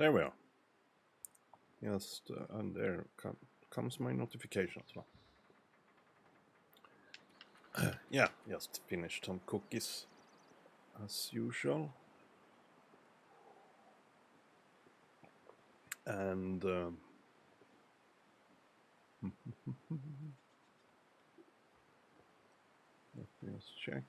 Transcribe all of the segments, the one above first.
There we are. Just, and there comes my notification as well. Yeah, just finished some cookies as usual. And let me just check.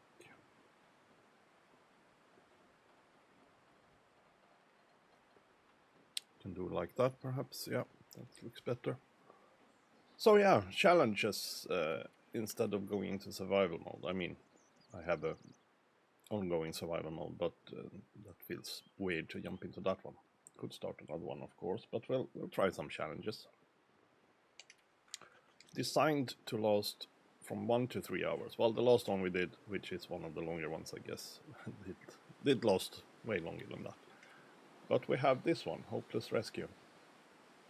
Can do it like that perhaps. Yeah, that looks better. So yeah, challenges instead of going into survival mode. I mean, I have a ongoing survival mode, but that feels weird to jump into that one. Could start another one, of course, but we'll try some challenges. Designed to last from 1 to 3 hours. Well, the last one we did, which is one of the longer ones, I guess, did last way longer than that. But we have this one, Hopeless Rescue,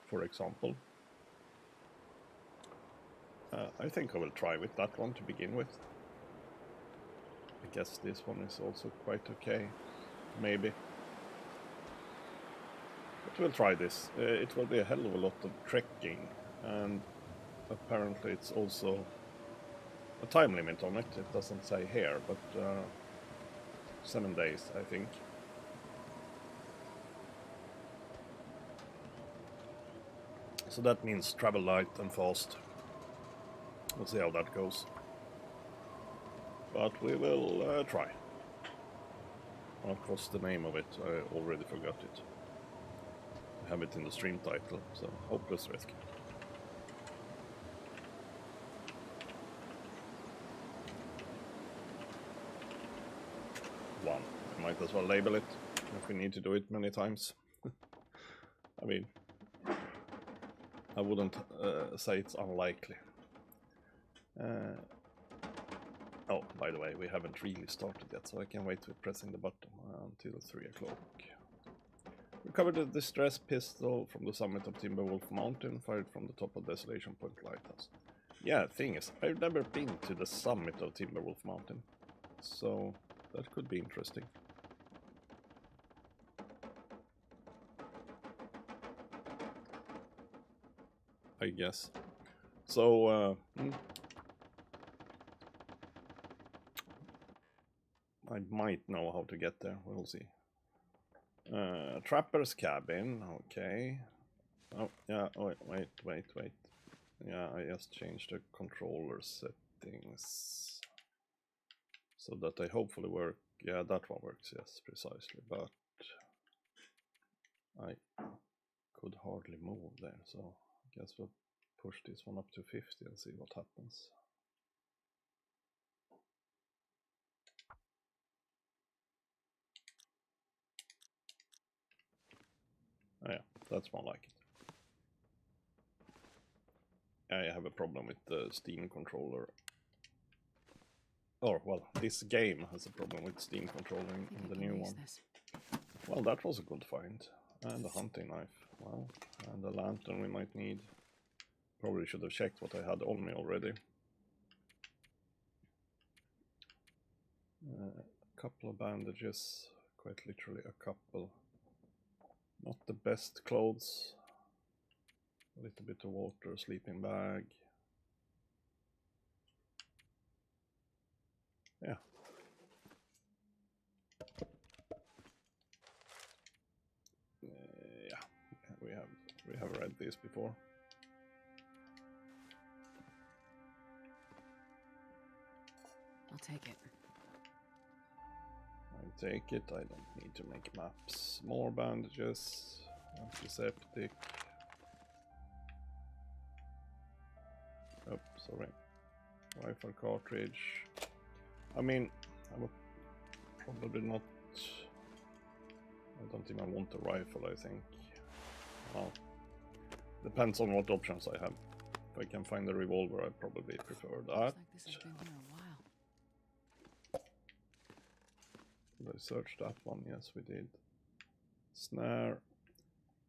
for example. I think I will try with that one to begin with. I guess this one is also quite okay, maybe. But we'll try this. It will be a hell of a lot of trekking, and apparently it's also a time limit on it. It doesn't say here, but 7 days, I think. So that means travel light and fast. We'll see how that goes. But we will try. Of course, the name of it, I already forgot it. I have it in the stream title, so Hopeless Rescue. One. I might as well label it if we need to do it many times. I mean, I wouldn't say it's unlikely. Oh, by the way, we haven't really started yet, so I can wait with pressing the button until 3 o'clock. Recovered a distress pistol from the summit of Timberwolf Mountain, fired from the top of Desolation Point Lighthouse. Yeah, thing is, I've never been to the summit of Timberwolf Mountain, so that could be interesting. I guess. So, I might know how to get there, we'll see. Trapper's Cabin, okay. Oh, yeah, wait. Yeah, I just changed the controller settings so that they hopefully work. Yeah, that one works, yes, precisely, but I could hardly move there, so I guess we'll push this one up to 50 and see what happens. Oh, yeah, that's more like it. I have a problem with the Steam controller. Or, well, this game has a problem with Steam controller in the new one. Well, that was a good find. And a hunting knife. Well, and a lantern we might need. Probably should have checked what I had on me already. A couple of bandages. Quite literally a couple. Not the best clothes. A little bit of water, sleeping bag. Yeah. Yeah, we have read this before. I'll take it. I take it. I don't need to make maps. More bandages. Antiseptic. Oh, sorry. Rifle cartridge. I mean, I would probably not. I don't even want a rifle, I think. Well, depends on what options I have. If I can find a revolver, I'd probably prefer that. Looks like this has been here a while. Did I search that one? Yes, we did. Snare.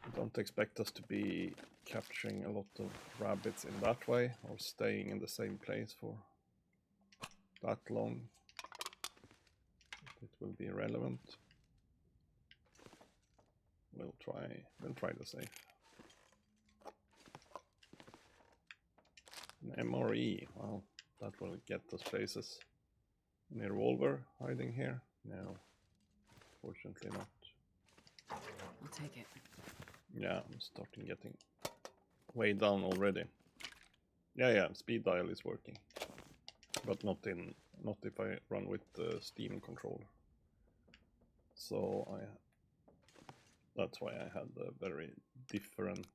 I don't expect us to be capturing a lot of rabbits in that way, or staying in the same place for that long. It will be irrelevant. We'll try the safe. An MRE, well, that will get us places. Any revolver hiding here? No, fortunately not. I'll take it. Yeah, I'm starting getting way down already. Yeah, speed dial is working, but not if I run with the Steam controller. So that's why I had a very different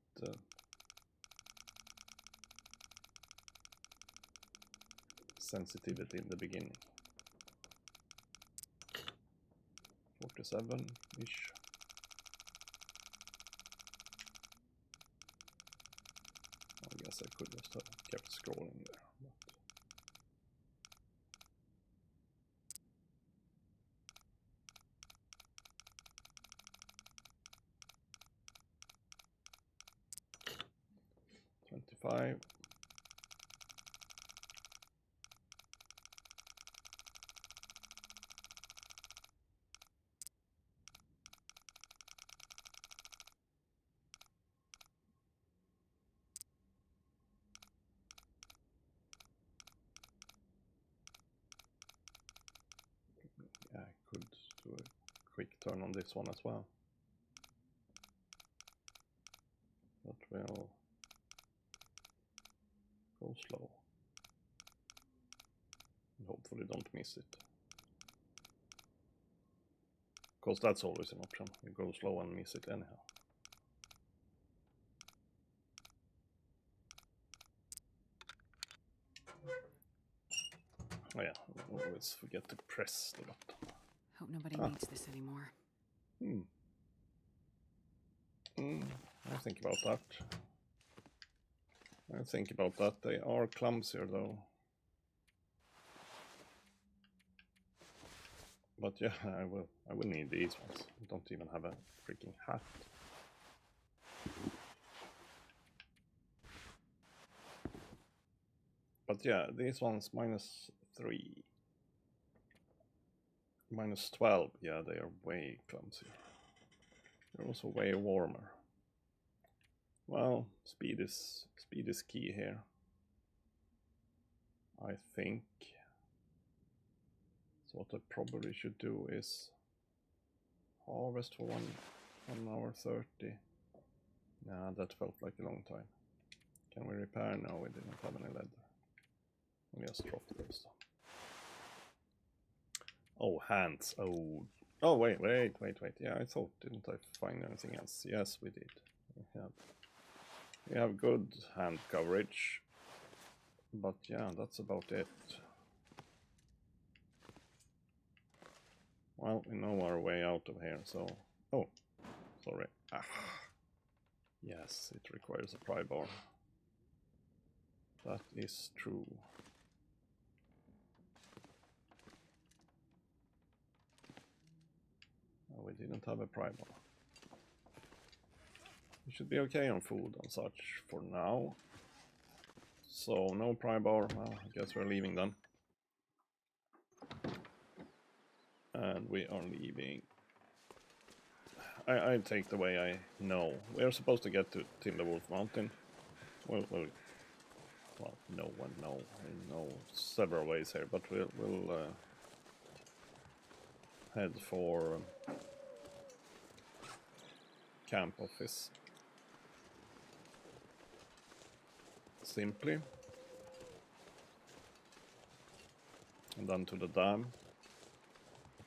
sensitivity in the beginning. 47-ish. I guess I could just have kept scrolling there. But... $25. Yeah, I could do a quick turn on this one as well. But we'll go slow. And hopefully don't miss it. Because that's always an option. We go slow and miss it anyhow. Oh yeah, I always forget to press the button. Hope nobody needs this anymore. I think about that. They are clumsier though. But yeah, I will need these ones. I don't even have a freaking hat. But yeah, these ones -3. -12, yeah, they are way clumsy. They're also way warmer. Well, speed is key here, I think. So what I probably should do is harvest for 1 hour 30. Nah, that felt like a long time. Can we repair? No, we didn't have any leather. We just dropped those. Oh, hands. Oh, wait. Yeah, I thought, didn't I find anything else? Yes, we did. We have good hand coverage. But yeah, that's about it. Well, we know our way out of here, so... Oh, sorry. Yes, it requires a pry bar. That is true. Oh, we didn't have a pry bar. We should be okay on food and such for now. So, no pry bar. Well, I guess we're leaving then. And we are leaving. I take the way I know. We're supposed to get to Timberwolf Mountain. Well, no one know. I know several ways here, but we'll head for camp office. Simply. And then to the dam.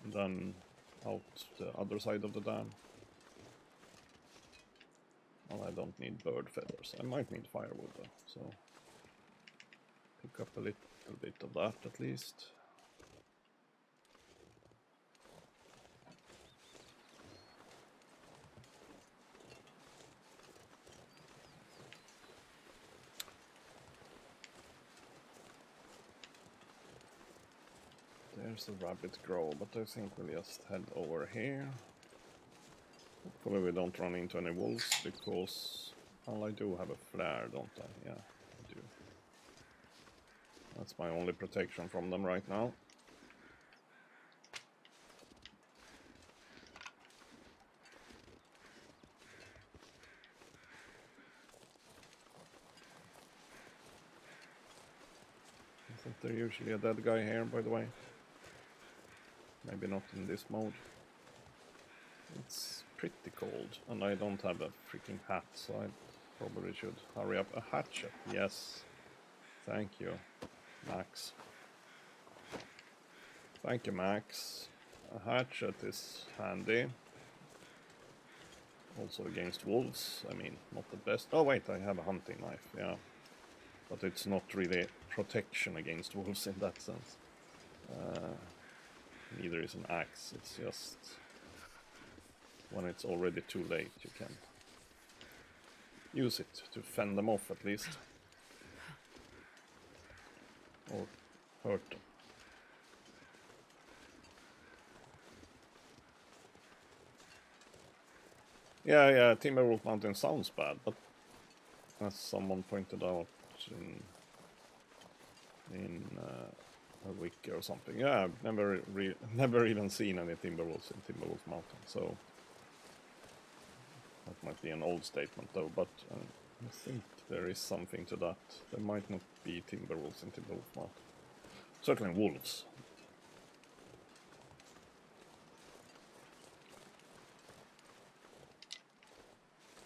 And then out the other side of the dam. Well, I don't need bird feathers. I might need firewood though, so pick up a little bit of that at least. There's a rabbit grove, but I think we'll just head over here. Hopefully we don't run into any wolves, because, well, I do have a flare, don't I? Yeah, I do. That's my only protection from them right now. Isn't there usually a dead guy here, by the way? Maybe not in this mode. It's pretty cold, and I don't have a freaking hat, so I probably should hurry up. A hatchet, yes. Thank you, Max. Thank you, Max. A hatchet is handy. Also against wolves, I mean, not the best. Oh wait, I have a hunting knife, yeah. But it's not really protection against wolves in that sense. Neither is an axe, it's just when it's already too late you can use it to fend them off at least. Or hurt them. Yeah, Timberwolf Mountain sounds bad, but as someone pointed out in a wiki or something, yeah, I've never even seen any Timberwolves in Timberwolf Mountain, so that might be an old statement though, but I think there is something to that. There might not be Timberwolves in Timberwolf Mountain. Certainly wolves.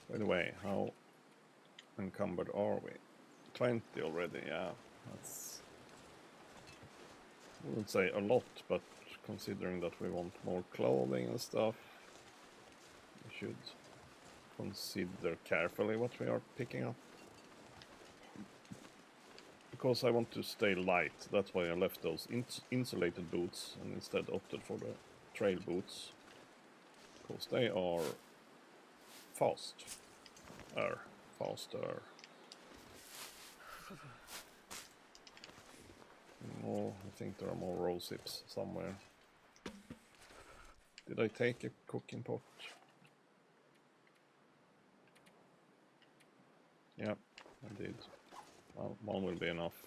By the way, how encumbered are we? 20 already, yeah. That's... I wouldn't say a lot, but considering that we want more clothing and stuff, we should consider carefully what we are picking up. Because I want to stay light, that's why I left those insulated boots and instead opted for the trail boots. Because they are faster. Oh, I think there are more rose hips somewhere. Did I take a cooking pot? Yep, I did. Well, one will be enough.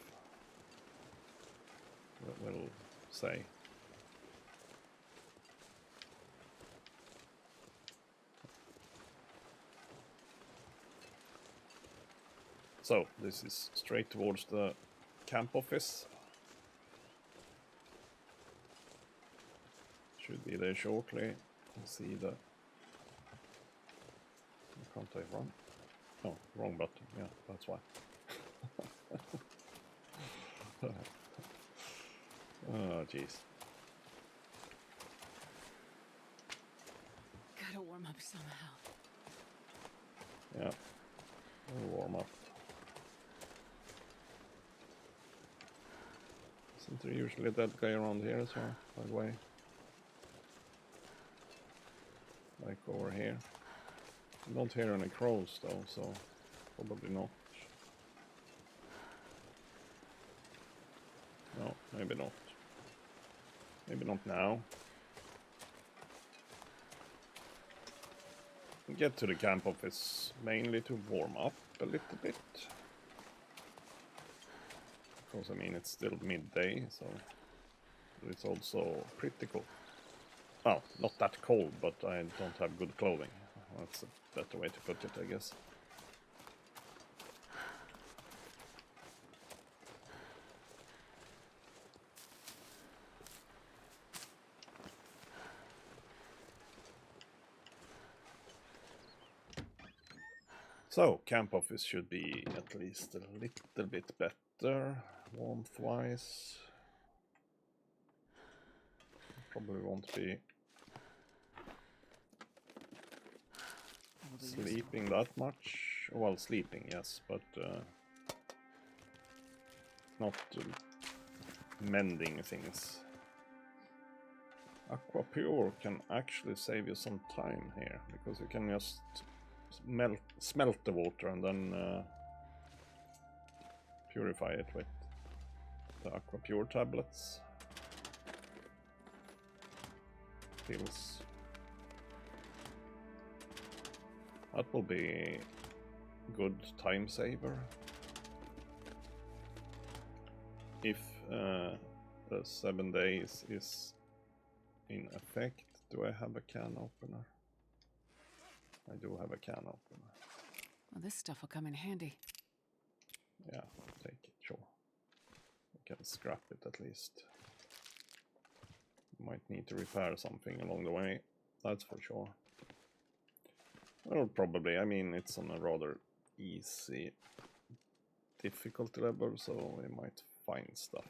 We'll say. So, this is straight towards the camp office. Should be there shortly. See the... Can't I run? Oh, wrong button. Yeah, that's why. Oh, jeez. Gotta warm up somehow. Yeah, we'll warm up. Isn't there usually that guy around here as well, by the way? Like over here. I don't hear any crows though, so probably not. No, maybe not. Maybe not now. Get to the camp office mainly to warm up a little bit. Because I mean it's still midday, so it's also pretty cold. Oh, not that cold, but I don't have good clothing. That's a better way to put it, I guess. So, camp office should be at least a little bit better, warmth-wise. Probably won't be sleeping that much. Well, sleeping, yes, but not mending things. Aqua Pure can actually save you some time here, because you can just smelt the water and then purify it with the Aqua Pure tablets. Pills. That will be good time saver. If the 7 days is in effect. Do I have a can opener? I do have a can opener. Well, this stuff will come in handy. Yeah, take it, sure. can scrap it at least. Might need to repair something along the way, that's for sure. Well, probably, I mean, it's on a rather easy difficulty level, so we might find stuff.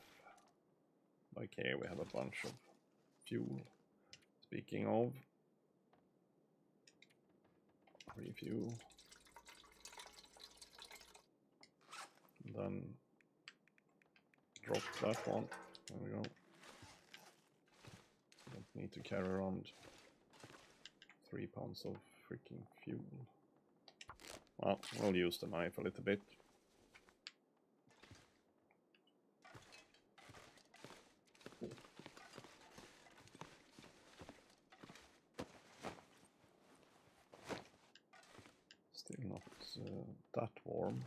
Like here we have a bunch of fuel. Speaking of, refuel. And then drop that one. There we go. Don't need to carry around 3 pounds of freaking fuel. Well, we'll use the knife a little bit. Still not that warm.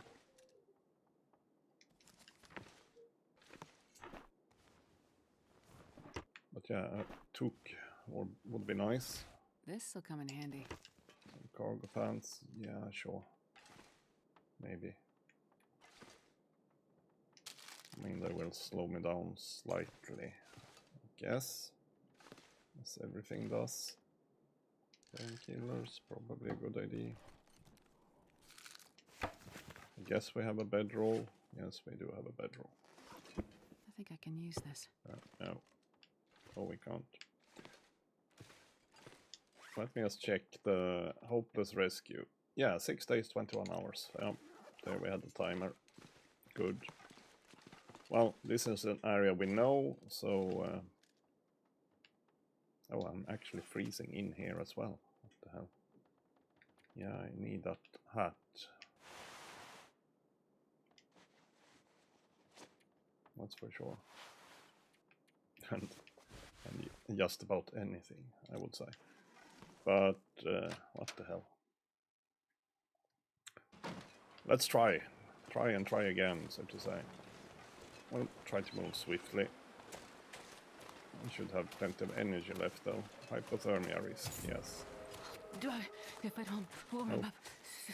But yeah, a toque would be nice. This'll come in handy. Some cargo pants, yeah, sure. Maybe. I mean, they will slow me down slightly, I guess. As everything does. Painkillers, probably a good idea. I guess we have a bedroll. Yes, we do have a bedroll. I think I can use this. No. Oh, we can't. Let me just check the hopeless rescue. Yeah, 6 days, 21 hours. Yeah, there we had the timer. Good. Well, this is an area we know, so... Oh, I'm actually freezing in here as well. What the hell? Yeah, I need that hat. That's for sure. And just about anything, I would say. But, what the hell? Let's try. Try and try again, so to say. We'll try to move swiftly. We should have plenty of energy left, though. Hypothermia risk, yes. If I don't warm up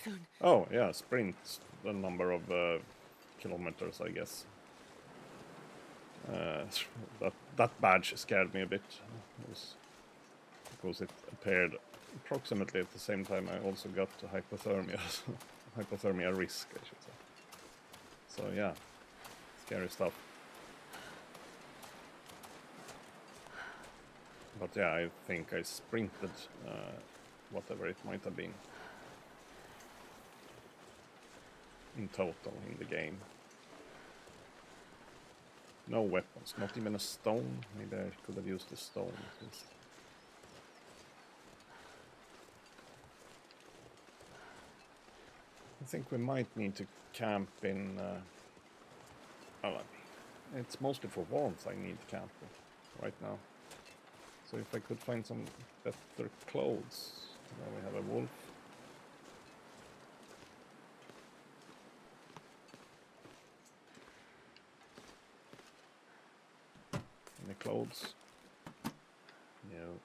soon. Oh, yeah, sprint the number of kilometers, I guess. That badge scared me a bit. Because it appeared approximately at the same time I also got hypothermia. Hypothermia risk, I should say. So yeah, scary stuff. But yeah, I think I sprinted whatever it might have been in total in the game. No weapons, not even a stone. Maybe I could have used a stone at least. I think we might need to camp in... well, it's mostly for warmth I need camping right now. So if I could find some better clothes. Now we have a wolf. Any clothes? No.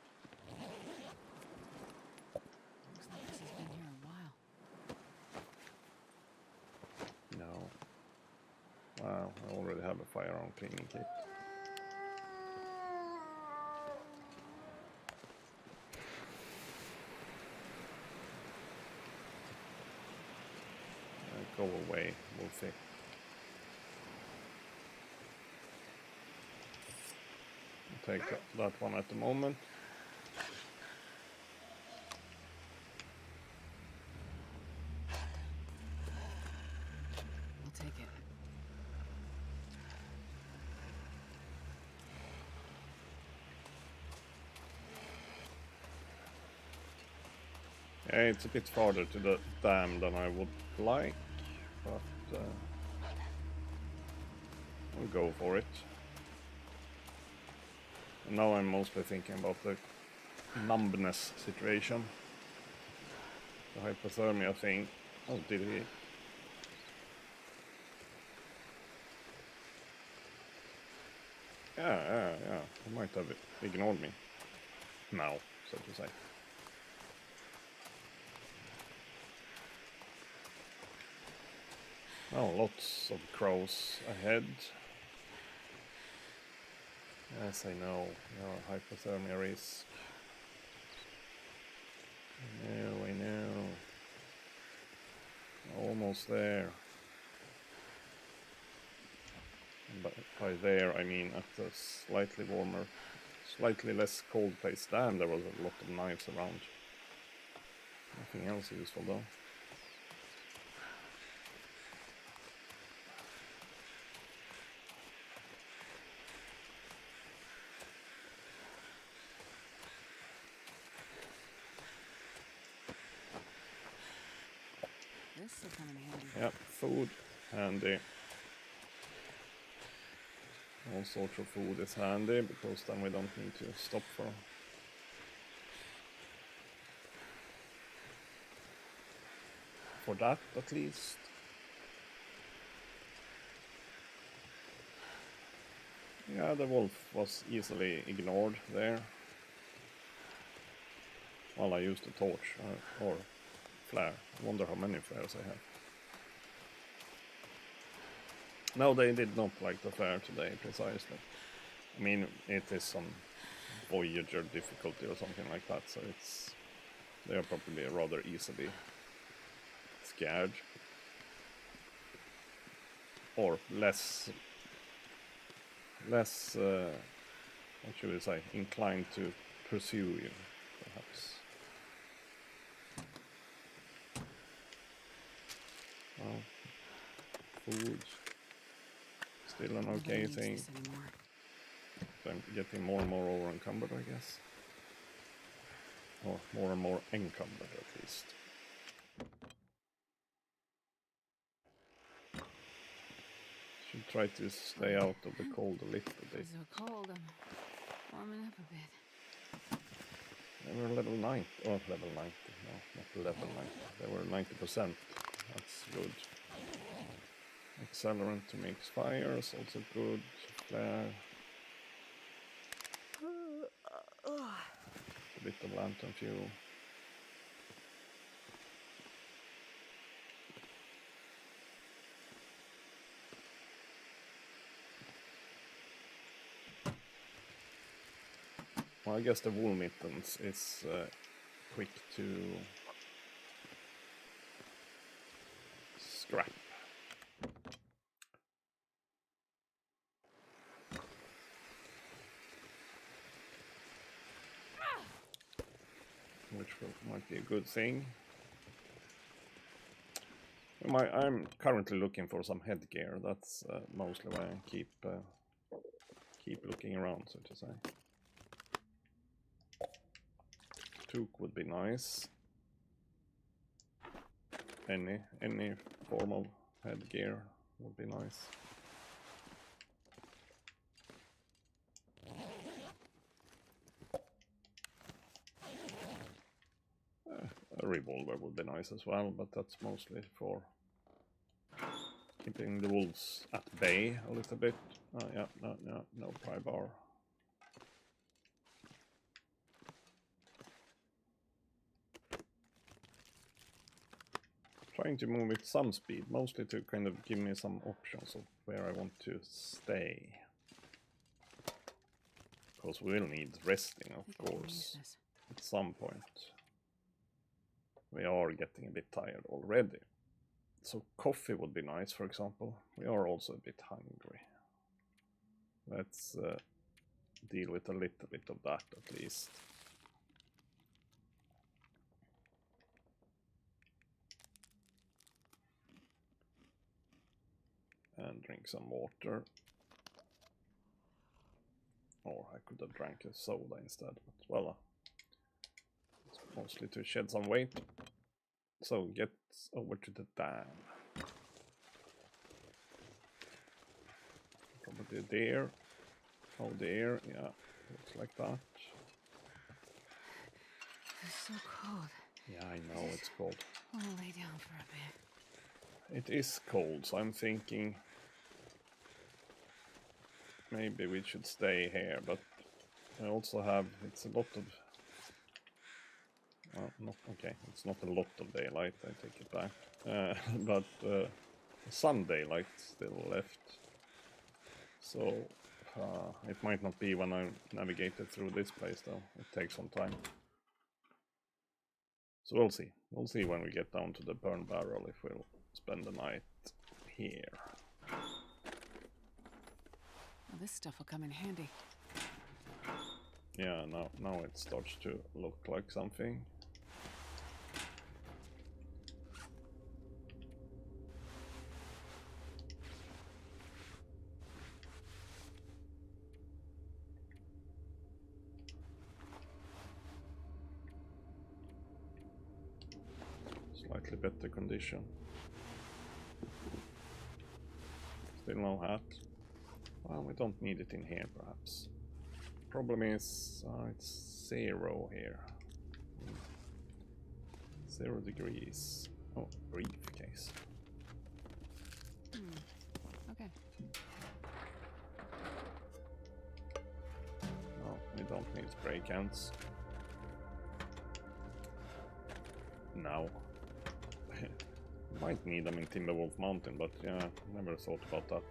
Looks like this has been here a while. No. Wow, I already have a firearm cleaning kit. Go away, Wolfie. I'll take that one at the moment. I'll take it. Yeah, it's a bit farther to the dam than I would like, but we'll go for it. And now I'm mostly thinking about the numbness situation. The hypothermia thing. Oh, did he? Yeah. He might have ignored me. Now, so to say. Oh, lots of crows ahead. Yes, I know. No hypothermia risk. I know. Almost there. But by there, I mean at a slightly warmer, slightly less cold place. Damn, there was a lot of knives around. Nothing else useful though. This will come in handy. Yep, food handy. All sorts of food is handy because then we don't need to stop for that at least. Yeah, the wolf was easily ignored there. Well, I used a torch or flare. I wonder how many flares I have. No, they did not like the flare today, precisely. I mean, it is some Voyager difficulty or something like that, so they are probably rather easily scared. Or less, what should we say, inclined to pursue you, perhaps. Well, food, still an okay thing. So I'm getting more and more over encumbered, I guess. Or more and more encumbered, at least. Should try to stay out of the cold a little bit. It's so cold, I'm warming up a bit. They were level 90. Oh, level 90. No, not level 90. They were 90%. That's good. Accelerant to make fires, also good. Flare. A bit of lantern fuel. Well, I guess the wool mittens is quick to scrap. Which might be a good thing. I'm currently looking for some headgear. That's mostly why I keep looking around, so to say. Toque would be nice. Any form of headgear would be nice. A revolver would be nice as well, but that's mostly for keeping the wolves at bay a little bit. Yeah, no pry bar. Trying to move with some speed, mostly to kind of give me some options of where I want to stay. Because we will need resting, of course, at some point. We are getting a bit tired already. So coffee would be nice, for example. We are also a bit hungry. Let's deal with a little bit of that at least. And drink some water. Or I could have drank a soda instead, but well, it's mostly to shed some weight. So get over to the dam. Probably there. Oh, there, yeah, looks like that. It's so cold. Yeah, I know it's cold. I want to lay down for a bit. It is cold, so I'm thinking maybe we should stay here, but I also have, it's a lot of, not okay, it's not a lot of daylight, I take it back, but some daylight still left, so It might not be when I navigated through this place though. It takes some time. So we'll see. We'll see when we get down to the burn barrel if we'll spend the night here. Well, this stuff will come in handy. Yeah, now it starts to look like something. Slightly better condition. Still no hat. Well, we don't need it in here, perhaps. Problem is, it's 0 here. 0 degrees. Oh, briefcase. Okay. No, we don't need spray cans. Now. Might need them in Timberwolf Mountain, but yeah, never thought about that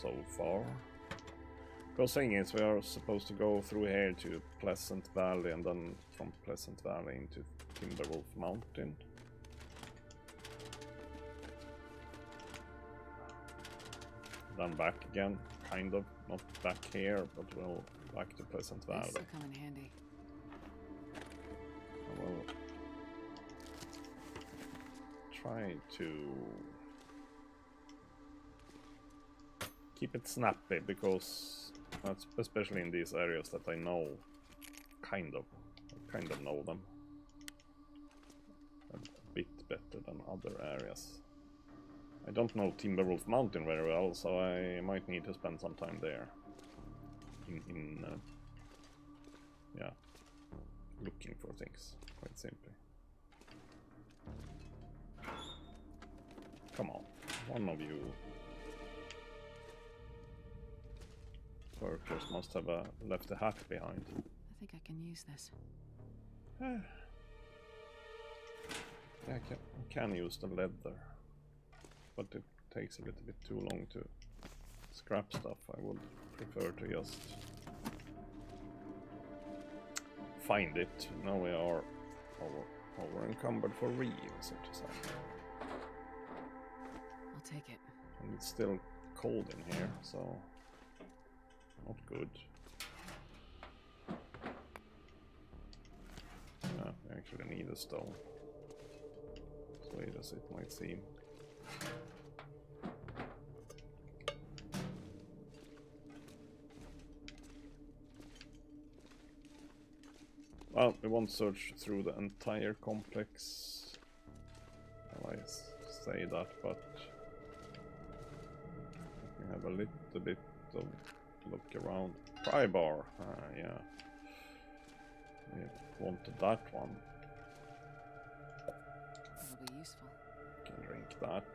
so far. Because thing is, we are supposed to go through here to Pleasant Valley and then from Pleasant Valley into Timberwolf Mountain. Then back again, kind of. Not back here, but we'll back to Pleasant Valley. This will come in handy. I will try to keep it snappy, because that's especially in these areas that I know kind of know them a bit better than other areas. I don't know Timberwolf Mountain very well, so I might need to spend some time there yeah, looking for things, quite simply. Come on, one of you workers must have left a hat behind. I think I can use this. Yeah, I can use the leather, but it takes a little bit too long to scrap stuff. I would prefer to just find it. Now we are over encumbered for real, so to say. I'll take it. And it's still cold in here, so not good. Yeah, we actually need a stone. Sweet as it might seem. Well, we won't search through the entire complex. Well, I say that, but we have a little bit of look around. Pry bar, yeah. We wanted that one. That'll be useful. Can drink that.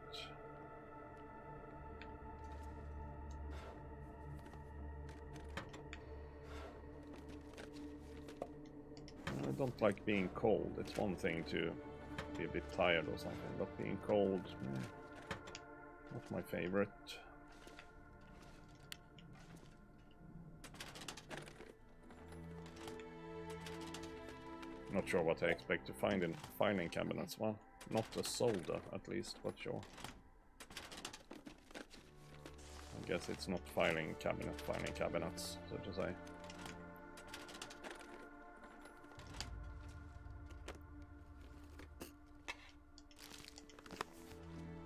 I don't like being cold. It's one thing to be a bit tired or something, but being cold, not my favorite. Not sure what I expect to find in filing cabinets. Well, not a solder at least, but sure. I guess it's not filing cabinets, so to say.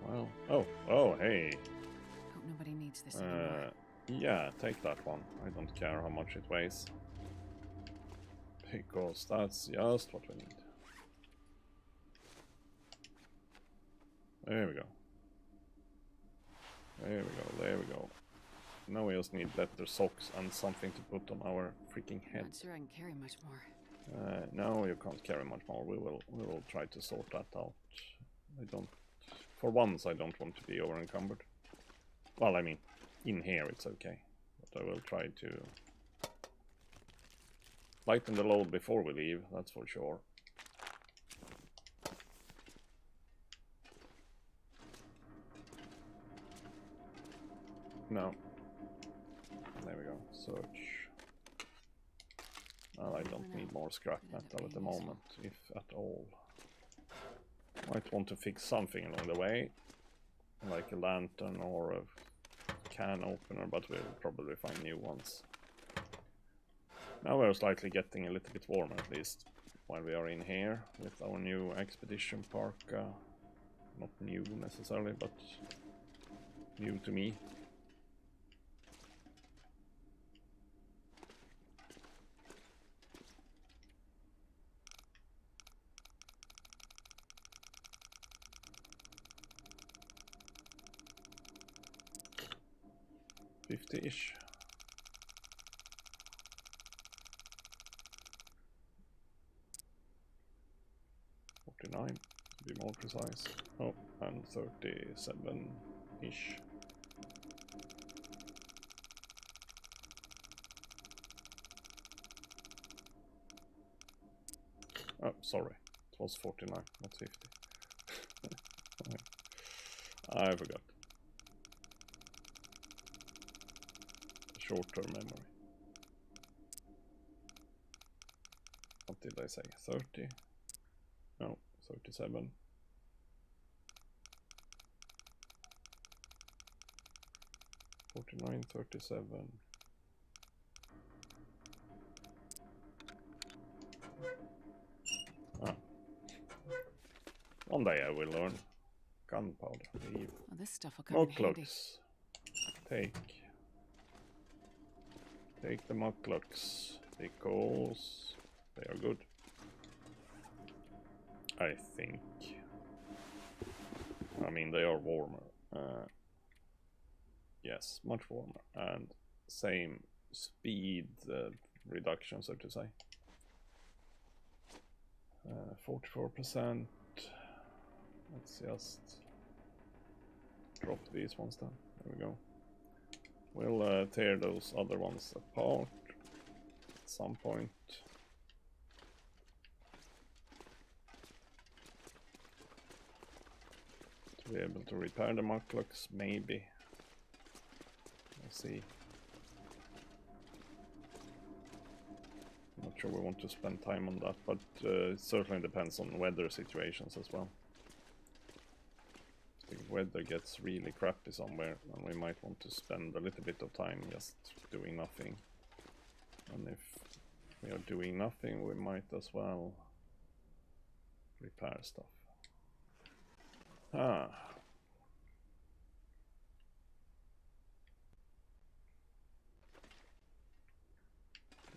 Well, oh, hey. Hope nobody needs this anymore. Yeah, take that one. I don't care how much it weighs. Because that's just what we need. There we go. There we go, there we go. Now we just need better socks and something to put on our freaking head. Not sure I can carry much more. No, you can't carry much more. We will try to sort that out. For once, I don't want to be over encumbered. Well, I mean, in here it's okay, but I will try to lighten the load before we leave, that's for sure. No. There we go. Search. I don't need more scrap metal at the moment, if at all. Might want to fix something along the way, like a lantern or a can opener, but we'll probably find new ones. Now we're slightly getting a little bit warmer, at least, while we are in here with our new expedition parka. Not new necessarily, but new to me. $50-ish. $49, to be more precise. Oh, and 37-ish. Oh, sorry. It was 49, not 50. I forgot. Short-term memory. What did I say? 30? No, 37. $49, 37. Ah. One day I will learn. Gunpowder, leave. Well, this stuff will come in handy. Mucklucks. Take the mucklucks because they are good. I think. I mean, they are warmer. Yes, much warmer, and same speed reduction, so to say. 44%. Let's just drop these ones down. There we go. We'll tear those other ones apart at some point. To be able to repair the mucklucks, maybe. We'll see. Not sure we want to spend time on that, but it certainly depends on weather situations as well. If the weather gets really crappy somewhere, then we might want to spend a little bit of time just doing nothing. And if we are doing nothing, we might as well repair stuff. Ah.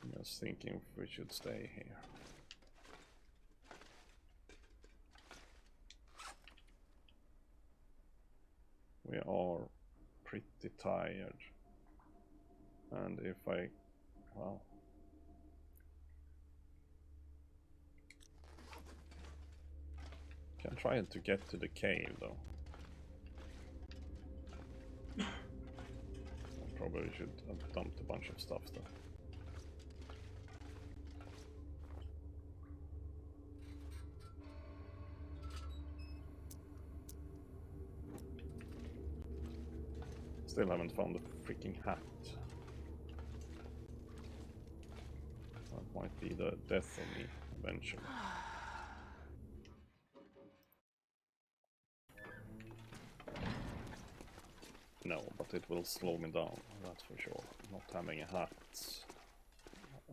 I'm just thinking if we should stay here. We are pretty tired. And if I... well... can try to get to the cave though. I probably should have dumped a bunch of stuff though. Still haven't found the freaking hat. That might be the death of me eventually. No, but it will slow me down, that's for sure. Not having a hat,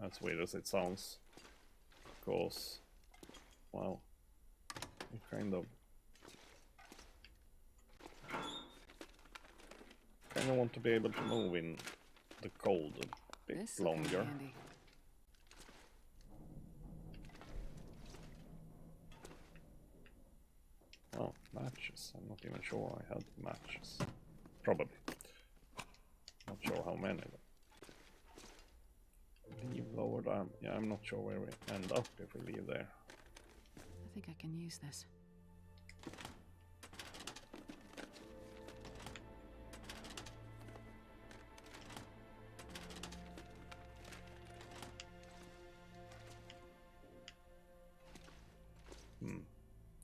as weird as it sounds, because, well, you kind of want to be able to move in the cold a bit longer. Oh, matches. I'm not even sure I had matches. Probably. Not sure how many. Leave lower down. Yeah, I'm not sure where we end up if we leave there. I think I can use this.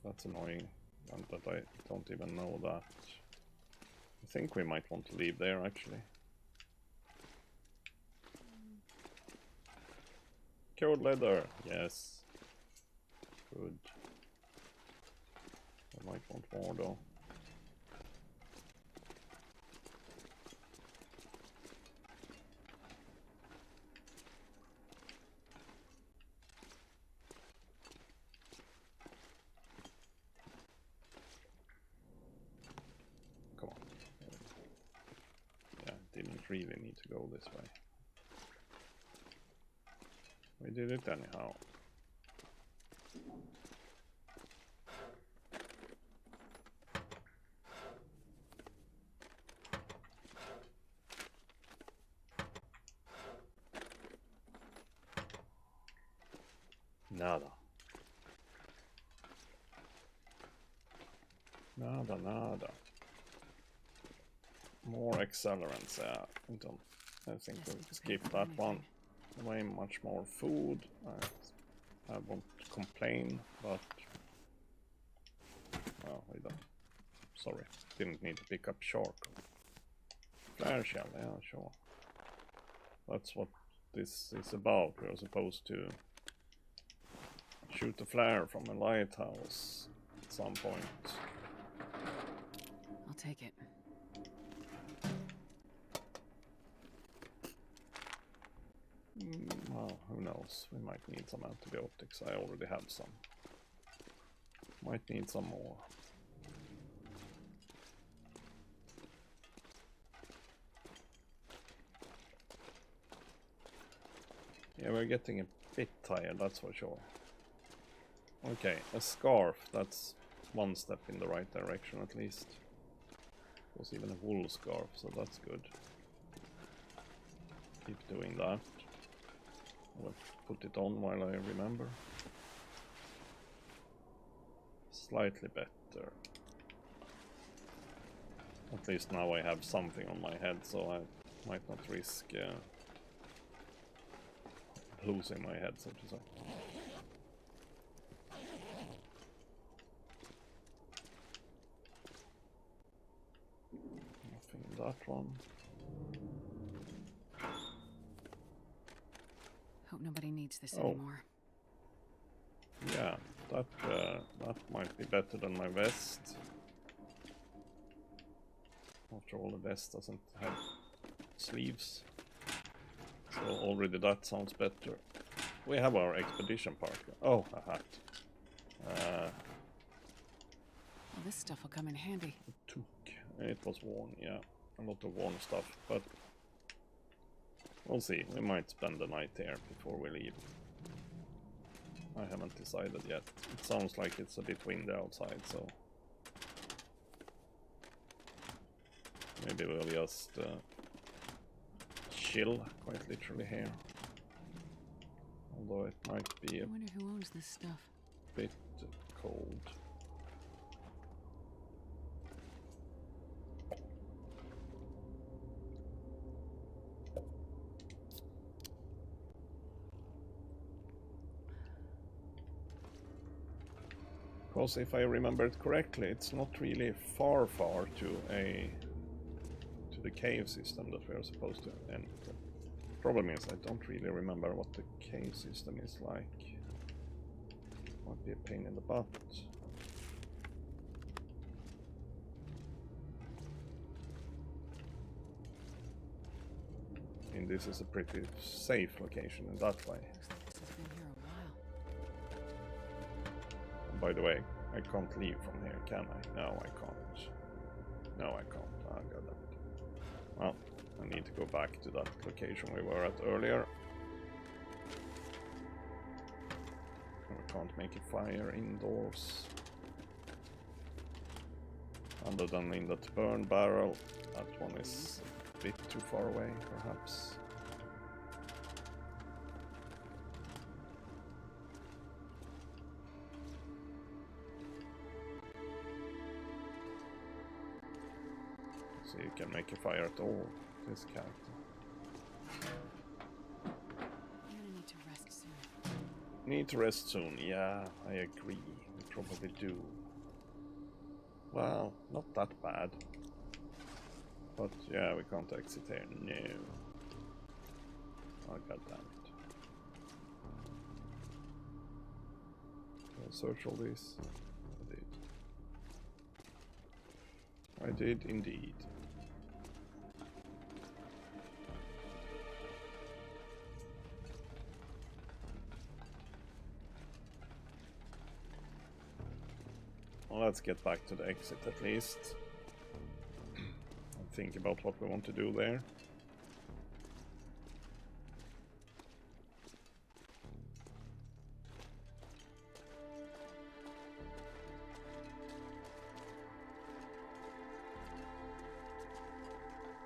That's annoying, and that I don't even know that. I think we might want to leave there, actually. Secured leather. Yes. Good. I might want more though. Come on. Yeah, didn't really need to go this way. We did it anyhow. Nada. Nada, nada. More accelerants, yeah. I think we'll skip that one. Way much more food. I won't complain, but... well, we don't... sorry, didn't need to pick up shark. Flare shell, yeah, sure. That's what this is about. We're supposed to shoot a flare from a lighthouse at some point. I'll take it. Well, who knows? We might need some antibiotics. I already have some. Might need some more. Yeah, we're getting a bit tired, that's for sure. Okay, a scarf. That's one step in the right direction at least. There's even a wool scarf, so that's good. Keep doing that. I'll put it on while I remember. Slightly better. At least now I have something on my head, so I might not risk losing my head, so to say. Nothing in that one. Hope nobody needs this anymore. Yeah, that might be better than my vest. After all, the vest doesn't have sleeves. So already that sounds better. We have our expedition parka. Oh, a hat. Well, this stuff will come in handy. It was worn, yeah. A lot of worn stuff, but we'll see. We might spend the night here before we leave. I haven't decided yet. It sounds like it's a bit windy outside, so maybe we'll just chill, quite literally, here. Although it might be I a wonder who owns this stuff. bit cold. Because if I remember it correctly, it's not really far to the cave system that we are supposed to enter. Problem is, I don't really remember what the cave system is like. Might be a pain in the butt. I mean, this is a pretty safe location in that way. Looks like this has been here a while. And by the way, I can't leave from here, can I? No, I can't. No, I can't. Oh, god damn it. Well, I need to go back to that location we were at earlier. We can't make a fire indoors. Other than in that burn barrel. That one is a bit too far away, perhaps. So you can make a fire at all, this character. I'm gonna need to rest soon. Need to rest soon, yeah, I agree. We probably do. Well, not that bad. But yeah, we can't exit here, no. Oh, god damn it. search all these? I did indeed. Well, let's get back to the exit at least. And think about what we want to do there.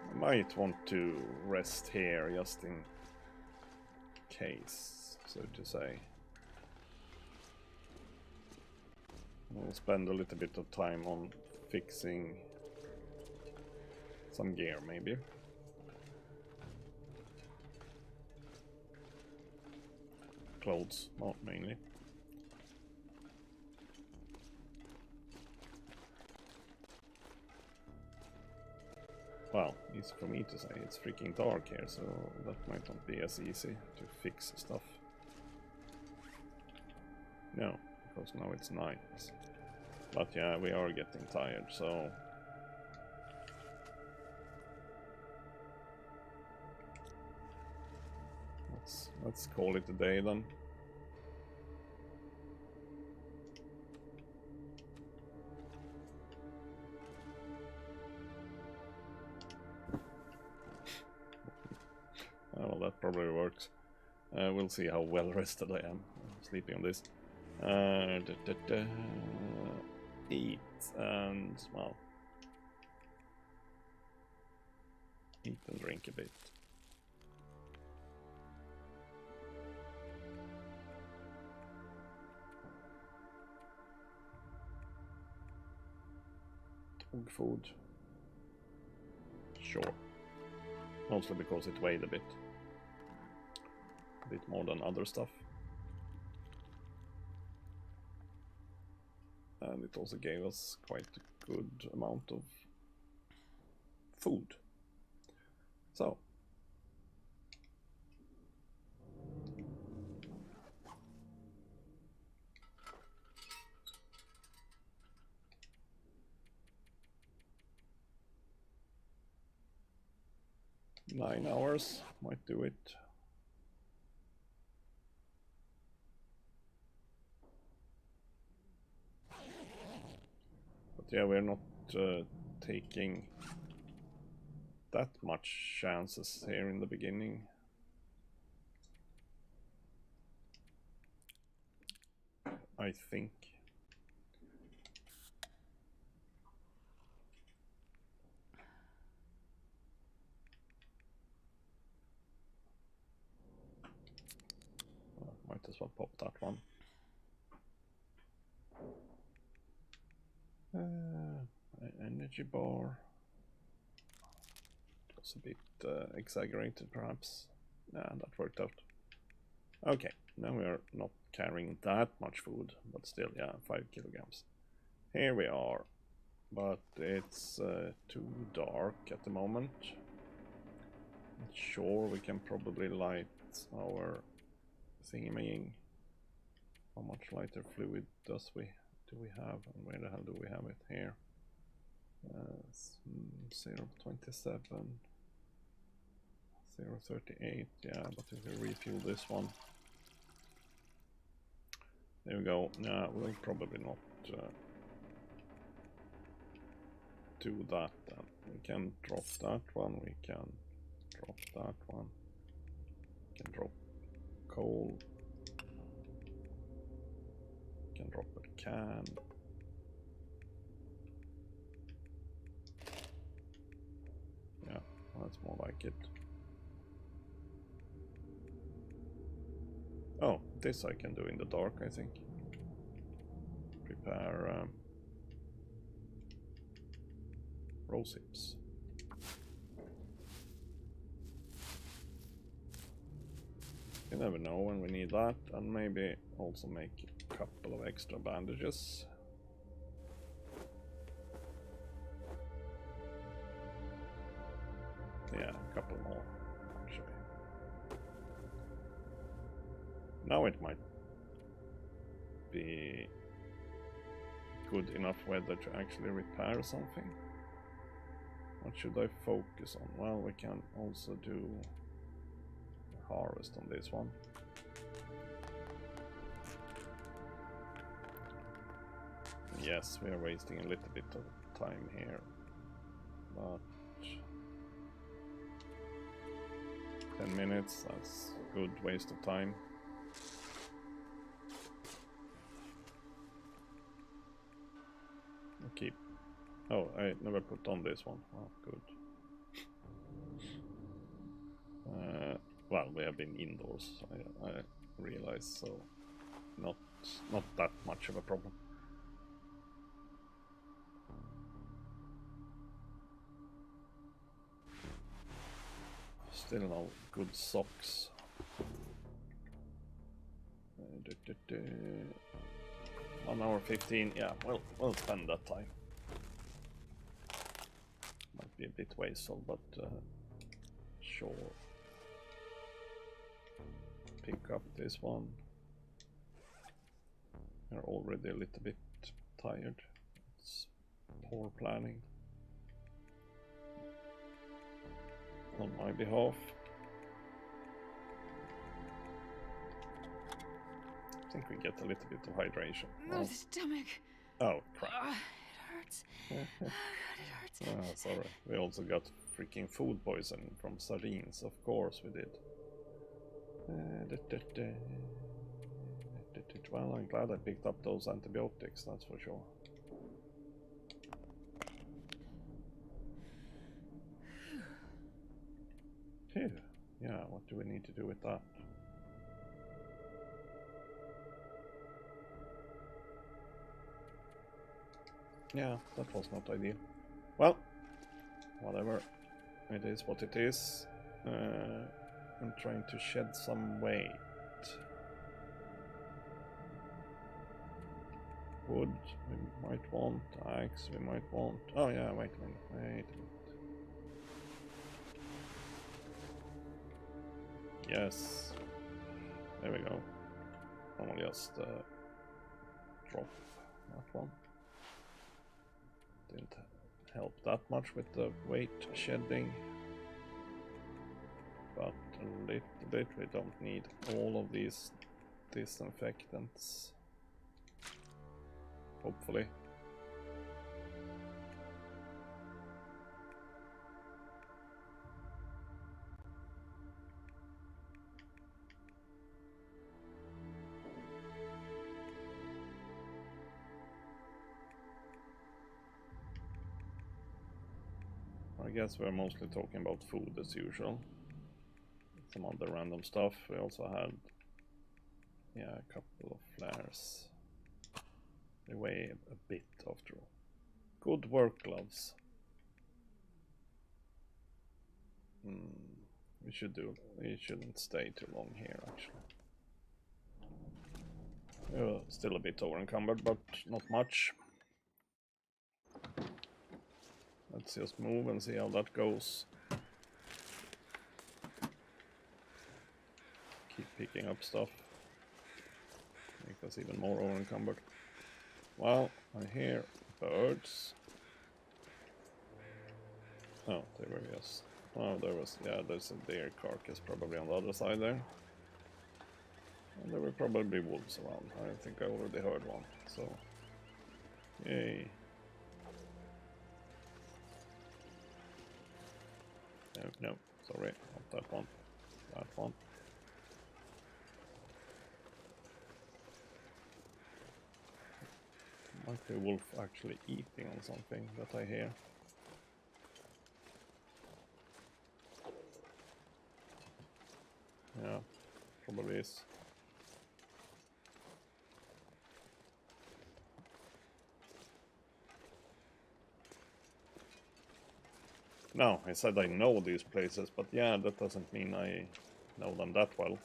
I might want to rest here just in case, so to say. We'll spend a little bit of time on fixing some gear, maybe. Clothes, not mainly. Well, it's for me to say, it's freaking dark here, so that might not be as easy to fix stuff. No, because now it's night. But yeah, we are getting tired, so... Let's call it a day then. Well, that probably works. We'll see how well rested I am sleeping on this. Eat and, well, eat and drink a bit. Dog food. Sure. Mostly because it weighed a bit more than other stuff. And it also gave us quite a good amount of food. So. Nine hours might do it. But yeah, we're not taking that much chances here in the beginning. I think. Well, might as well pop that one. Energy bar. It was a bit exaggerated, perhaps. Yeah, that worked out. Okay, now we are not carrying that much food, but still, yeah, 5 kilograms. Here we are, but it's too dark at the moment. Sure, we can probably light our thingamajig. How much lighter fluid do we have, and where the hell do we have it? Here. 0.27, 0.38. Yeah, but if we refuel this one, there we go. Yeah, we'll probably not do that then. We can drop that one. We can drop that one. We can drop coal. We can drop a can. Yeah, that's more like it. Oh, this I can do in the dark, I think. Prepare rose hips. You never know when we need that, and maybe also make a couple of extra bandages. Yeah, a couple more, actually. Now it might be good enough weather to actually repair something. What should I focus on? Well, we can also do harvest on this one. Yes, we are wasting a little bit of time here, but 10 minutes, that's a good waste of time. Keep. Oh, I never put on this one. Oh, good. Well, we have been indoors, I realize, so not that much of a problem. Still no good socks. 1 hour 15, yeah, we'll spend that time. Might be a bit wasteful, but sure. Pick up this one. We're already a little bit tired. It's poor planning on my behalf. I think we get a little bit of hydration. My stomach. Oh, crap. It hurts. Oh, God, it hurts. Ah, sorry. We also got freaking food poisoning from sardines. Of course we did. Well, I'm glad I picked up those antibiotics, that's for sure. Phew. Yeah, what do we need to do with that? Yeah, that was not ideal. Well, whatever. It is what it is. I'm trying to shed some weight. Wood, we might want. Axe, we might want. Oh yeah, wait a minute. Yes. There we go. I'll just drop that one. Didn't help that much with the weight shedding. But a little bit. We don't need all of these disinfectants. Hopefully. I guess we're mostly talking about food as usual. Some other random stuff. We also had, yeah, a couple of flares. They weigh a bit after all. Good work gloves. We shouldn't stay too long here actually. We're still a bit over encumbered, but not much. Let's just move and see how that goes. Keep picking up stuff. Make us even more over encumbered. Well, I hear birds. Oh, they were just. Oh, there's a deer carcass probably on the other side there. And there will probably be wolves around. I think I already heard one, so. Yay. No, sorry, not that one. That one. Might be a wolf actually eating on something that I hear. Yeah, probably is. No, I said I know these places, but yeah, that doesn't mean I know them that well.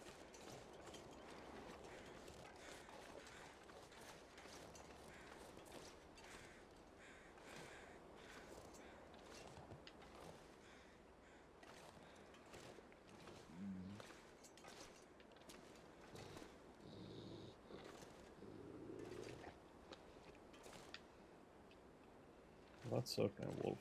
that's certainly a wolf.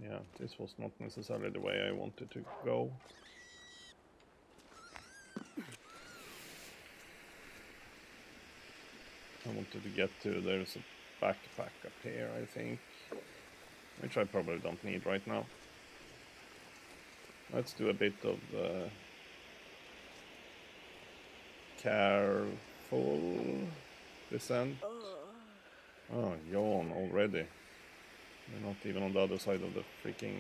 Yeah, this was not necessarily the way I wanted to go. I wanted to get to, there's a backpack up here, I think. Which I probably don't need right now. Let's do a bit of careful descent. Oh, yawn already. We're not even on the other side of the freaking...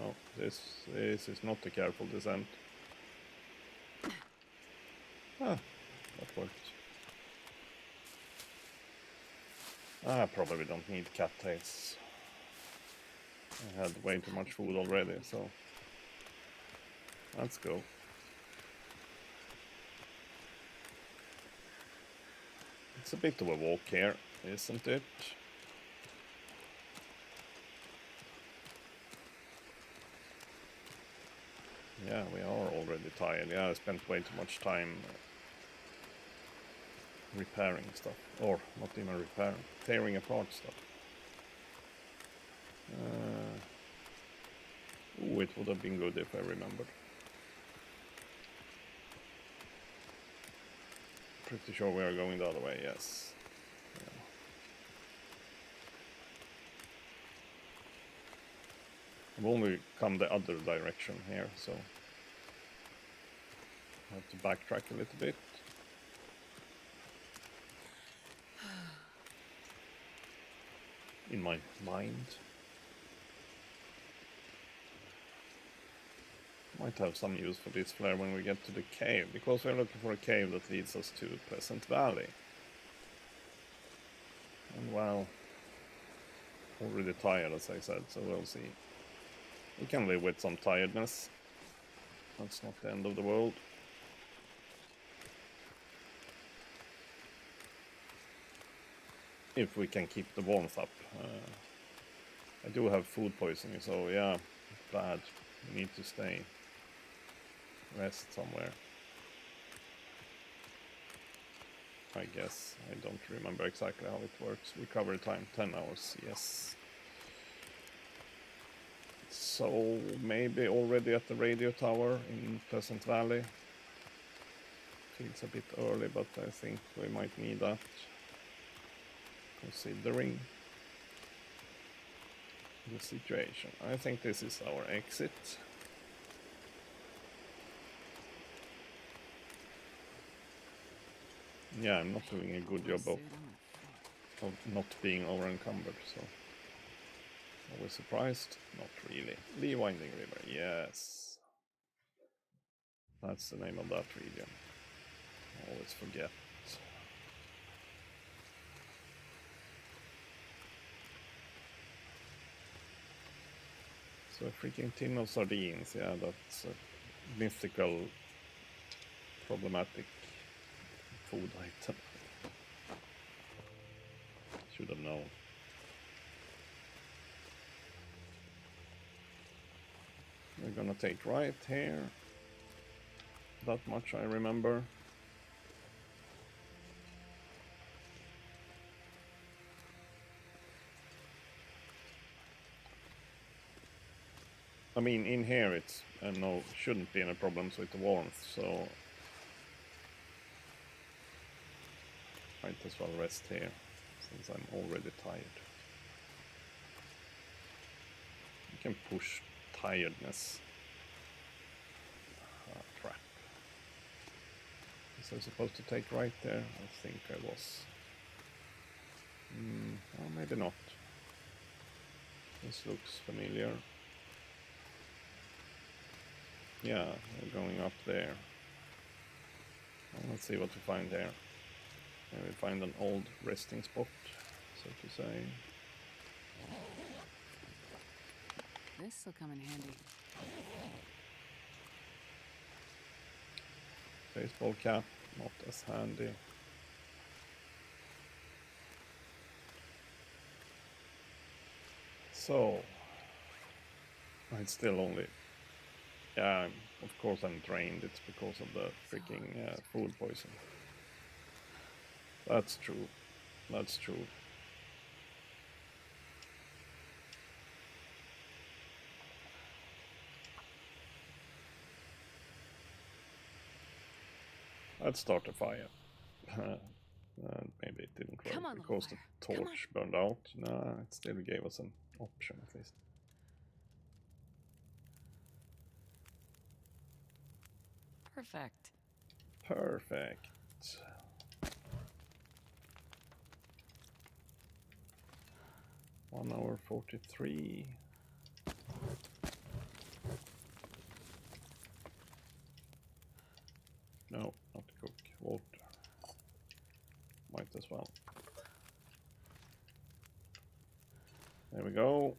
Oh, this is not a careful descent. Ah, that worked. Probably don't need cattails. I had way too much food already, so... Let's go. It's a bit of a walk here, isn't it? Yeah, we are already tired. Yeah, I spent way too much time repairing stuff. Or, not even repairing, tearing apart stuff. Ooh, it would have been good if I remembered. Pretty sure we are going the other way, yes. Yeah. I've only come the other direction here, so I have to backtrack a little bit. In my mind. Might have some use for this flare when we get to the cave, because we're looking for a cave that leads us to Pleasant Valley. And well, already tired as I said, so we'll see. We can live with some tiredness. That's not the end of the world. If we can keep the warmth up. I do have food poisoning, so yeah, bad. We need to stay. Rest somewhere. I guess. I don't remember exactly how it works. Recovery time, 10 hours, yes. So, maybe already at the radio tower in Pleasant Valley. Feels a bit early, but I think we might need that. Considering the situation. I think this is our exit. Yeah, I'm not doing a good job of not being over-encumbered, so... Are we surprised? Not really. Lee Winding River, yes. That's the name of that region. I always forget. So a freaking tin of sardines, yeah, that's a mythical, problematic food item. Should have known. We're gonna take right here. That much I remember. I mean, in here it's no, shouldn't be any problems with the warmth, so might as well rest here, since I'm already tired. You can push tiredness. Ah, crap. Was I supposed to take right there? I think I was. Or maybe not. This looks familiar. Yeah, we're going up there. Well, let's see what we find here. Maybe we find an old resting spot, so to say. This'll come in handy. Baseball cap, not as handy. So, it's still only... Yeah, of course I'm drained, it's because of the freaking food poison. That's true. That's true. Let's start a fire. Maybe it didn't Come work on, because the little fire. Come on. torch burned out. Nah, it still gave us an option at least. Perfect. Perfect. 1 hour 43. No, not cook. Water. Might as well. There we go.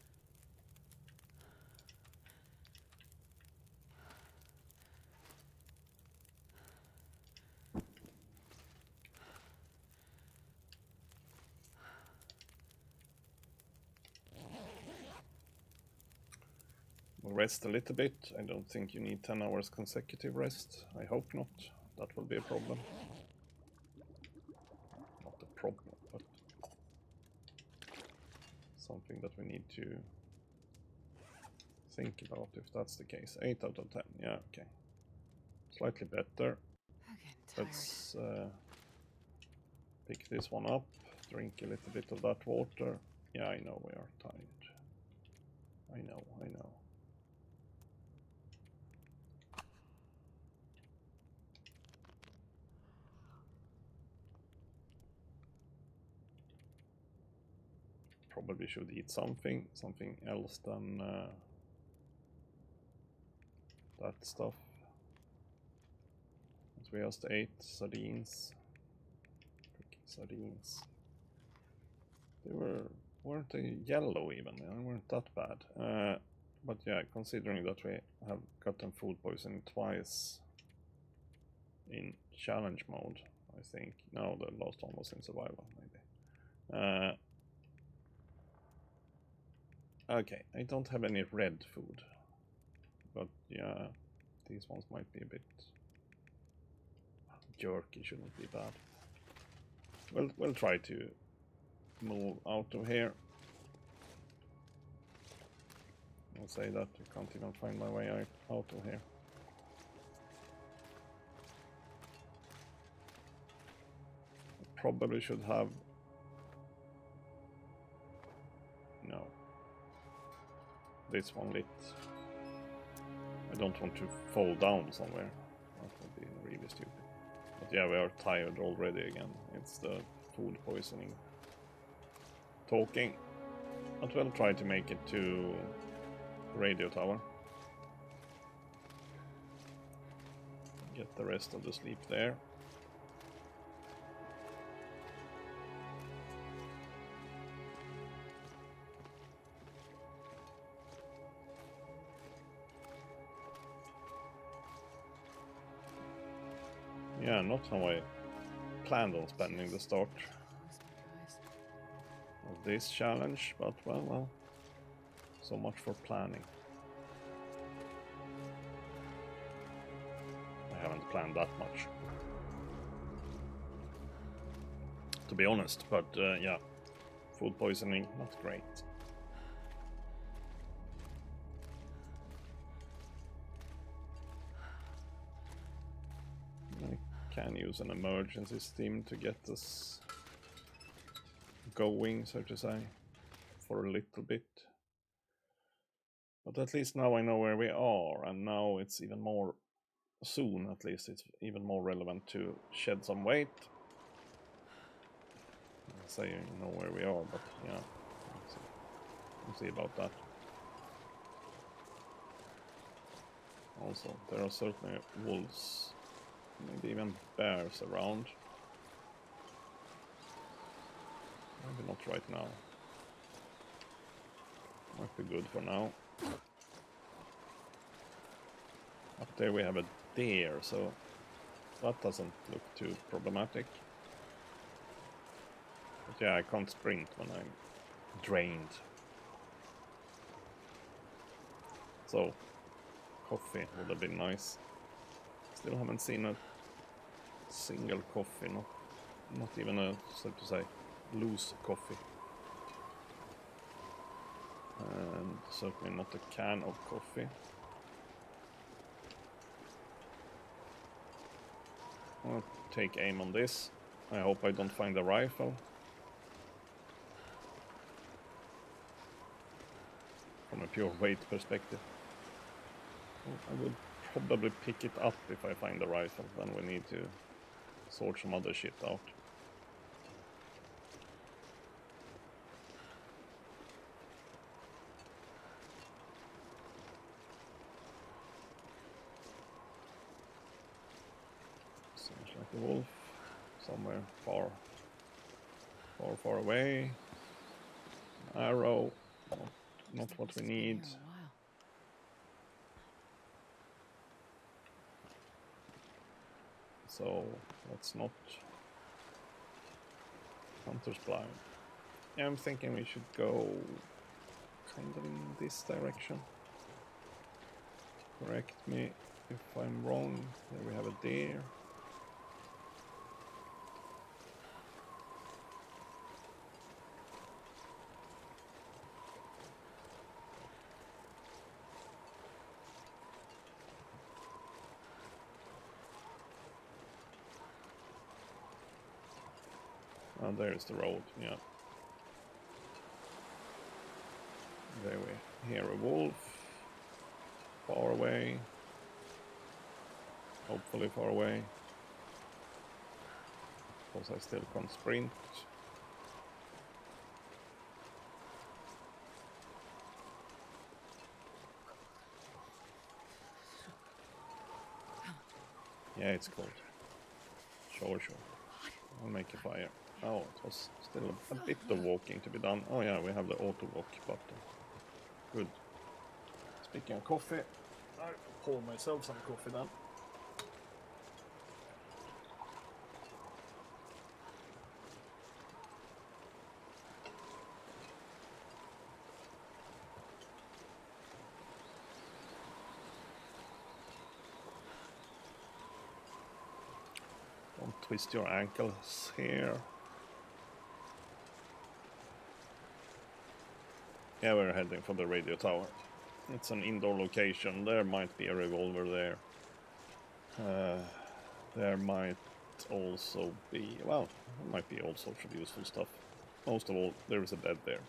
We'll rest a little bit. I don't think you need 10 hours consecutive rest. I hope not. That will be a problem. Not a problem, but something that we need to think about if that's the case. 8 out of 10. Yeah, okay. Slightly better. Again, tired. Let's pick this one up. Drink a little bit of that water. Yeah, I know we are tired. I know. Probably should eat something else than that stuff. But we just ate sardines. Freaking sardines. Weren't they yellow even? They weren't that bad. But yeah, considering that we have gotten food poisoning twice in challenge mode, I think. No, the last one was in survival, maybe. Okay, I don't have any red food. But yeah, these ones might be a bit jerky, shouldn't be bad. We'll try to move out of here. I'll say that I can't even find my way out of here. I probably should have... No. This one lit. I don't want to fall down somewhere. That would be really stupid. But yeah, we are tired already again. It's the food poisoning talking. But we'll try to make it to radio tower. Get the rest of the sleep there. Yeah, not how I planned on spending the start of this challenge, but well, so much for planning. I haven't planned that much, to be honest, but yeah, food poisoning, not great. I can use an emergency steam to get us going, so to say, for a little bit. But at least now I know where we are, and now it's even more, soon at least, it's even more relevant to shed some weight. I say you know where we are, but yeah, we'll see about that. Also, there are certainly wolves, maybe even bears around. Maybe not right now. Might be good for now. Up there we have a deer, so that doesn't look too problematic. But yeah, I can't sprint when I'm drained. So, coffee would have been nice. Still haven't seen a single coffee, not not even a, so to say, loose coffee. And certainly not a can of coffee. I'll take aim on this. I hope I don't find a rifle. From a pure weight perspective. I will probably pick it up if I find a rifle, then we need to sort some other shit out. Sounds like a wolf somewhere far away. Arrow, not what we need. So let's not Hunter's Blind. Yeah, I'm thinking we should go kind of in this direction. Correct me if I'm wrong. There we have a deer. Oh, there's the road, yeah. There we hear a wolf. Far away. Hopefully far away. Because I still can't sprint. Yeah, it's cold. Sure. I'll make a fire. Oh, it was still a bit of walking to be done. Oh yeah, we have the auto walk button. Good. Speaking of coffee, I'll pour myself some coffee then. Don't twist your ankles here. Yeah, we're heading for the radio tower. It's an indoor location. There might be a revolver there. There might also be, well, there might be all sorts of useful stuff. Most of all, there is a bed there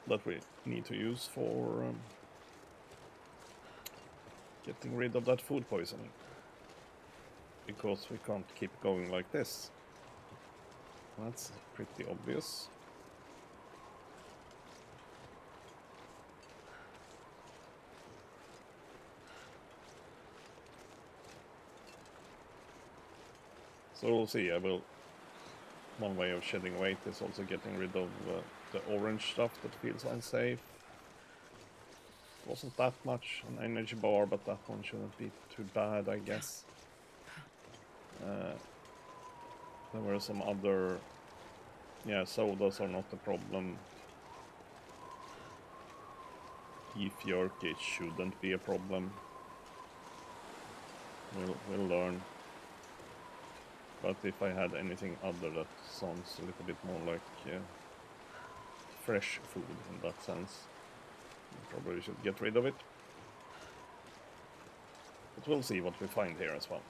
that we need to use for getting rid of that food poisoning. Because we can't keep going like this. That's pretty obvious. So we'll see. One way of shedding weight is also getting rid of the orange stuff that feels unsafe. Wasn't that much an energy bar, but that one shouldn't be too bad, I guess. There were some other... Yeah, sodas are not a problem. Beef jerky shouldn't be a problem. We'll learn. But if I had anything other that sounds a little bit more like fresh food in that sense, I probably should get rid of it. But we'll see what we find here as well.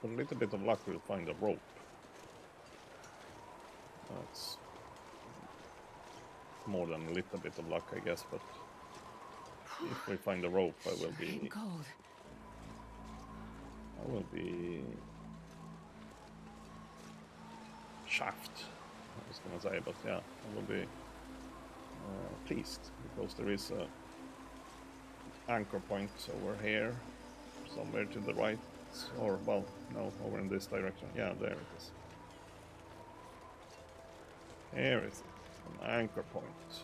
With a little bit of luck we'll find a rope. That's more than a little bit of luck, I guess, but if we find a rope I will be... Cold. I will be shaft, I was gonna say, but yeah, I will be pleased because there is a anchor point over here, somewhere to the right, or well, no, over in this direction. Yeah, there it is. Here is it, an anchor point.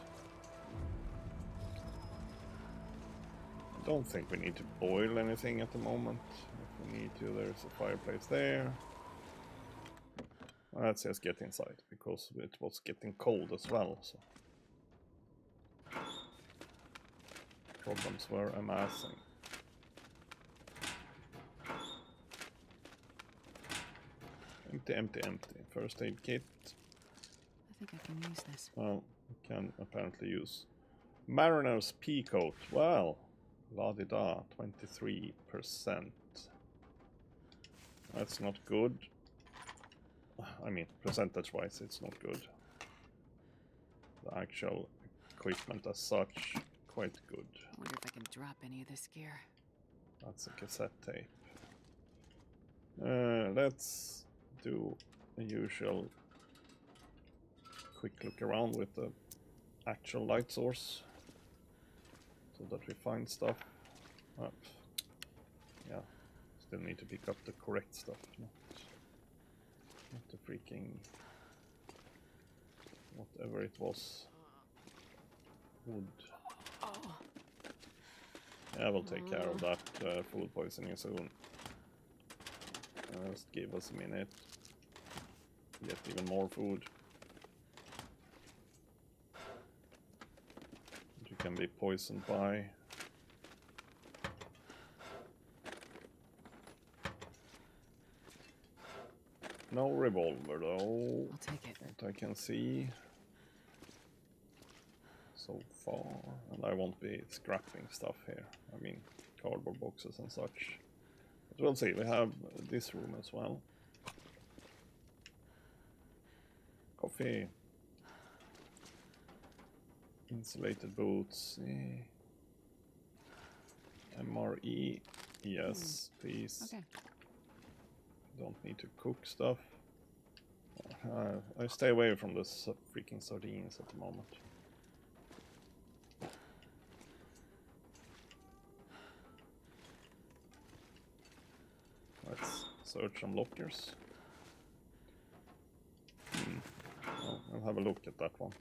I don't think we need to boil anything at the moment. If we need to, there's a fireplace there. Let's just get inside, because it was getting cold as well, so problems were amassing. Empty, empty, empty. First aid kit. I think I can use this. Well, we can apparently use Mariner's pea coat. Well, la-di-da, 23%. That's not good. I mean, percentage-wise, it's not good. The actual equipment as such, quite good. I wonder if I can drop any of this gear. That's a cassette tape. Let's do the usual quick look around with the actual light source so that we find stuff. Yeah, still need to pick up the correct stuff, not the freaking whatever it was. Wood. Yeah, we'll take care of that food poisoning soon. Just give us a minute. Get even more food. You can be poisoned by. No revolver though. I'll take it. What I can see so far. And I won't be scrapping stuff here. I mean, cardboard boxes and such. But we'll see. We have this room as well. Coffee. Insulated boots. MRE. Yes, please. Okay. Don't need to cook stuff. I stay away from the freaking sardines at the moment. Let's search some lockers. Well, I'll have a look at that one.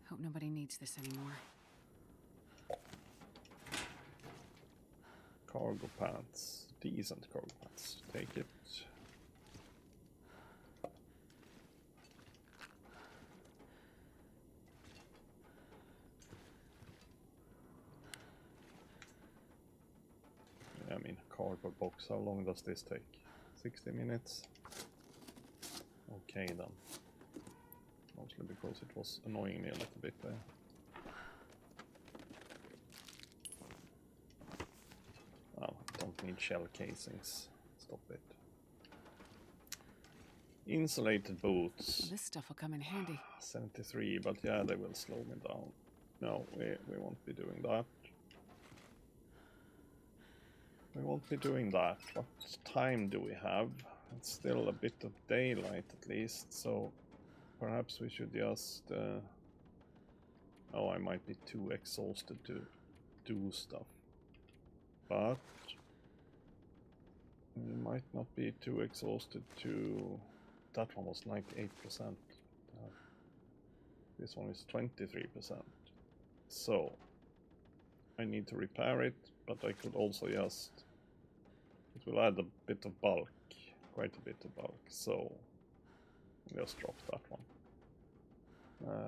Hope nobody needs this anymore. Cargo pants. Decent cargo pants. Take it. I mean, cardboard box, how long does this take? 60 minutes? Okay then. Mostly because it was annoying me a little bit there. Oh, don't need shell casings. Stop it. Insulated boots. This stuff will come in handy. 73, but yeah, they will slow me down. No, we won't be doing that. We won't be doing that. What time do we have? It's still a bit of daylight at least, so perhaps we should just... Oh, I might be too exhausted to do stuff. But we might not be too exhausted to... That one was 98%. This one is 23%. So I need to repair it, but I could also just... It will add a bit of bulk, quite a bit of bulk, so just drop that one.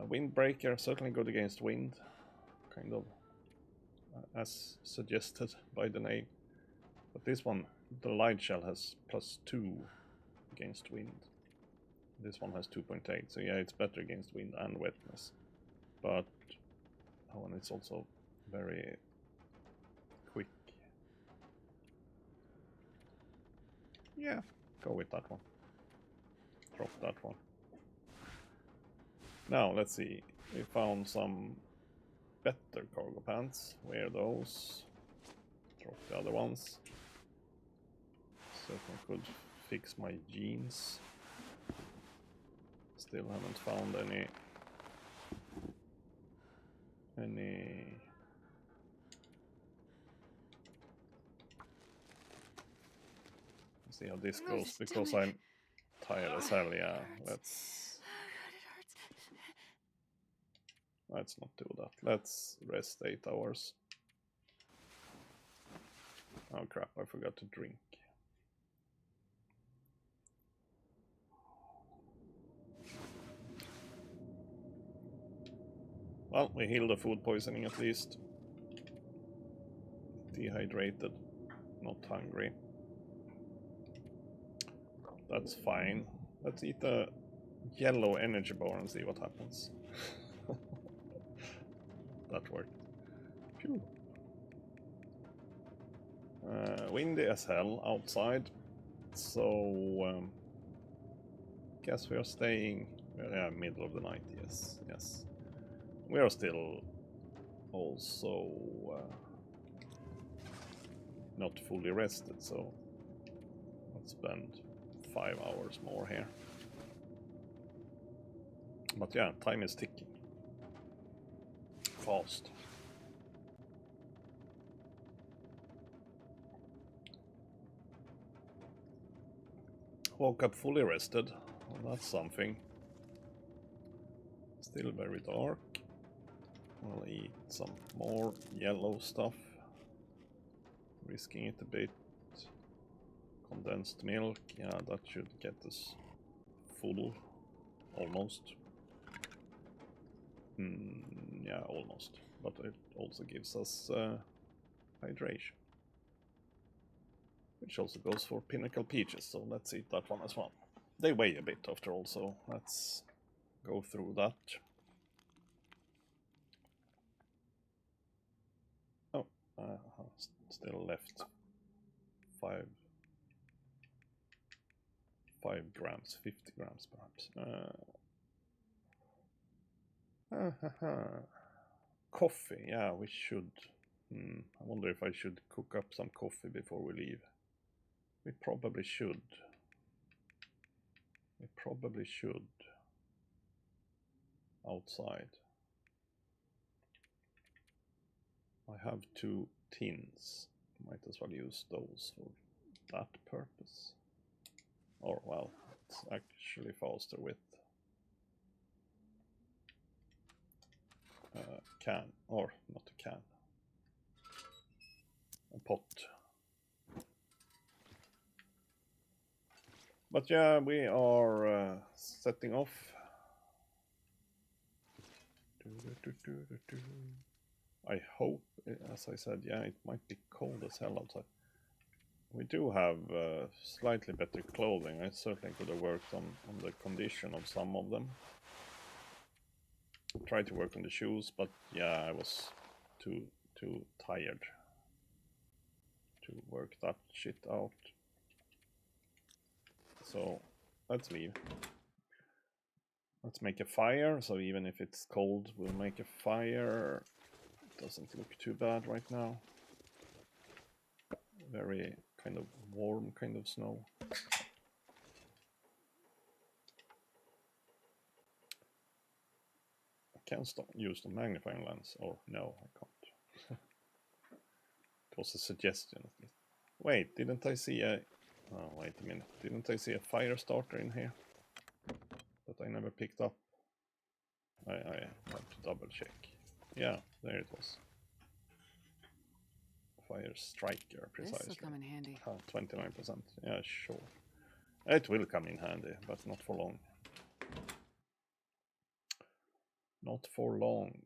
Windbreaker, certainly good against wind, kind of as suggested by the name. But this one, the light shell has +2 against wind. This one has 2.8, so yeah, it's better against wind and wetness. But, oh, and it's also very quick. Yeah, go with that one. Drop that one. Now, let's see. We found some better cargo pants. Wear those. Drop the other ones. Certainly could fix my jeans. Still haven't found any Let's see how this goes, because I'm tired as hell. Yeah, let's not do that. Let's rest 8 hours. Oh crap, I forgot to drink. Well, we healed the food poisoning at least. Dehydrated, not hungry. That's fine. Let's eat a yellow energy bar and see what happens. That worked. Phew. Windy as hell outside, so guess we are staying. Yeah, middle of the night. Yes, yes. We are still also not fully rested, so let's spend 5 hours more here. But yeah, time is ticking fast. Woke up fully rested. Well, that's something. Still very dark. We'll eat some more yellow stuff. Risking it a bit. Condensed milk. Yeah, that should get us full. Almost. Yeah, almost. But it also gives us hydration. Which also goes for Pinnacle Peaches, so let's eat that one as well. They weigh a bit after all, so let's go through that. Oh, still left 5 grams, 50 grams perhaps. Coffee, yeah, we should. I wonder if I should cook up some coffee before we leave. We probably should. We probably should. Outside. I have 2 tins. Might as well use those for that purpose. Or, well, it's actually faster with a can. Or, not a can. A pot. But yeah, we are setting off. I hope, as I said, yeah, it might be cold as hell outside. We do have slightly better clothing. I certainly could have worked on the condition of some of them. Tried to work on the shoes, but yeah, I was too tired to work that shit out. So let's leave. Let's make a fire, so even if it's cold, we'll make a fire. It doesn't look too bad right now. Very kind of warm kind of snow. I can use the magnifying lens, or no, I can't. It was a suggestion at least. Wait, didn't I see a... Oh, wait a minute. Didn't I see a fire starter in here? That I never picked up. I have to double check. Yeah, there it was. Fire striker, precisely. This will come in handy. 29%. Yeah, sure. It will come in handy, but not for long. Not for long.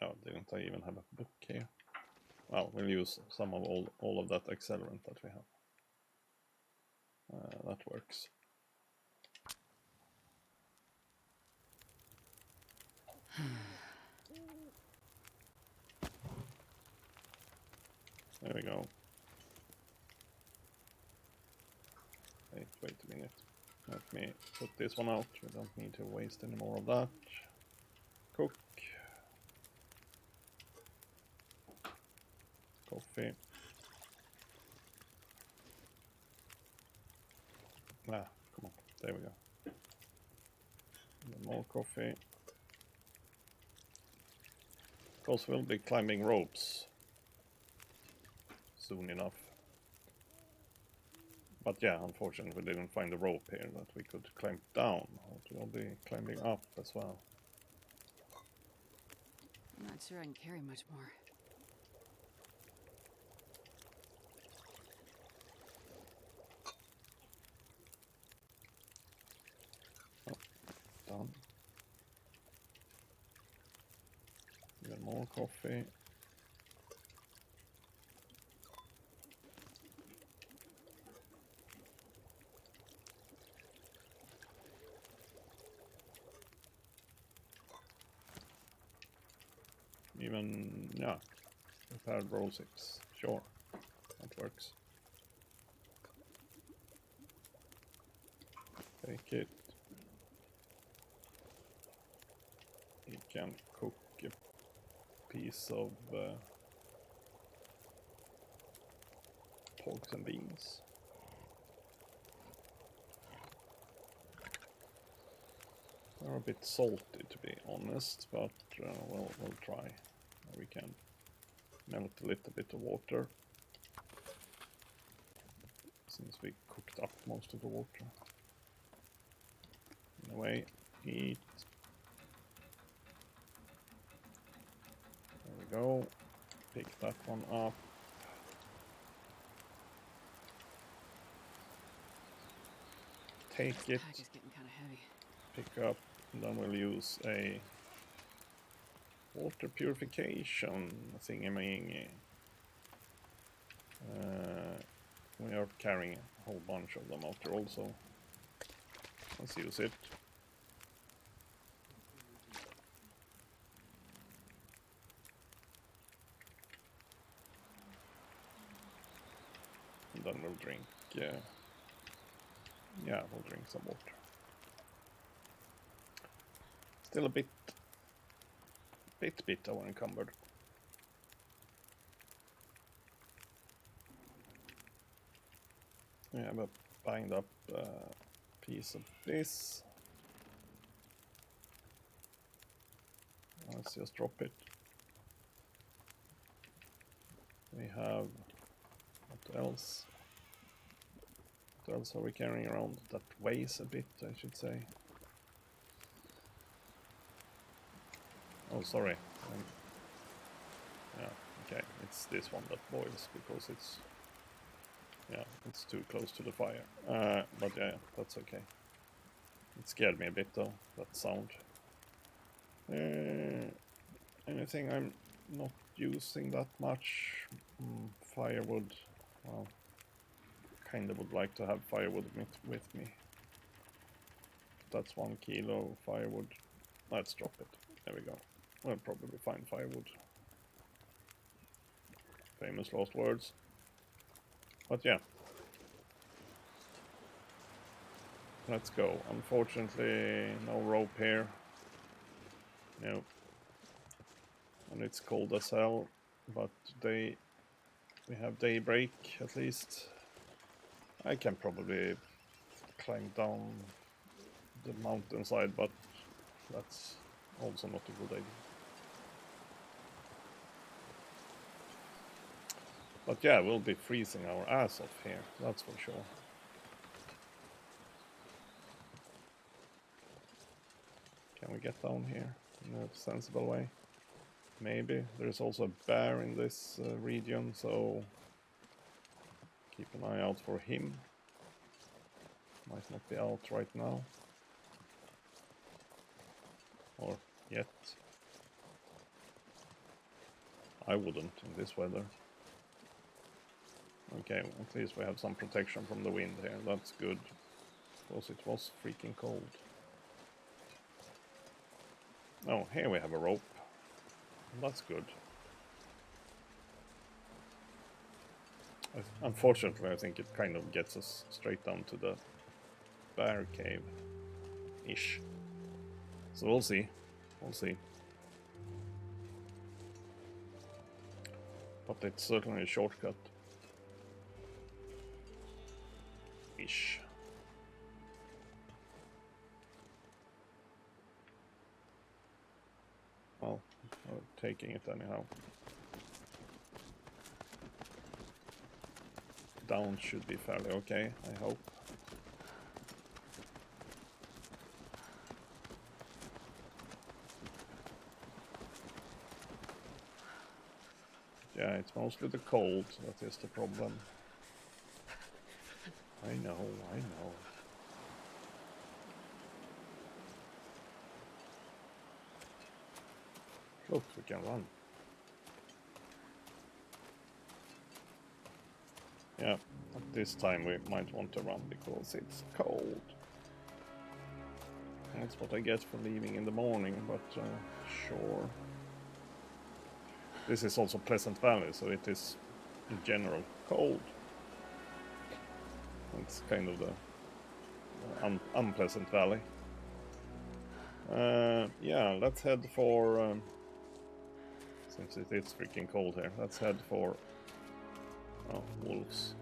Oh, didn't I even have a book here? Well, we'll use some of all of that accelerant that we have. That works. There we go. Wait a minute. Let me put this one out. We don't need to waste any more of that. Cook. Coffee. Ah, come on. There we go. More coffee. Of course, we'll be climbing ropes soon enough. But yeah, unfortunately, we didn't find a rope here that we could climb down. We'll be climbing up as well. I'm not sure I can carry much more. Done. coffee. Even, yeah, prepared roll 6. Sure, that works. Take it. You can cook a piece of pork and beans. They're a bit salty, to be honest, but we'll try. We can melt a little bit of water, since we cooked up most of the water. Anyway, eat. There we go. Pick that one up. Take it. Pack is getting kind of heavy. Pick up, and then we'll use a water purification thingy-mingy. We are carrying a whole bunch of them out there also. Let's use it. And then we'll drink, yeah, we'll drink some water. Still a bit unencumbered. We have a bind up piece of this. Let's just drop it. We have, what else? What else are we carrying around that weighs a bit, I should say? Oh, sorry. Yeah, okay, it's this one that boils because it's, yeah, it's too close to the fire. But yeah, that's okay. It scared me a bit though, that sound. Anything I'm not using that much? Firewood. Well, kinda would like to have firewood with me. That's 1 kilo firewood. Let's drop it. There we go. We'll probably find firewood. Famous last words. But yeah. Let's go. Unfortunately, no rope here. No. And it's cold as hell, but we have daybreak at least. I can probably climb down the mountainside, but that's also not a good idea. But yeah, we'll be freezing our ass off here, that's for sure. Can we get down here in a sensible way? Maybe. There's also a bear in this region, so keep an eye out for him. Might not be out right now. Or yet. I wouldn't in this weather. Okay, at least we have some protection from the wind here, that's good. Because it was freaking cold. Oh, here we have a rope. That's good. Unfortunately, I think it kind of gets us straight down to the bear cave-ish. So we'll see. We'll see. But it's certainly a shortcut. Ish. Well, we're taking it anyhow. Down should be fairly okay, I hope. Yeah, it's mostly the cold that is the problem. I know. Look, we can run. Yeah, at this time we might want to run because it's cold. That's what I get for leaving in the morning, but sure. This is also Pleasant Valley, so it is in general cold. It's kind of the unpleasant valley. Yeah, let's head for... since it is freaking cold here, let's head for... Oh, wolves.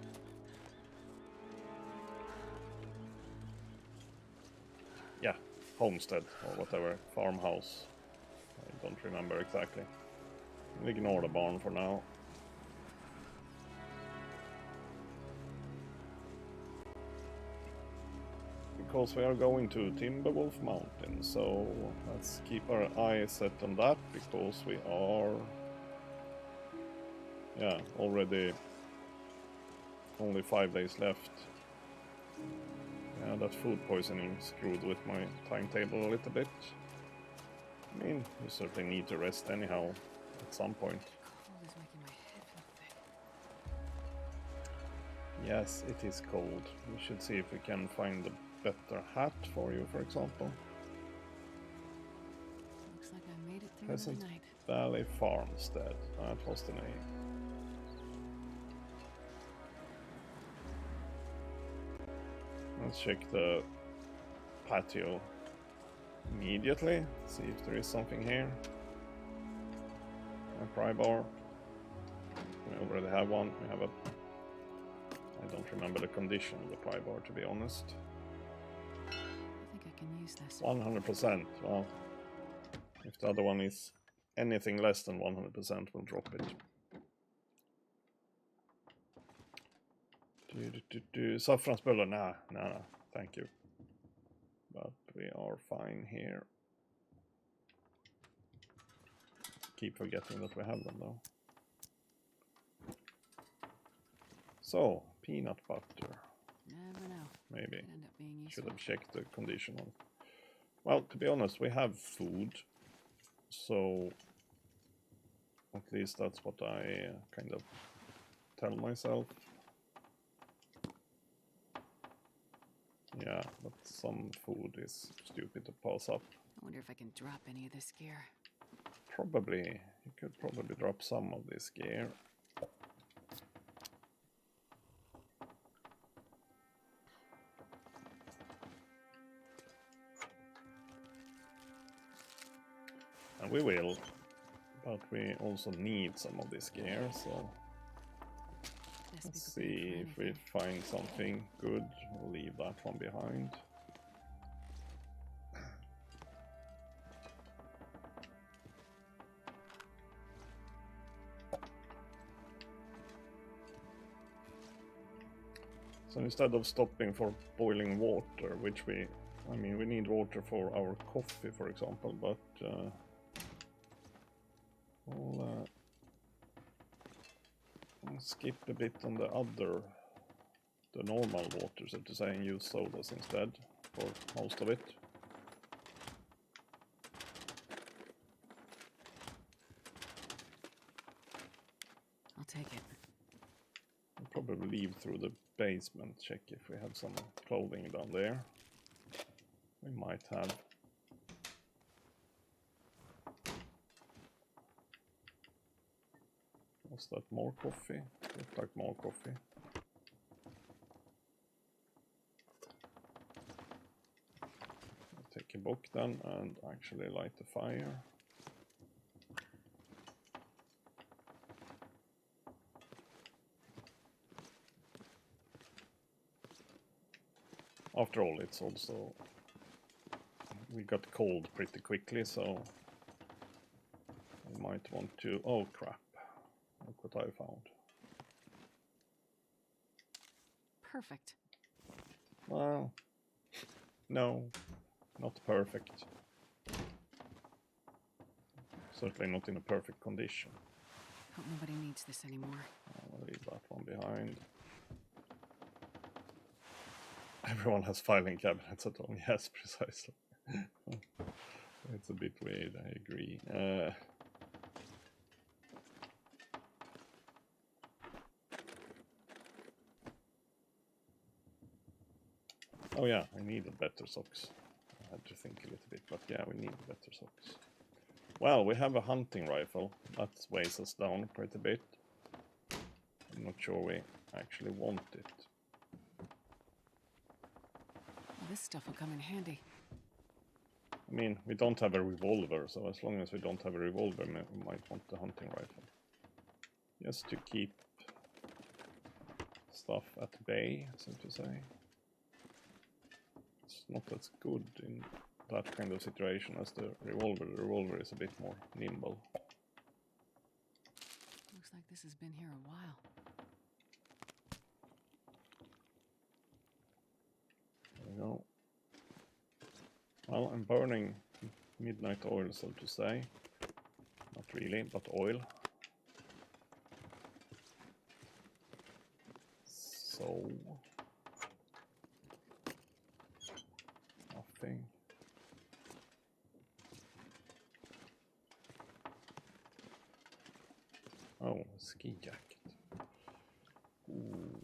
Yeah, homestead or whatever, farmhouse. I don't remember exactly. We'll ignore the barn for now. Because we are going to Timberwolf Mountain, so let's keep our eyes set on that, because we are... Yeah, already only 5 days left. Yeah, that food poisoning screwed with my timetable a little bit. I mean, you certainly need to rest anyhow at some point. Cold is making my head feel thick. Yes, it is cold. We should see if we can find a better hat for you, for example. Looks like I made it through Pleasant the night. Valley Farmstead. That was the name. Let's check the patio immediately. See if there is something here. A pry bar. We already have one. We have a... I don't remember the condition of the pry bar, to be honest. I think I can use this. 100%. Well, if the other one is anything less than 100%, we'll drop it. Saffransbuller, nah, thank you. But we are fine here. Keep forgetting that we have them though. So, peanut butter. Never know. Maybe. Could end up being Should useful. have checked the condition on it. Well, to be honest, we have food. So, at least that's what I kind of tell myself. Yeah, but some food is stupid to pass up. I wonder if I can drop any of this gear. Probably, you could probably drop some of this gear. And we will, but we also need some of this gear, so let's see if we find something good. We'll leave that one behind. So instead of stopping for boiling water, which we need water for our coffee, for example, but we'll skip a bit on the normal water, so to say, and use sodas instead for most of it. I'll take it. We'll probably leave through the basement, check if we have some clothing down there. We might have. Was that more coffee? Looked like more coffee. I'll take a book then and actually light the fire. After all, it's also... We got cold pretty quickly, so... I might want to... Oh crap. Look what I found. Perfect. Well... No. Not perfect. Certainly not in a perfect condition. Hope nobody needs this anymore. I'll leave that one behind. Everyone has filing cabinets at home. Yes, precisely. It's a bit weird, I agree. Oh yeah, I needed better socks. I had to think a little bit, but yeah, we need better socks. Well, we have a hunting rifle. That weighs us down quite a bit. I'm not sure we actually want it. Well, this stuff will come in handy. I mean, we don't have a revolver, so as long as we don't have a revolver, we might want the hunting rifle. Just to keep stuff at bay, so to say. It's not as good in that kind of situation as the revolver. The revolver is a bit more nimble. Looks like this has been here a while. There we go. Well, I'm burning midnight oil, so to say. Not really, but oil. So... nothing. Oh, a ski jacket. Ooh,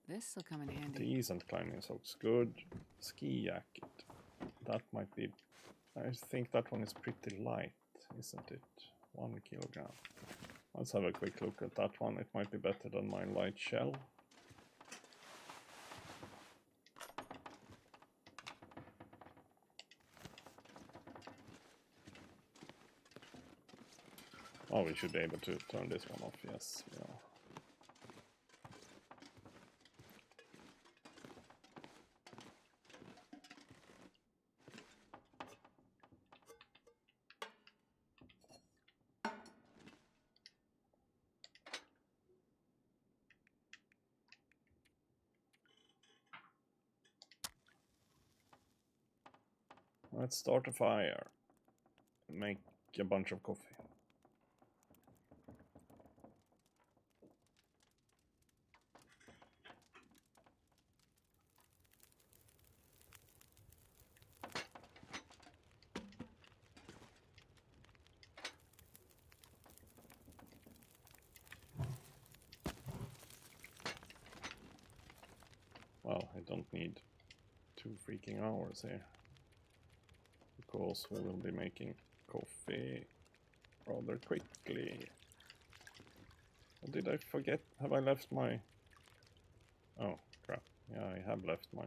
This'll come in handy. decent climbing socks, good. Ski jacket. That might be... I think that one is pretty light, isn't it? 1 kilogram. Let's have a quick look at that one. It might be better than my light shell. Oh, we should be able to turn this one off, yes. Yeah. Let's start a fire. Make a bunch of coffee. Well, I don't need 2 freaking hours here. Because we will be making coffee rather quickly. Or did I forget? Have I left my... Oh, crap. Yeah, I have left my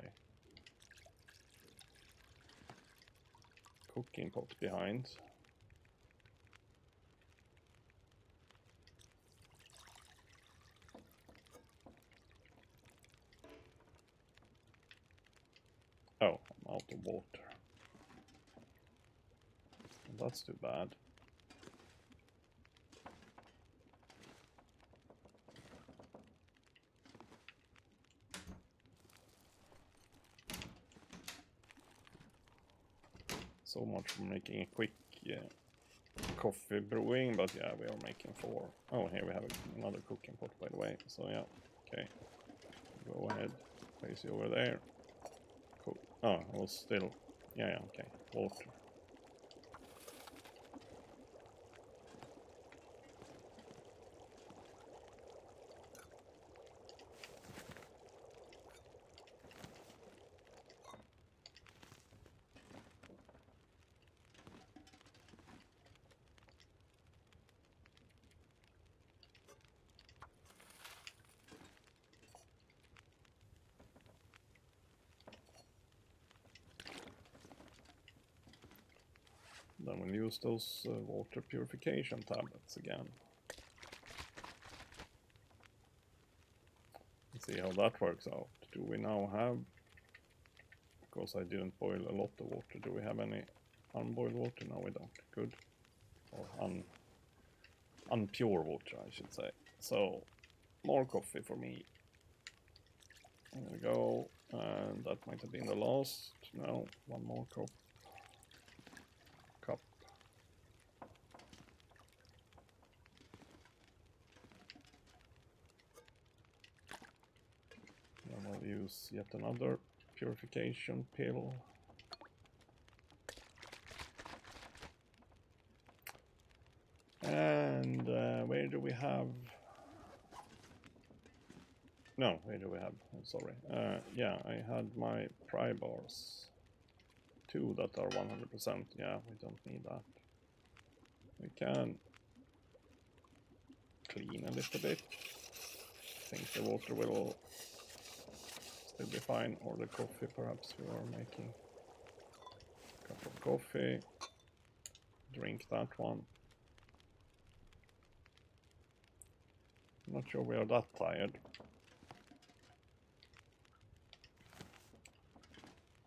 cooking pot behind. Oh, I'm out of water. That's too bad. So much for making a quick coffee brewing, but yeah, we are making 4. Oh, here we have another cooking pot, by the way. So yeah, okay. Go ahead. Place you over there. Cool. Oh, it was still... Yeah, okay. Water. Then we'll use those water purification tablets again. Let's see how that works out. Do we now have... Because I didn't boil a lot of water. Do we have any unboiled water? No, we don't. Good. Or unpure water, I should say. So, more coffee for me. There we go. And that might have been the last. No, one more cup. Then I'll use yet another purification pill. And where do we have... No, where do we have? I'm sorry. Yeah, I had my pry bars. 2 that are 100%. Yeah, we don't need that. We can clean a little bit. I think the water will still be fine, or the coffee perhaps. We are making a cup of coffee. Drink that one. I'm not sure we are that tired.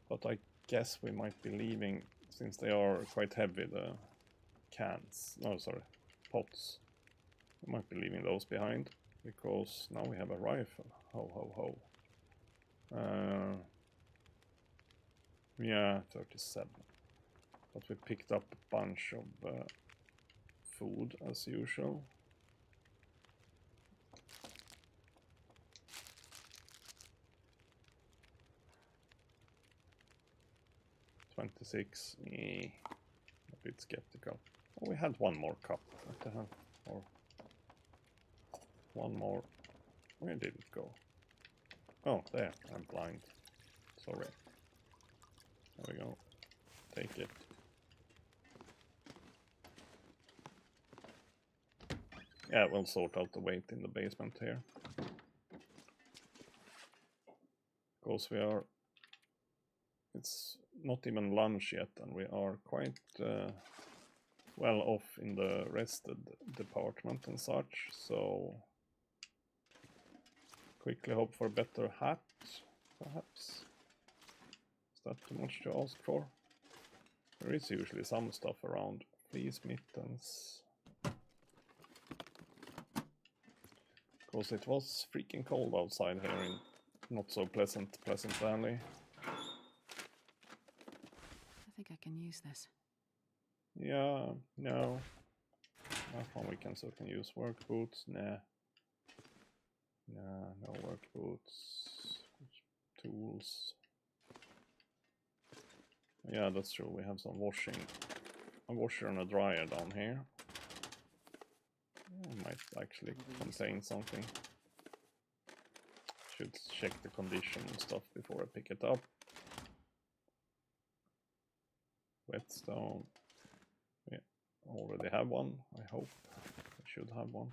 But I guess we might be leaving, since they are quite heavy, the cans. No, sorry, pots. We might be leaving those behind, because now we have a rifle. Ho, ho, ho. Yeah, 37. But we picked up a bunch of food, as usual. $26. A bit skeptical. Oh, we had one more cup. What the hell? Or one more. Where did it go? Oh, there. I'm blind. Sorry. There we go. Take it. Yeah, we'll sort out the weight in the basement here. Because we are... It's not even lunch yet, and we are quite well off in the rested department and such, so... Quickly hope for a better hat, perhaps. Is that too much to ask for? There is usually some stuff around. Fleece mittens. Because it was freaking cold outside here in not so Pleasant Valley. I think I can use this. Yeah, no. That one we can certainly use. Work boots, nah. Nah, no work boots. Tools. Yeah, that's true. We have some washing. A washer and a dryer down here. Might actually contain something. Should check the condition and stuff before I pick it up. Whetstone. Yeah, already have one, I hope. I should have one.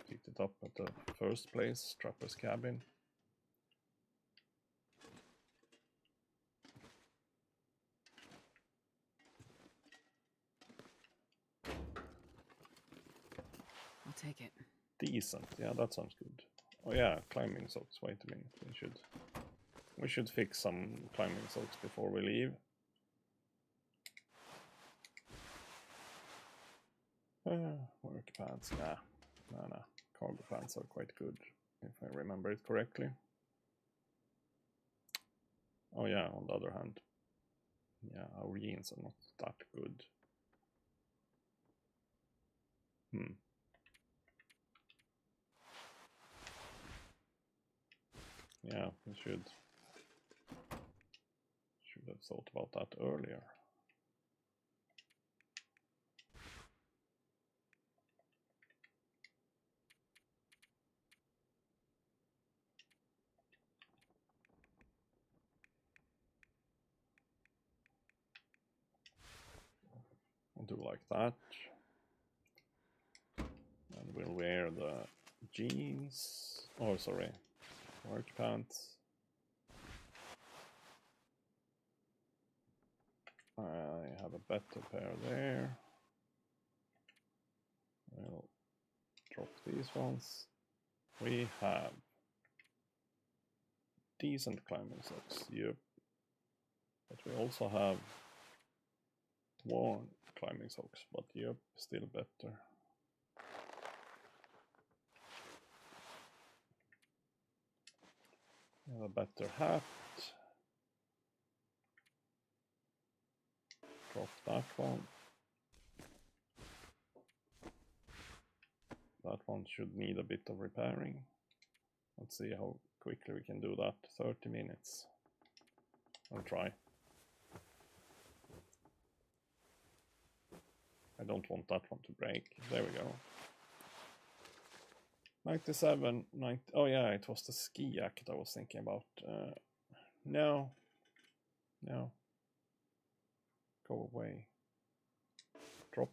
Picked it up at the first place, Trapper's Cabin. I'll take it. Decent, yeah, that sounds good. Oh yeah, climbing socks. Wait a minute, we should fix some climbing socks before we leave. Work pants, nah. Cargo pants are quite good, if I remember it correctly. Oh yeah, on the other hand, yeah, our jeans are not that good. Yeah, we should have thought about that earlier. I'll do like that. And we'll wear the jeans. Oh, sorry. Work pants. I have a better pair there. I'll drop these ones. We have decent climbing socks, yep. But we also have worn climbing socks, but yep, still better. We have a better hat. Drop that one. That one should need a bit of repairing. Let's see how quickly we can do that. 30 minutes. I'll try. I don't want that one to break. There we go. 97, 90. Oh yeah, it was the ski jacket I was thinking about. No. No. Go away. Drop.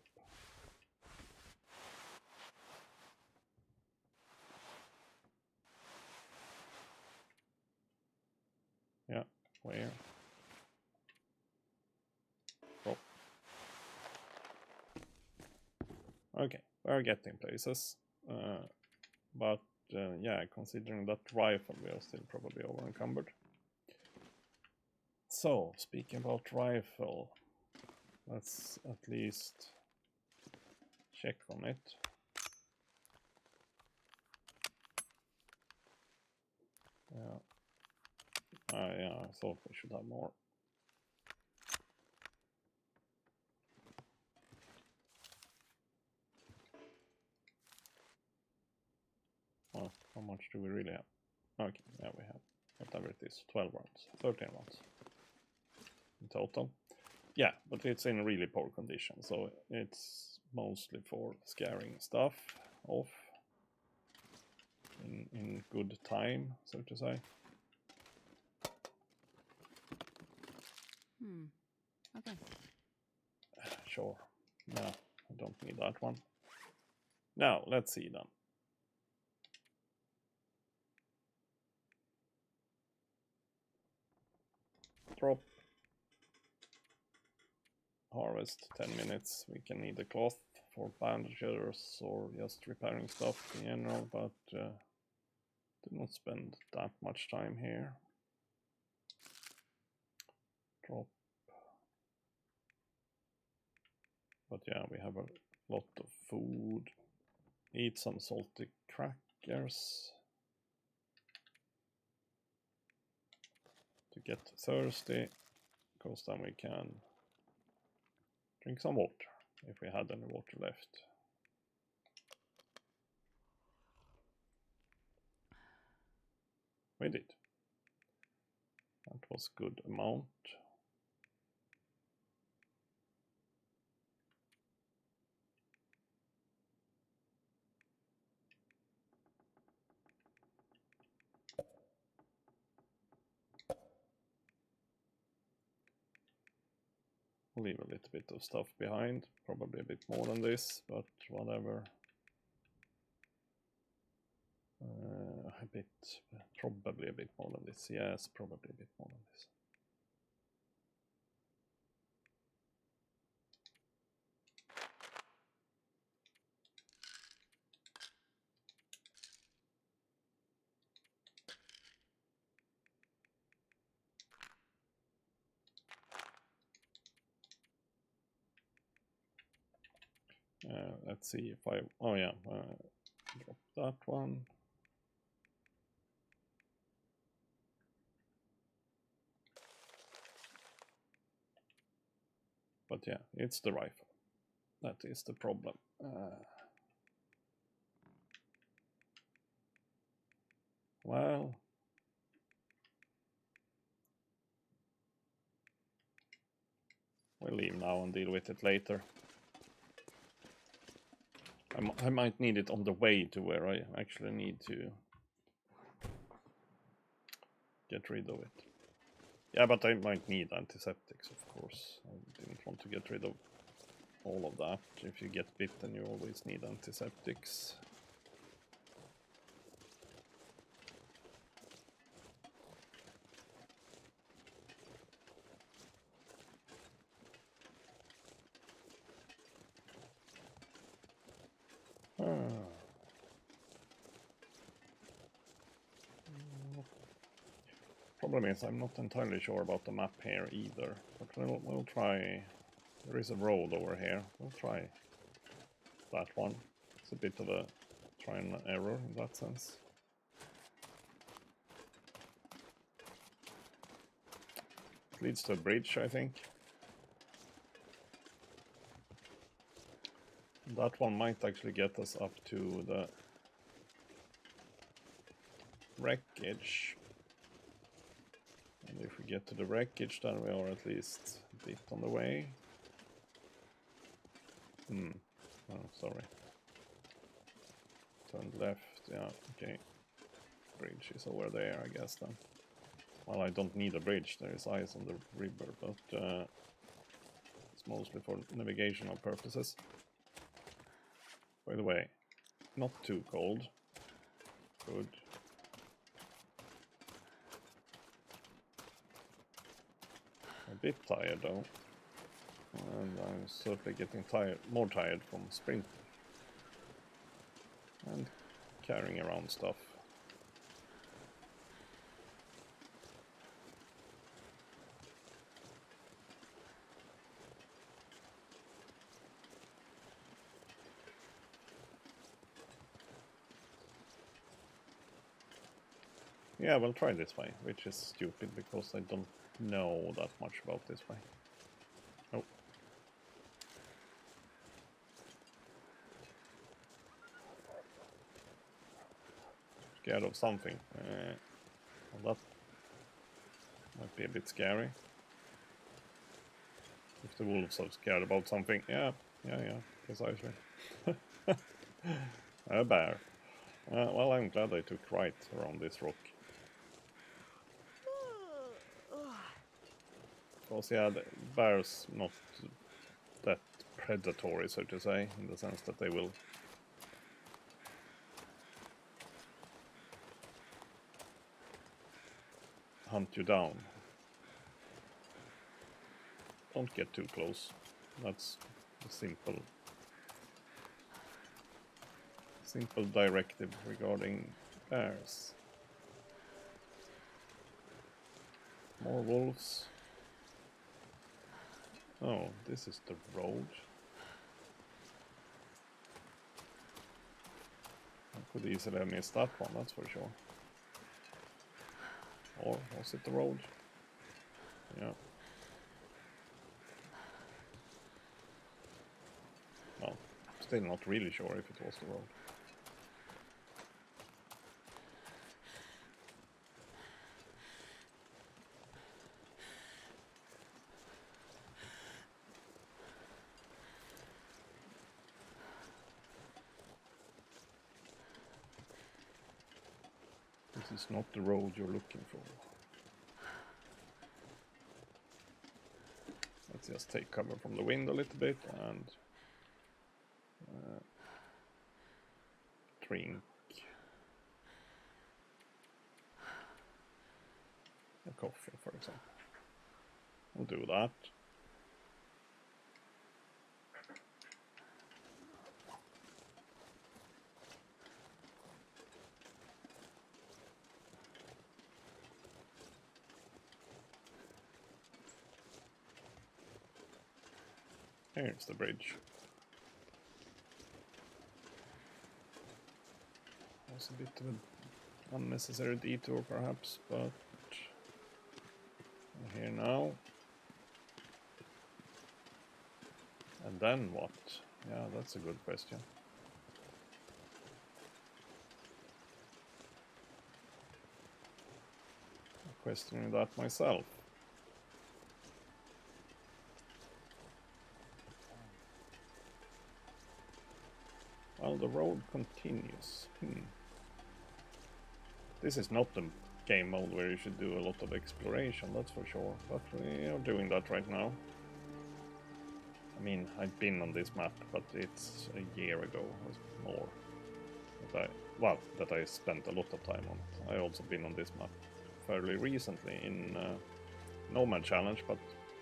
Yeah, where? Drop. Okay, we're getting places. But yeah, considering that rifle, we are still probably over encumbered. So, speaking about rifle, let's at least check on it. Yeah. Yeah, I thought we should have more. Oh, how much do we really have? Okay, yeah, we have whatever it is, 12 rounds, 13 rounds in total. Yeah, but it's in really poor condition, so it's mostly for scaring stuff off in good time, so to say. Okay. Sure. No, I don't need that one. Now, let's see then. Drop. Harvest 10 minutes. We can need a cloth for bandages or just repairing stuff in general, but did not spend that much time here. Drop. But yeah, we have a lot of food. Eat some salty crackers to get thirsty, because then we can drink some water if we had any water left. We did. That was good amount. Leave a little bit of stuff behind, probably a bit more than this, but whatever. A bit, probably a bit more than this. Yes, probably a bit more than this. Let's see if I, oh yeah, drop that one. But yeah, it's the rifle. That is the problem. Well, we'll leave now and deal with it later. I might need it on the way to where I actually need to get rid of it. Yeah, but I might need antiseptics, of course. I didn't want to get rid of all of that. If you get bitten, you always need antiseptics. Problem is, I'm not entirely sure about the map here either, but we'll try. There is a road over here. We'll try that one. It's a bit of a try and error in that sense. It leads to a bridge, I think. That one might actually get us up to the wreckage. And if we get to the wreckage, then we are at least a bit on the way. Oh, sorry. Turn left, yeah, okay. Bridge is over there, I guess then. Well, I don't need a bridge, there is ice on the river, but it's mostly for navigational purposes. By the way, not too cold. Good. A bit tired though. And I'm certainly getting more tired from sprinting. And carrying around stuff. Yeah, we'll try this way, which is stupid because I don't know that much about this way. Oh. Scared of something. Well, that might be a bit scary. If the wolves are scared about something. Yeah, precisely. A bear. Well, I'm glad I took right around this rock. Because, yeah, the bears not that predatory, so to say, in the sense that they will hunt you down. Don't get too close. That's a simple directive regarding bears. More wolves. Oh, this is the road. I could easily have missed that one, that's for sure. Or was it the road? Yeah. Well, still not really sure if it was the road. This is not the road you're looking for. Let's just take cover from the wind a little bit and drink a coffee, for example. We'll do that. Here's the bridge. Was a bit of an unnecessary detour perhaps, but we're here now. And then what? Yeah, that's a good question. I'm questioning that myself. Well, the road continues. This is not the game mode where you should do a lot of exploration, that's for sure. But we are doing that right now. I mean, I've been on this map, but it's a year ago or more. That I spent a lot of time on it. I also been on this map fairly recently in Nomad Challenge, but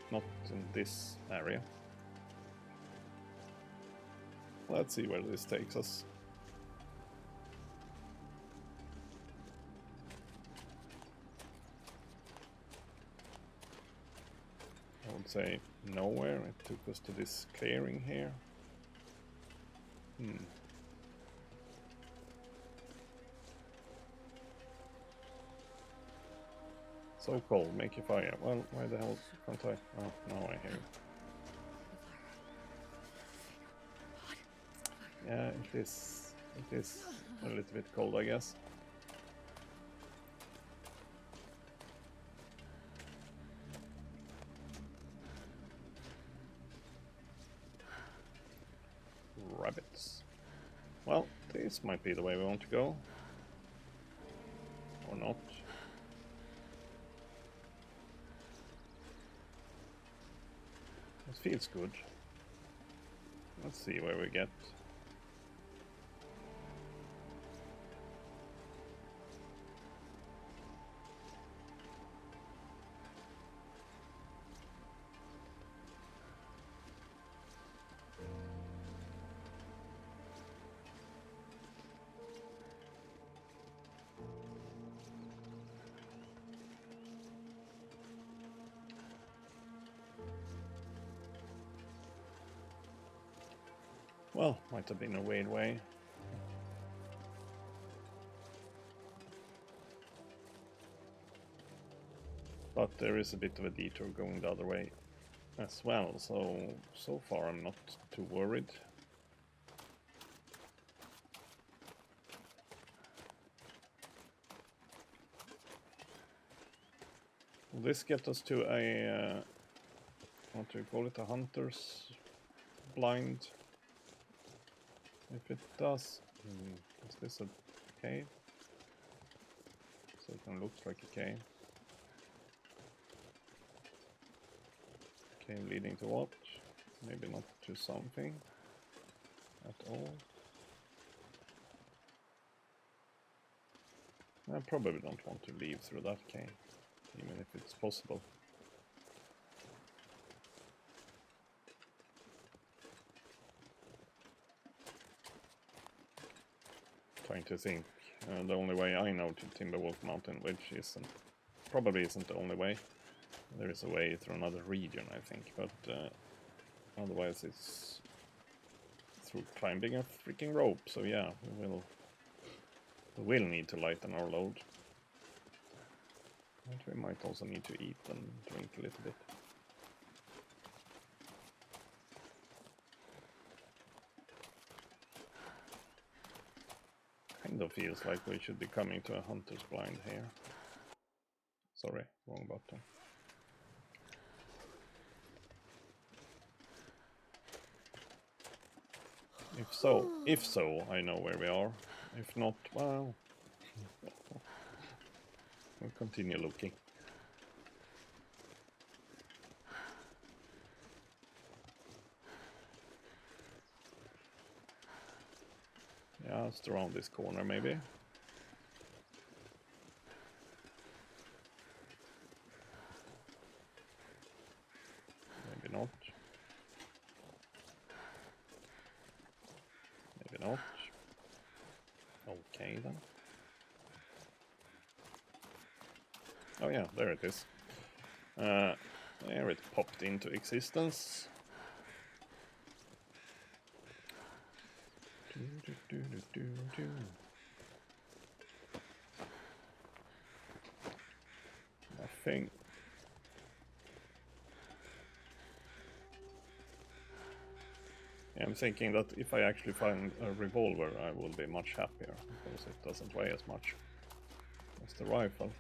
not in this area. Let's see where this takes us. I would say nowhere. It took us to this clearing here. So cold, make your fire. Well, why the hell can't I? Oh, now I hear you. Yeah, it is a little bit cold, I guess. Rabbits. Well, this this might be the way we want to go. Or not. It feels good. Let's see where we get. Well, might have been a weird way. But there is a bit of a detour going the other way as well, so far I'm not too worried. Will this get us to a, what do you call it, a hunter's blind? If it does, is this a cave? So it looks like a cave. Cave leading to what? Maybe not to something at all. I probably don't want to leave through that cave, even if it's possible. Trying to think. The only way I know to Timberwolf Mountain, which probably isn't the only way. There is a way through another region, I think, but otherwise it's through climbing a freaking rope. So yeah, we will need to lighten our load. But we might also need to eat and drink a little bit. Kind of feels like we should be coming to a hunter's blind here. Sorry, wrong button. If so, I know where we are. If not, well, we'll continue looking. Yeah, just around this corner maybe. Maybe not. Maybe not. Okay then. Oh yeah, there it is. There it popped into existence. Nothing. I'm thinking that if I actually find a revolver, I will be much happier, because it doesn't weigh as much as the rifle.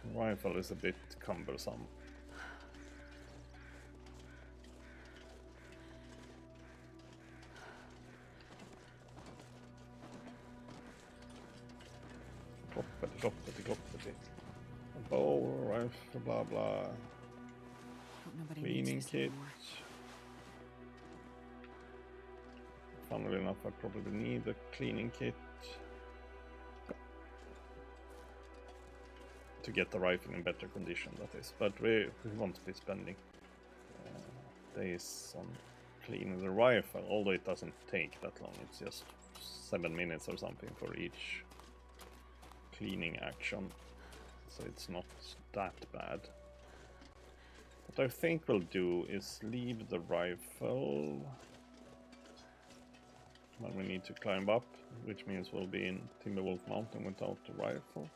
The rifle is a bit cumbersome. Kloppety. A bow, rifle, blah blah. Hope nobody needs Cleaning this kit. anymore. Funnily enough, I probably need a cleaning kit to get the rifle in better condition, that is. But we won't be spending days on cleaning the rifle, although it doesn't take that long. It's just 7 minutes or something for each cleaning action, so it's not that bad. What I think we'll do is leave the rifle when we need to climb up, which means we'll be in Timberwolf Mountain without the rifle.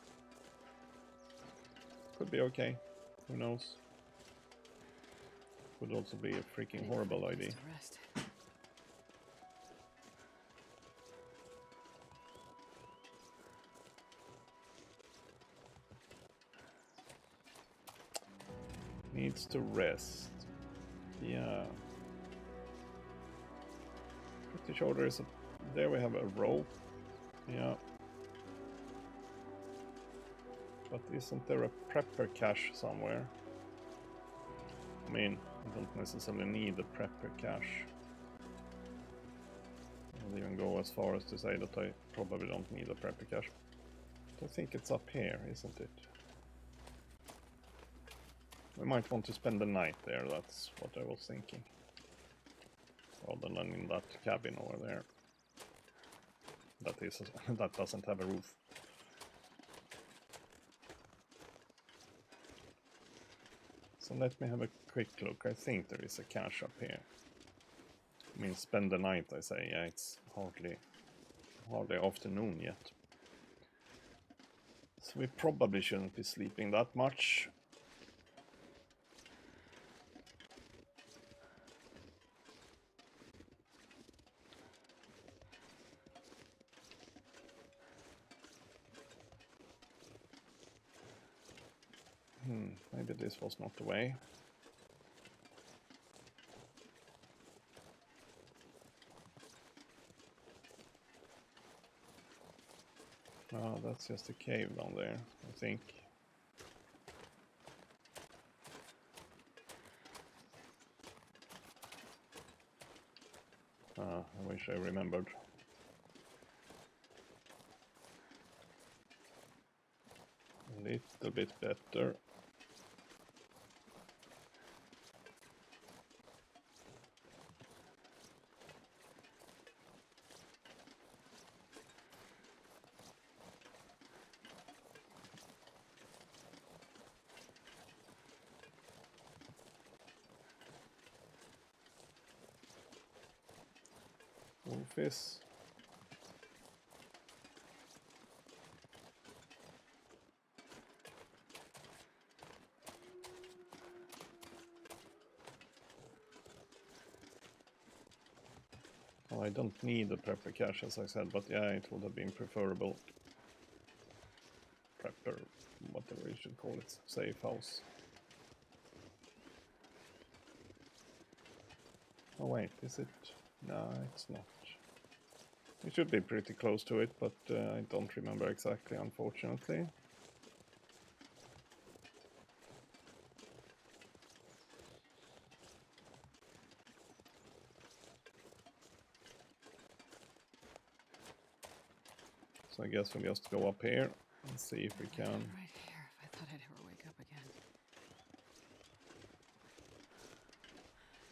Could be okay, who knows. Could also be a freaking horrible idea. Needs to rest. Yeah. Pretty sure there is a There we have a rope. Yeah. But isn't there a prepper cache somewhere? I mean, I don't necessarily need a prepper cache. I'll even go as far as to say that I probably don't need a prepper cache. But I think it's up here, isn't it? We might want to spend the night there, that's what I was thinking. Rather than in that cabin over there. That doesn't have a roof. So let me have a quick look. I think there is a cache up here. I mean, spend the night, I say. Yeah, it's hardly afternoon yet. So we probably shouldn't be sleeping that much. Maybe this was not the way. Oh, that's just a cave down there, I think. I wish I remembered. A little bit better. Wolfies. Well, I don't need a prepper cache, as I said, but yeah, it would have been preferable. Prepper, whatever you should call it, safe house. Oh wait, is it? No, it's not. It should be pretty close to it, but I don't remember exactly, unfortunately. So I guess we'll just go up here and see if we can. Right here, if I thought I'd ever wake up again.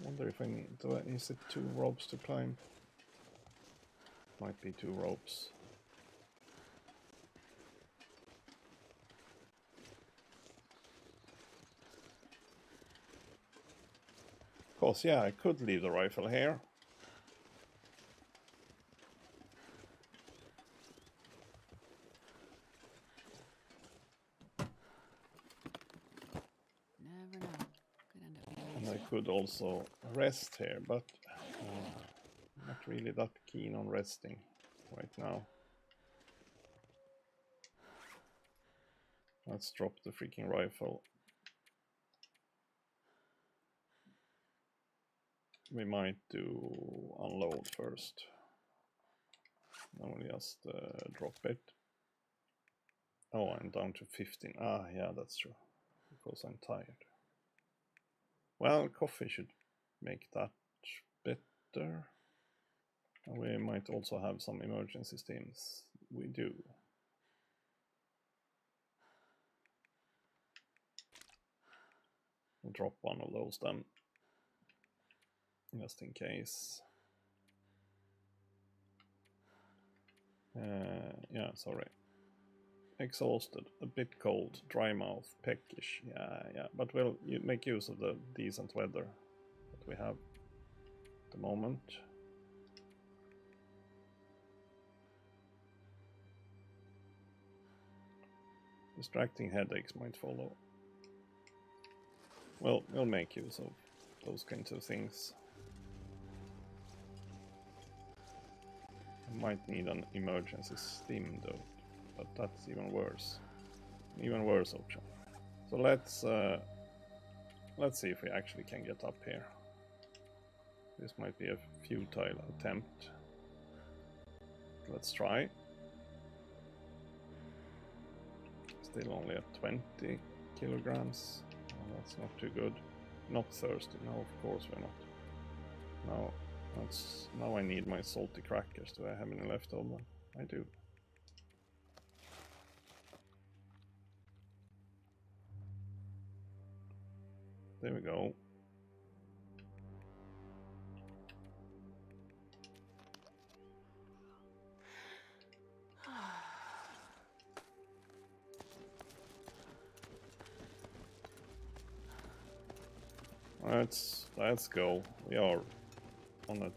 Wonder if I need to. Is it 2 ropes to climb? Might be 2 ropes. Of course, yeah, I could leave the rifle here. Never know. Could end up being And I useful. could also rest here, but not really that keen on resting right now. Let's drop the freaking rifle. We might do unload first. Then we'll just drop it. Oh, I'm down to 15. Ah, yeah, that's true. Because I'm tired. Well, coffee should make that better. And we might also have some emergency steams. We do. We'll drop one of those then. Just in case. Yeah, sorry. Exhausted, a bit cold, dry mouth, peckish. Yeah, but we'll make use of the decent weather that we have at the moment. Distracting headaches might follow. Well, we'll make use of those kinds of things. I might need an emergency steam though, but that's even worse. Even worse option. So let's see if we actually can get up here. This might be a futile attempt. let's try. Still only at 20 kilograms. Oh, that's not too good. Not thirsty. No, of course we're not. Now I need my salty crackers. Do I have any left of them? I do. There we go. Let's go. We are on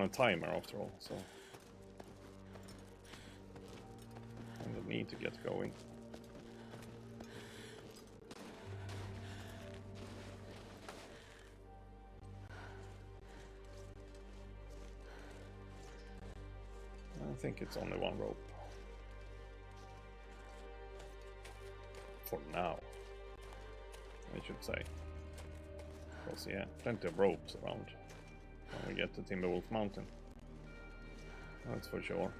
a timer after all, so I need to get going. I think it's only one rope. For now, I should say. Because yeah, plenty of ropes around when we get to Timberwolf Mountain. That's for sure.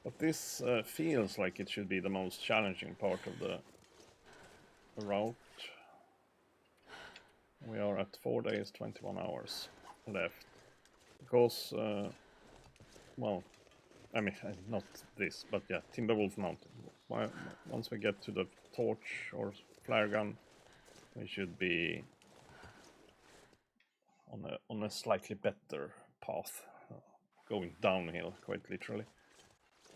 But this feels like it should be the most challenging part of the route. We are at 4 days, 21 hours left. Because, well, I mean, not this, but yeah, Timberwolf Mountain. Once we get to the torch or flare gun, we should be on a slightly better path, going downhill, quite literally.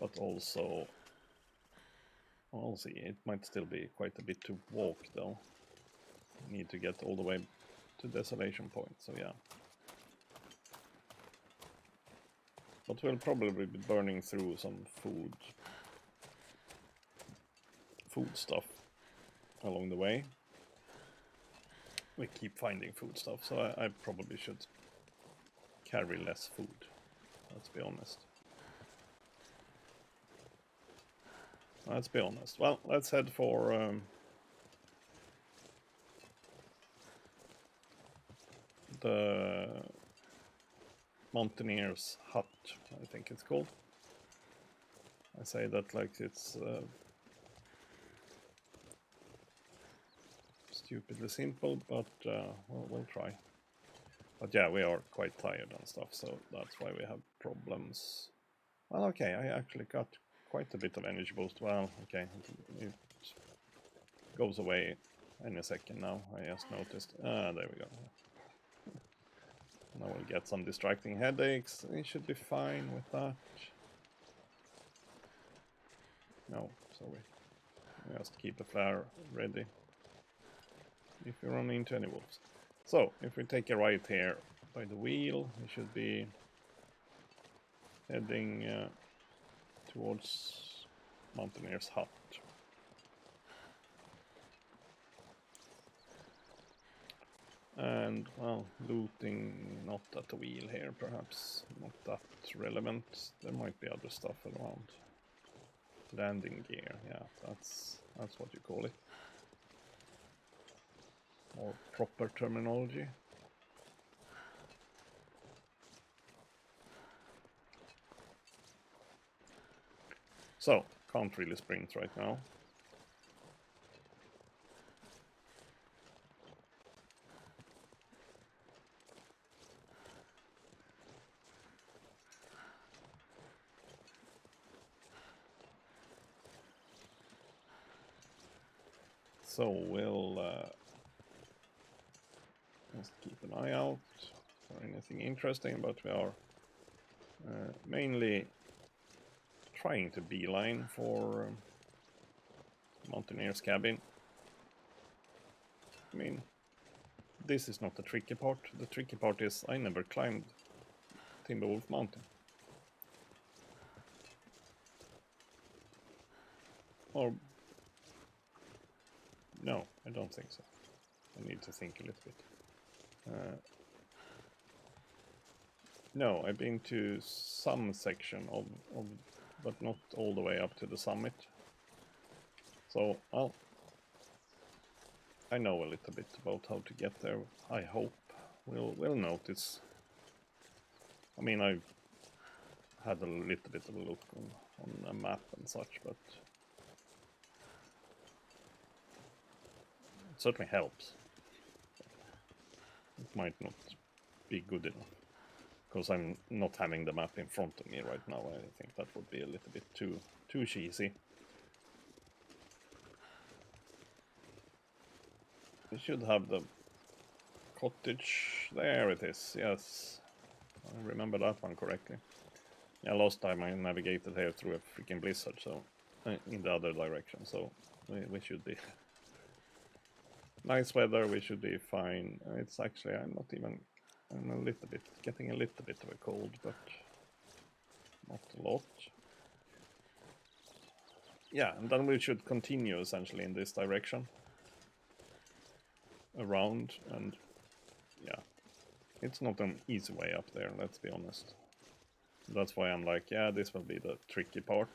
But also, we'll see, it might still be quite a bit to walk though. Need to get all the way to Desolation Point, so yeah. But we'll probably be burning through some food stuff along the way. We keep finding food stuff, so I probably should carry less food, let's be honest. Well, let's head for the Mountaineer's Hut, I think it's called. I say that like it's stupidly simple, but we'll try. But yeah, we are quite tired and stuff, so that's why we have problems. Well, okay, I actually got quite a bit of energy boost. Well, okay, it goes away any second now, I just noticed. Ah, there we go. Now we'll get some distracting headaches. It should be fine with that. No, sorry. Just keep a flare ready if you run into any wolves. So, if we take a right here by the wheel, we should be heading towards Mountaineer's Hut. And, well, looting not at the wheel here, perhaps. Not that relevant. There might be other stuff around. Landing gear, yeah, that's what you call it. More proper terminology. So, can't really sprint right now. So we'll just keep an eye out for anything interesting, but we are mainly trying to beeline for Mountaineer's cabin. I mean, this is not the tricky part. The tricky part is I never climbed Timberwolf Mountain. Or no, I don't think so. I need to think a little bit. No, I've been to some section of, but not all the way up to the summit. So, well, I know a little bit about how to get there. I hope we'll notice. I mean, I've had a little bit of a look on a map and such, but it certainly helps. It might not be good enough, because I'm not having the map in front of me right now. I think that would be a little bit too cheesy. We should have the cottage. There it is, yes. I remember that one correctly. Yeah, last time I navigated here through a freaking blizzard, so in the other direction, so we should be nice weather. We should be fine. It's actually I'm getting a little bit of a cold, but not a lot. Yeah, and then we should continue essentially in this direction around, and yeah, it's not an easy way up there, let's be honest. That's why I'm like, yeah, this will be the tricky part.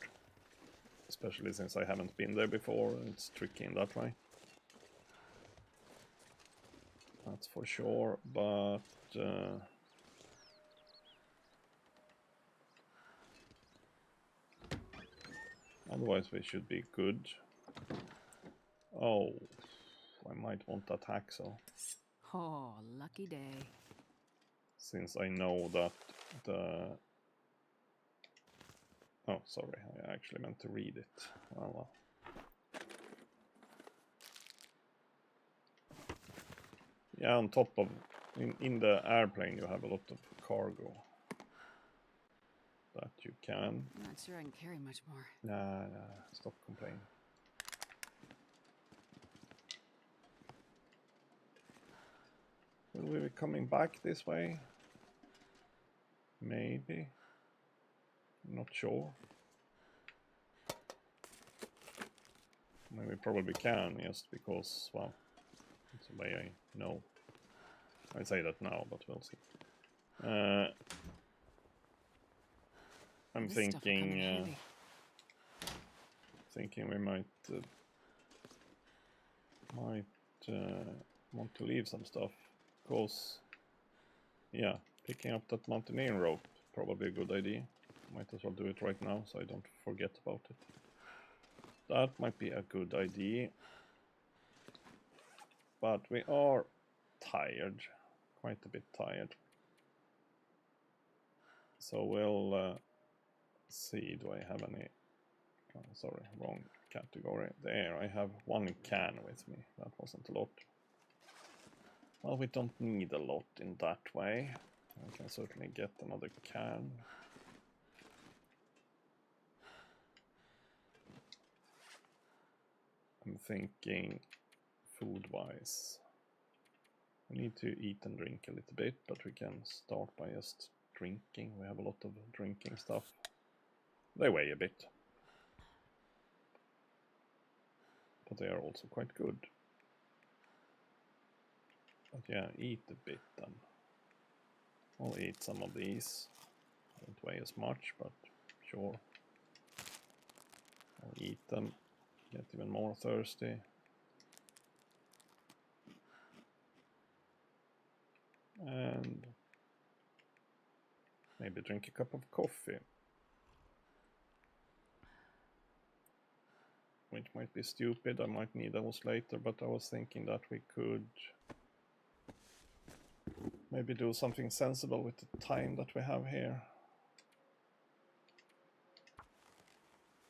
Especially since I haven't been there before, it's tricky in that way. That's for sure, but... otherwise we should be good. Oh, I might want that hacksaw. Oh, lucky day. Since I know that the... Oh, sorry, I actually meant to read it. Well, yeah, on top of... In the airplane you have a lot of cargo. That you can... I'm not sure I can carry much more. Nah, stop complaining. Will we be coming back this way? Maybe. I'm not sure. I mean, we probably can, just because, well, it's the way I know. I say that now, but we'll see. I'm This stuff will come in handy. thinking we might want to leave some stuff, because, yeah, picking up that mountaineering rope, probably a good idea. Might as well do it right now, so I don't forget about it. That might be a good idea. But we are tired, quite a bit tired. So we'll see, do I have any... Oh, sorry, wrong category. There, I have one can with me. That wasn't a lot. Well, we don't need a lot in that way. I can certainly get another can. I'm thinking food-wise. We need to eat and drink a little bit, but we can start by just drinking. We have a lot of drinking stuff. They weigh a bit. But they are also quite good. But yeah, eat a bit then. I'll eat some of these. Don't weigh as much, but sure. I'll eat them. Get even more thirsty. And maybe drink a cup of coffee. Which might be stupid, I might need those later, but I was thinking that we could maybe do something sensible with the time that we have here.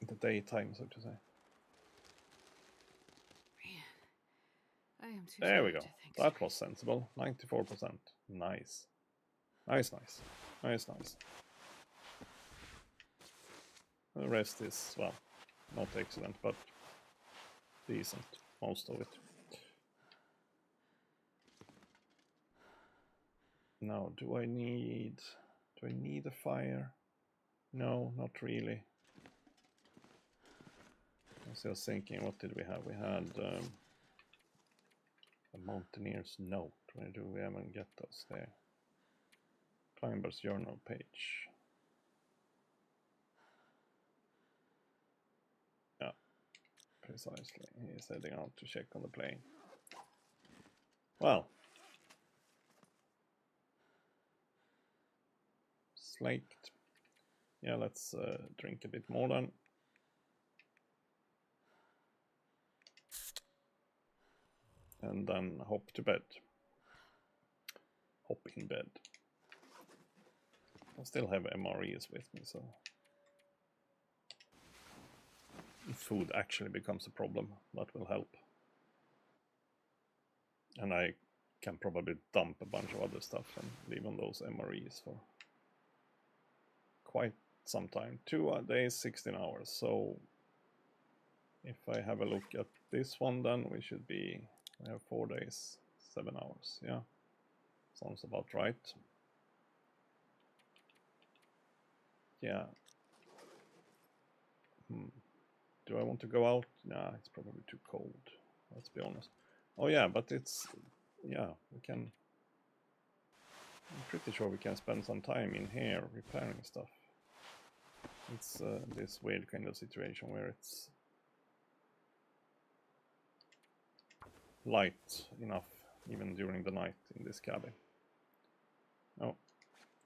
The daytime, so to say. I am too There we tired go. to think That straight. was sensible. 94%. Nice. Nice. The rest is, well, not excellent, but decent. Most of it. Now, do I need a fire? No, not really. I was just thinking, what did we have? We had a Mountaineer's Note. Where do we even get those there? Climber's Journal page. Yeah, Precisely. He's heading out to check on the plane. Well. Slaked. Yeah, let's drink a bit more then. And then hop to bed. Hop in bed. I still have MREs with me, so if food actually becomes a problem, that will help. And I can probably dump a bunch of other stuff and leave on those MREs for quite some time. 2 days, 16 hours. So if I have a look at this one, then we should be, we have 4 days, 7 hours. Yeah, sounds about right. Yeah. Do I want to go out? Nah, it's probably too cold. Let's be honest. Oh yeah, but it's, yeah, we can, I'm pretty sure we can spend some time in here repairing stuff. It's this weird kind of situation where it's light enough even during the night in this cabin. Oh,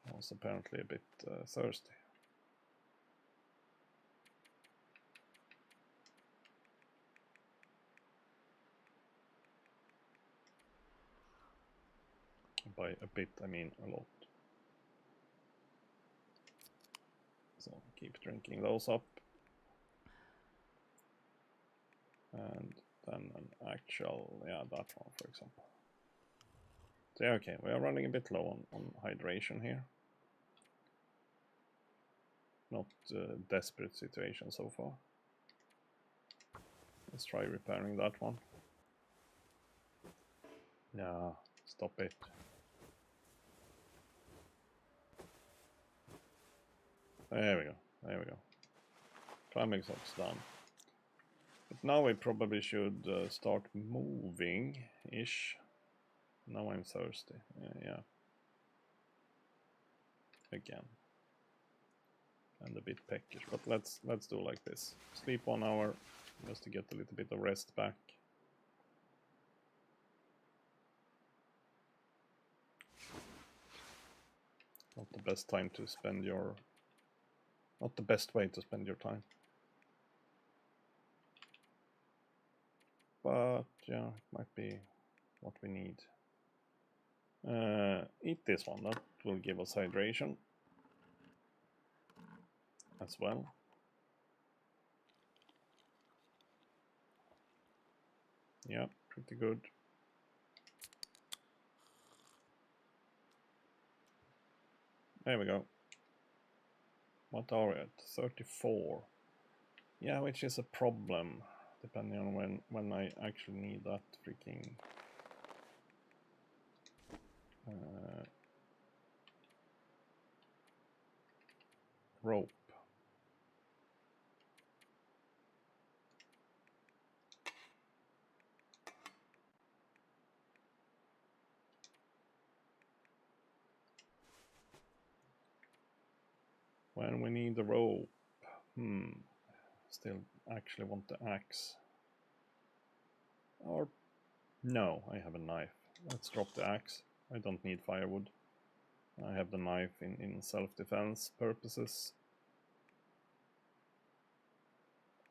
I was apparently a bit thirsty. By a bit, I mean a lot. So keep drinking those up. And then an actual, yeah, that one, for example. So, yeah, okay, we are running a bit low on hydration here. Not a desperate situation so far. Let's try repairing that one. Yeah, stop it. There we go, there we go. Climbing socks done. But now we probably should start moving-ish. Now I'm thirsty, yeah. Again. And a bit peckish, but let's do like this. Sleep 1 hour, just to get a little bit of rest back. Not the best time to spend your... Not the best way to spend your time. But yeah, it might be what we need. Eat this one, that will give us hydration as well. Yeah, pretty good. There we go. What are we at? 34. Yeah, which is a problem, depending on when I actually need that freaking rope. When we need the rope. Still actually want the axe. Or no, I have a knife. Let's drop the axe. I don't need firewood. I have the knife in self-defense purposes.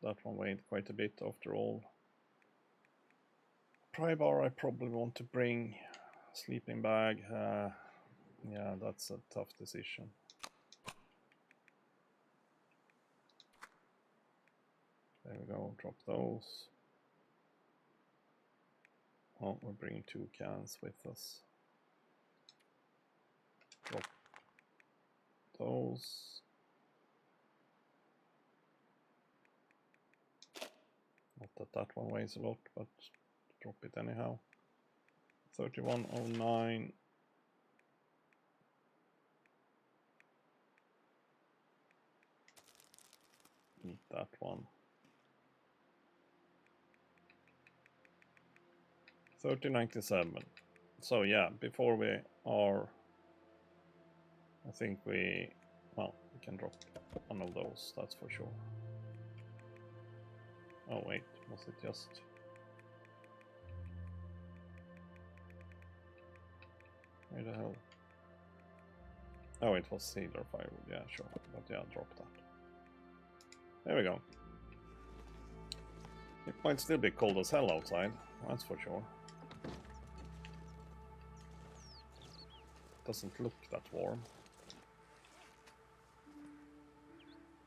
That one weighed quite a bit after all. Pry bar I probably want to bring. Sleeping bag. Yeah, that's a tough decision. There we go, drop those. Oh, we're bringing 2 cans with us. Drop those. Not that that one weighs a lot, but drop it anyhow. 3109. Eat that one. 3097. So yeah, before we are, I think we can drop one of those, that's for sure. Oh wait, Was it just... Where the hell? Oh, it was cedar firewood, yeah, sure. But yeah, drop that. There we go. It might still be cold as hell outside, that's for sure. Doesn't look that warm.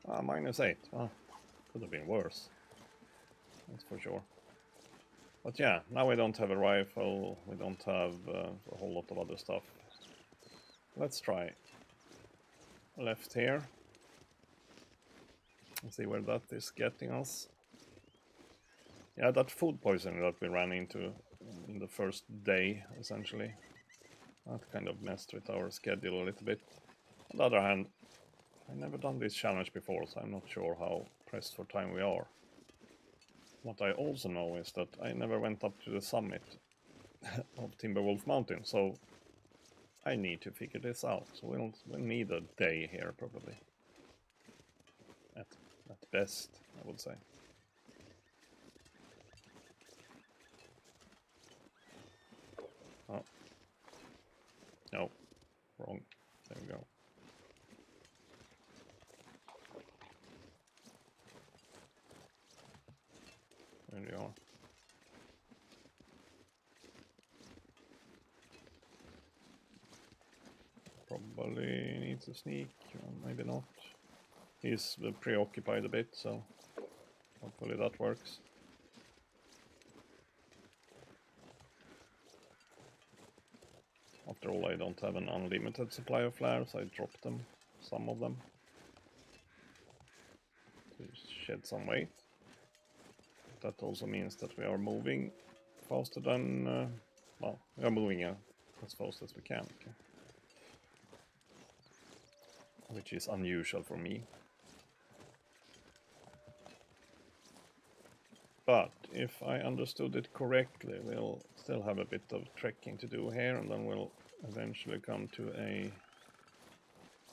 Ah, -8. Ah, could have been worse. That's for sure. But yeah, now we don't have a rifle, we don't have a whole lot of other stuff. Let's try left here. Let's see where that is getting us. Yeah, that food poisoning that we ran into in the first day, essentially. That kind of messed with our schedule a little bit. On the other hand, I've never done this challenge before, so I'm not sure how pressed for time we are. What I also know is that I never went up to the summit of Timberwolf Mountain, so I need to figure this out. So we'll need a day here, probably. At best, I would say. Oh. No. Wrong. There we go. There we are. Probably needs to sneak, maybe not. He's preoccupied a bit, so hopefully that works. After all, I don't have an unlimited supply of flares, I dropped them, some of them, to shed some weight. That also means that we are moving faster than, well, we are moving as fast as we can. Okay. Which is unusual for me. But if I understood it correctly, we'll still have a bit of trekking to do here, and then we'll eventually come to a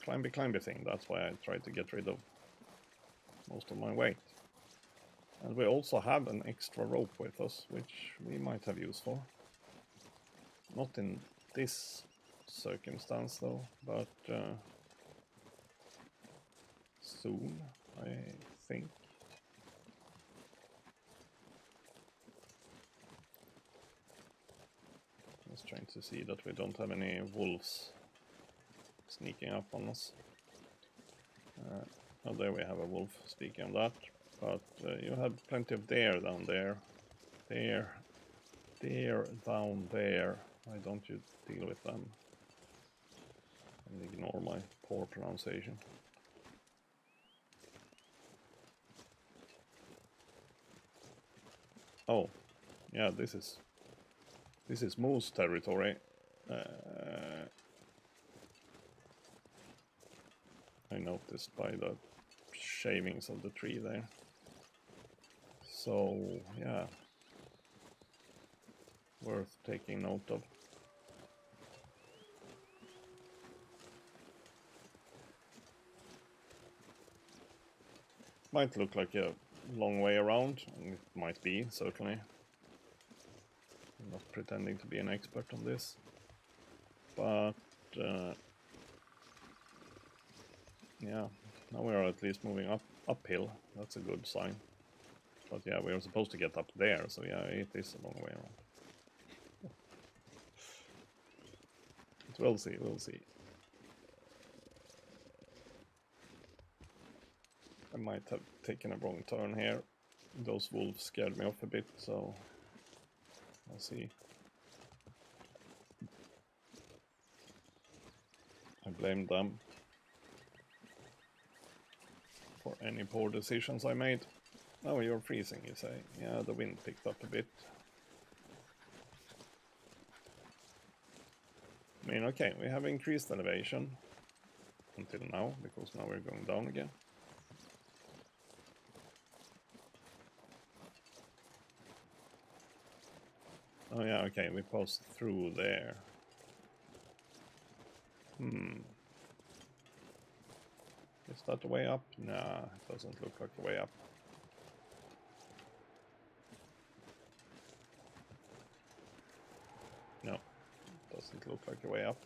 climby thing. That's why I tried to get rid of most of my weight. And we also have an extra rope with us, which we might have use for. Not in this circumstance though, but soon, I think. Just trying to see that we don't have any wolves sneaking up on us. Oh, there we have a wolf, speaking of that. But you have plenty of deer down there. Deer down there. Why don't you deal with them? And ignore my poor pronunciation. Oh, yeah, this is moose territory. I noticed by the shavings of the tree there. So, yeah. Worth taking note of. Might look like a long way around, and it might be, certainly. I'm not pretending to be an expert on this. But, yeah, now we are at least moving uphill. That's a good sign. But yeah, we were supposed to get up there, so yeah, it is a long way around. But we'll see, we'll see. I might have taken a wrong turn here. Those wolves scared me off a bit, so I'll see. I blame them for any poor decisions I made. Oh, you're freezing, you say? Yeah, the wind picked up a bit. I mean, okay, we have increased elevation until now, because now we're going down again. Oh yeah, okay, we passed through there. Is that the way up? Nah, it doesn't look like the way up. Doesn't look like a way up.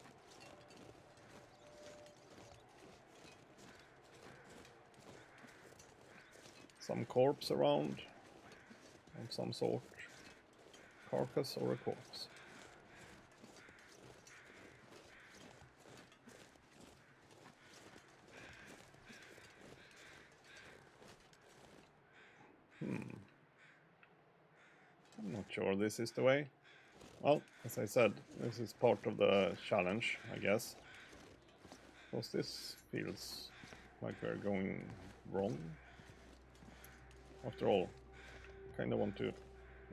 Some corpse around of some sort. Carcass or a corpse. I'm not sure this is the way. Well, as I said, this is part of the challenge, I guess. Because this feels like we're going wrong. After all, I kind of want to...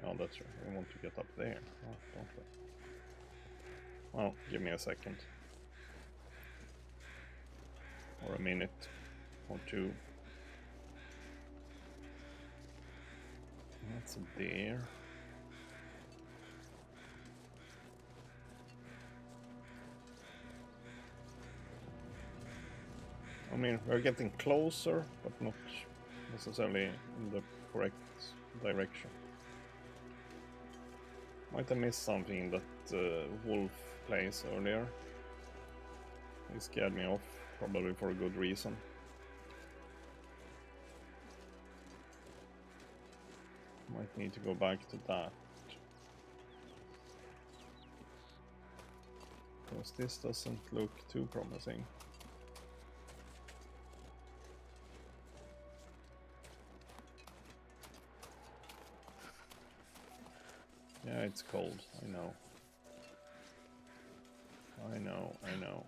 Oh, that's right, I want to get up there. Oh, don't I? Well, give me a second. Or a minute. Or two. That's a deer. I mean, we're getting closer, but not necessarily in the correct direction. Might have missed something in that wolf place earlier. He scared me off, probably for a good reason. Might need to go back to that. Because this doesn't look too promising. Yeah, it's cold, I know. I know.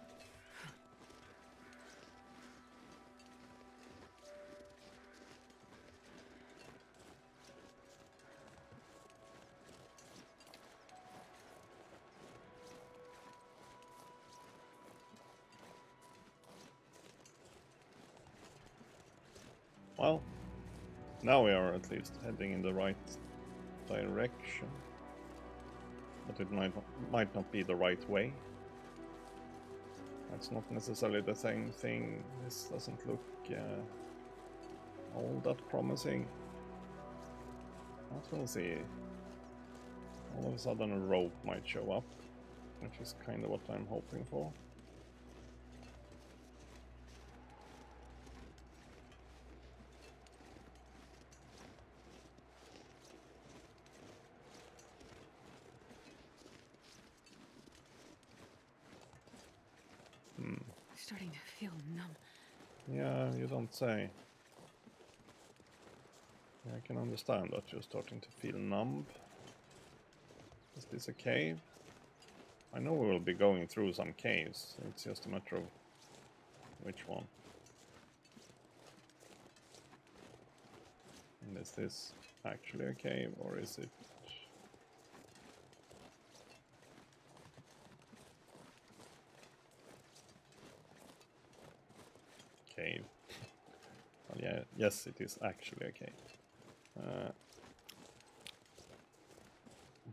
Well, now we are at least heading in the right direction. But it might not be the right way. That's not necessarily the same thing. This doesn't look all that promising. But we'll see. All of a sudden a rope might show up, which is kind of what I'm hoping for. Starting to feel numb. Yeah, you don't say. I can understand that you're starting to feel numb. Is this a cave? I know we will be going through some caves. It's just a matter of which one. And is this actually a cave, or is it... cave? Well, yeah, yes, it is actually a cave.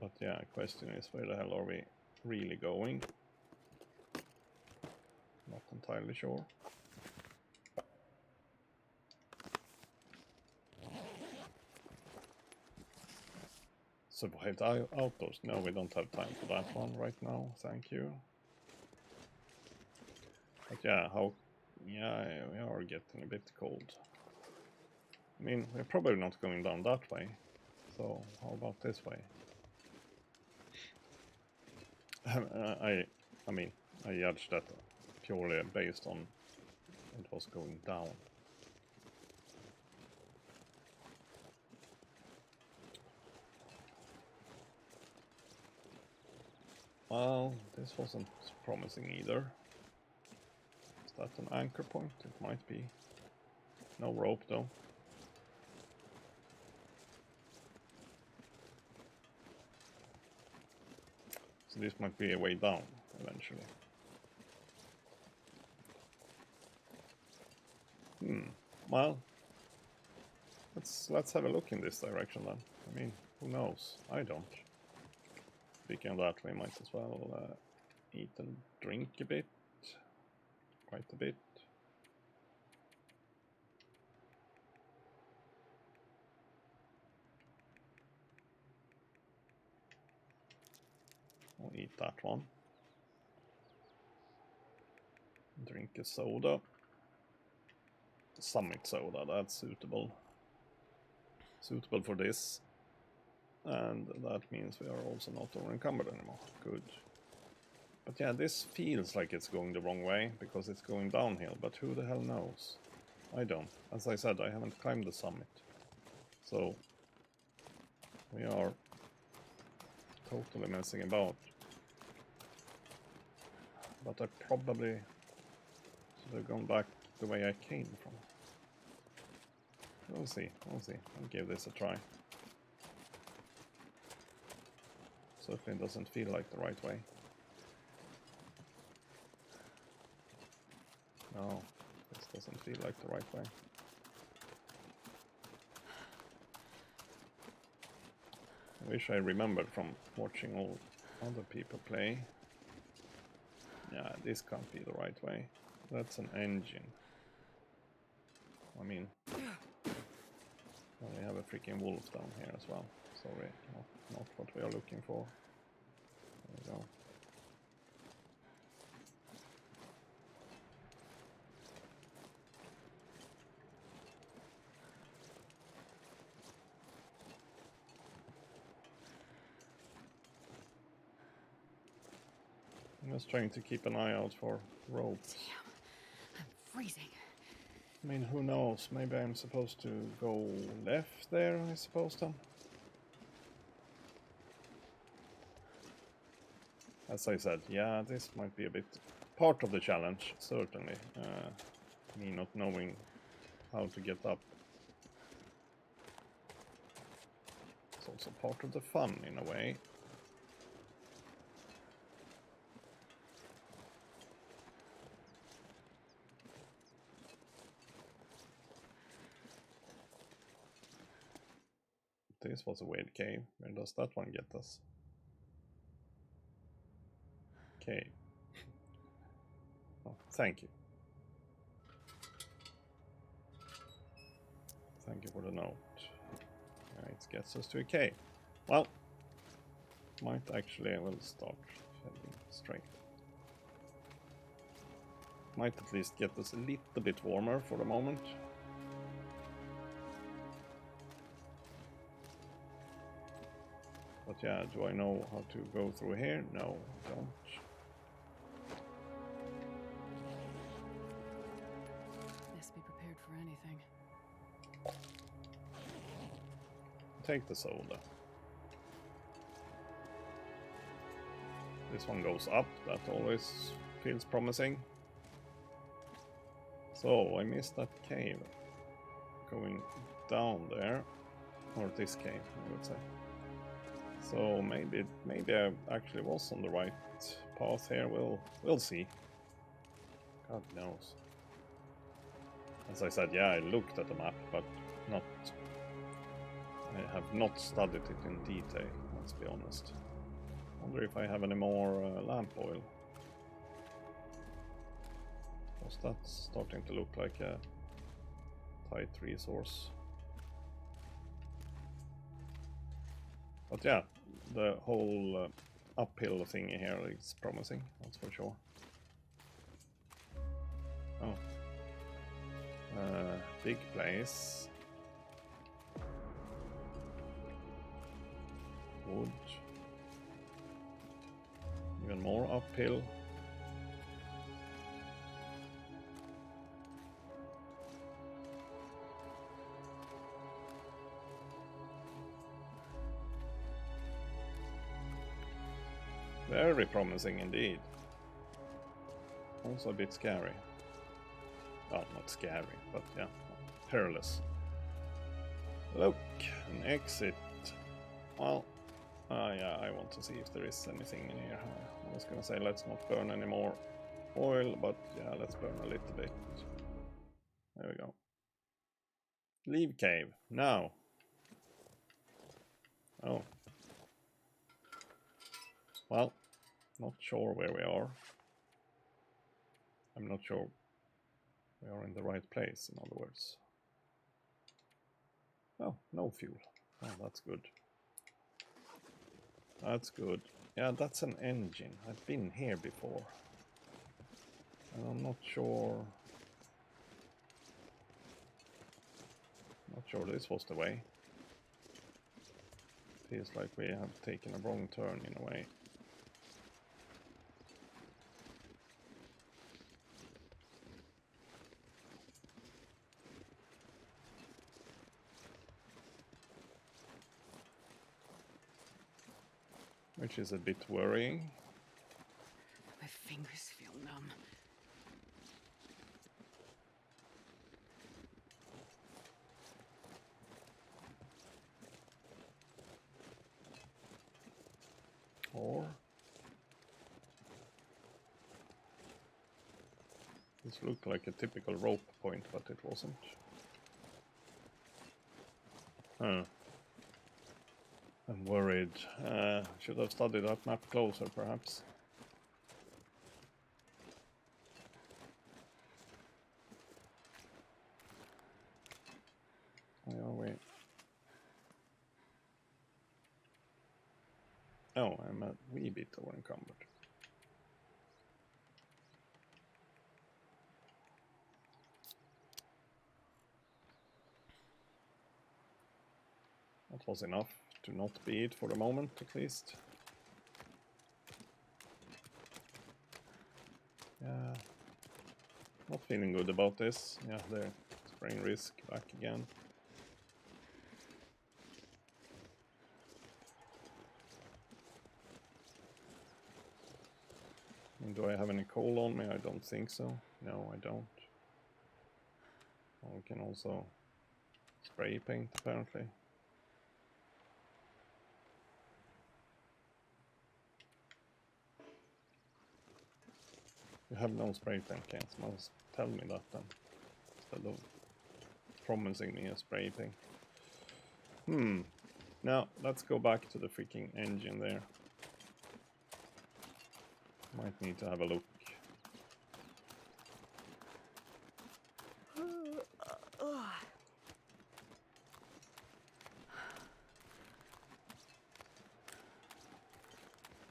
But yeah, question is, where the hell are we really going? Not entirely sure. Survived outdoors. No, we don't have time for that one right now. Thank you. But yeah, yeah, we are getting a bit cold. I mean, we're probably not going down that way. So how about this way? I mean, I judged that purely based on it was going down. Well, this wasn't promising either. Is that an anchor point? It might be. No rope though. So this might be a way down eventually. Well, let's have a look in this direction then. I mean, who knows? I don't. Speaking of that, we might as well eat and drink a bit. Quite a bit. I'll eat that one. Drink a soda. Summit soda, that's suitable. Suitable for this. And that means we are also not over-encumbered anymore. Good. But yeah, this feels like it's going the wrong way, because it's going downhill, but who the hell knows? I don't. As I said, I haven't climbed the summit. So, we are totally messing about. But I probably should have gone back the way I came from. We'll see, we'll see. I'll give this a try. Certainly doesn't feel like the right way. No, this doesn't feel like the right way. I wish I remembered from watching all other people play. Yeah, this can't be the right way. That's an engine. I mean, well, we have a freaking wolf down here as well. Sorry, not what we are looking for. There we go. I'm just trying to keep an eye out for ropes. Damn, I'm freezing. I mean, who knows? Maybe I'm supposed to go left there, I suppose, then. As I said, yeah, this might be a bit part of the challenge, certainly. Me not knowing how to get up. It's also part of the fun, in a way. This was a weird cave. Where does that one get us? Cave. Oh, thank you. Thank you for the note. Yeah, it gets us to a cave. Well, might actually, I will start heading straight. Might at least get us a little bit warmer for the moment. But yeah, do I know how to go through here? No, I don't. Best be prepared for anything. Take the soda. This one goes up, that always feels promising. So, I missed that cave. Going down there. Or this cave, I would say. So maybe I actually was on the right path here. We'll see. God knows. As I said, yeah, I looked at the map, but I have not studied it in detail, let's be honest. Wonder if I have any more lamp oil. Was that starting to look like a tight resource? But yeah, the whole uphill thingy here is promising, that's for sure. Oh. Big place. Wood. Even more uphill. Very promising indeed. Also a bit scary. Well, not scary, but yeah, perilous. Look, an exit. Well, yeah, I want to see if there is anything in here. I was gonna say let's not burn any more oil, but yeah, let's burn a little bit. There we go. Leave cave, now. Oh. Well, not sure where we are. I'm not sure we are in the right place, in other words. Oh, no fuel. Oh, that's good. That's good. Yeah, that's an engine. I've been here before. And I'm not sure... Not sure this was the way. Feels like we have taken a wrong turn in a way. Which is a bit worrying. My fingers feel numb. Or... This looked like a typical rope point, but it wasn't. Huh. I'm worried. Should have studied that map closer, perhaps. Where are we? Oh, I'm a wee bit over encumbered. That was enough to not be it for the moment, at least. Yeah. Not feeling good about this. Yeah, there. Spraying risk back again. And do I have any coal on me? I don't think so. No, I don't. We can also spray paint, apparently. You have no spray paint cans. Must tell me that then, instead of promising me a spray paint. Now let's go back to the freaking engine there. Might need to have a look.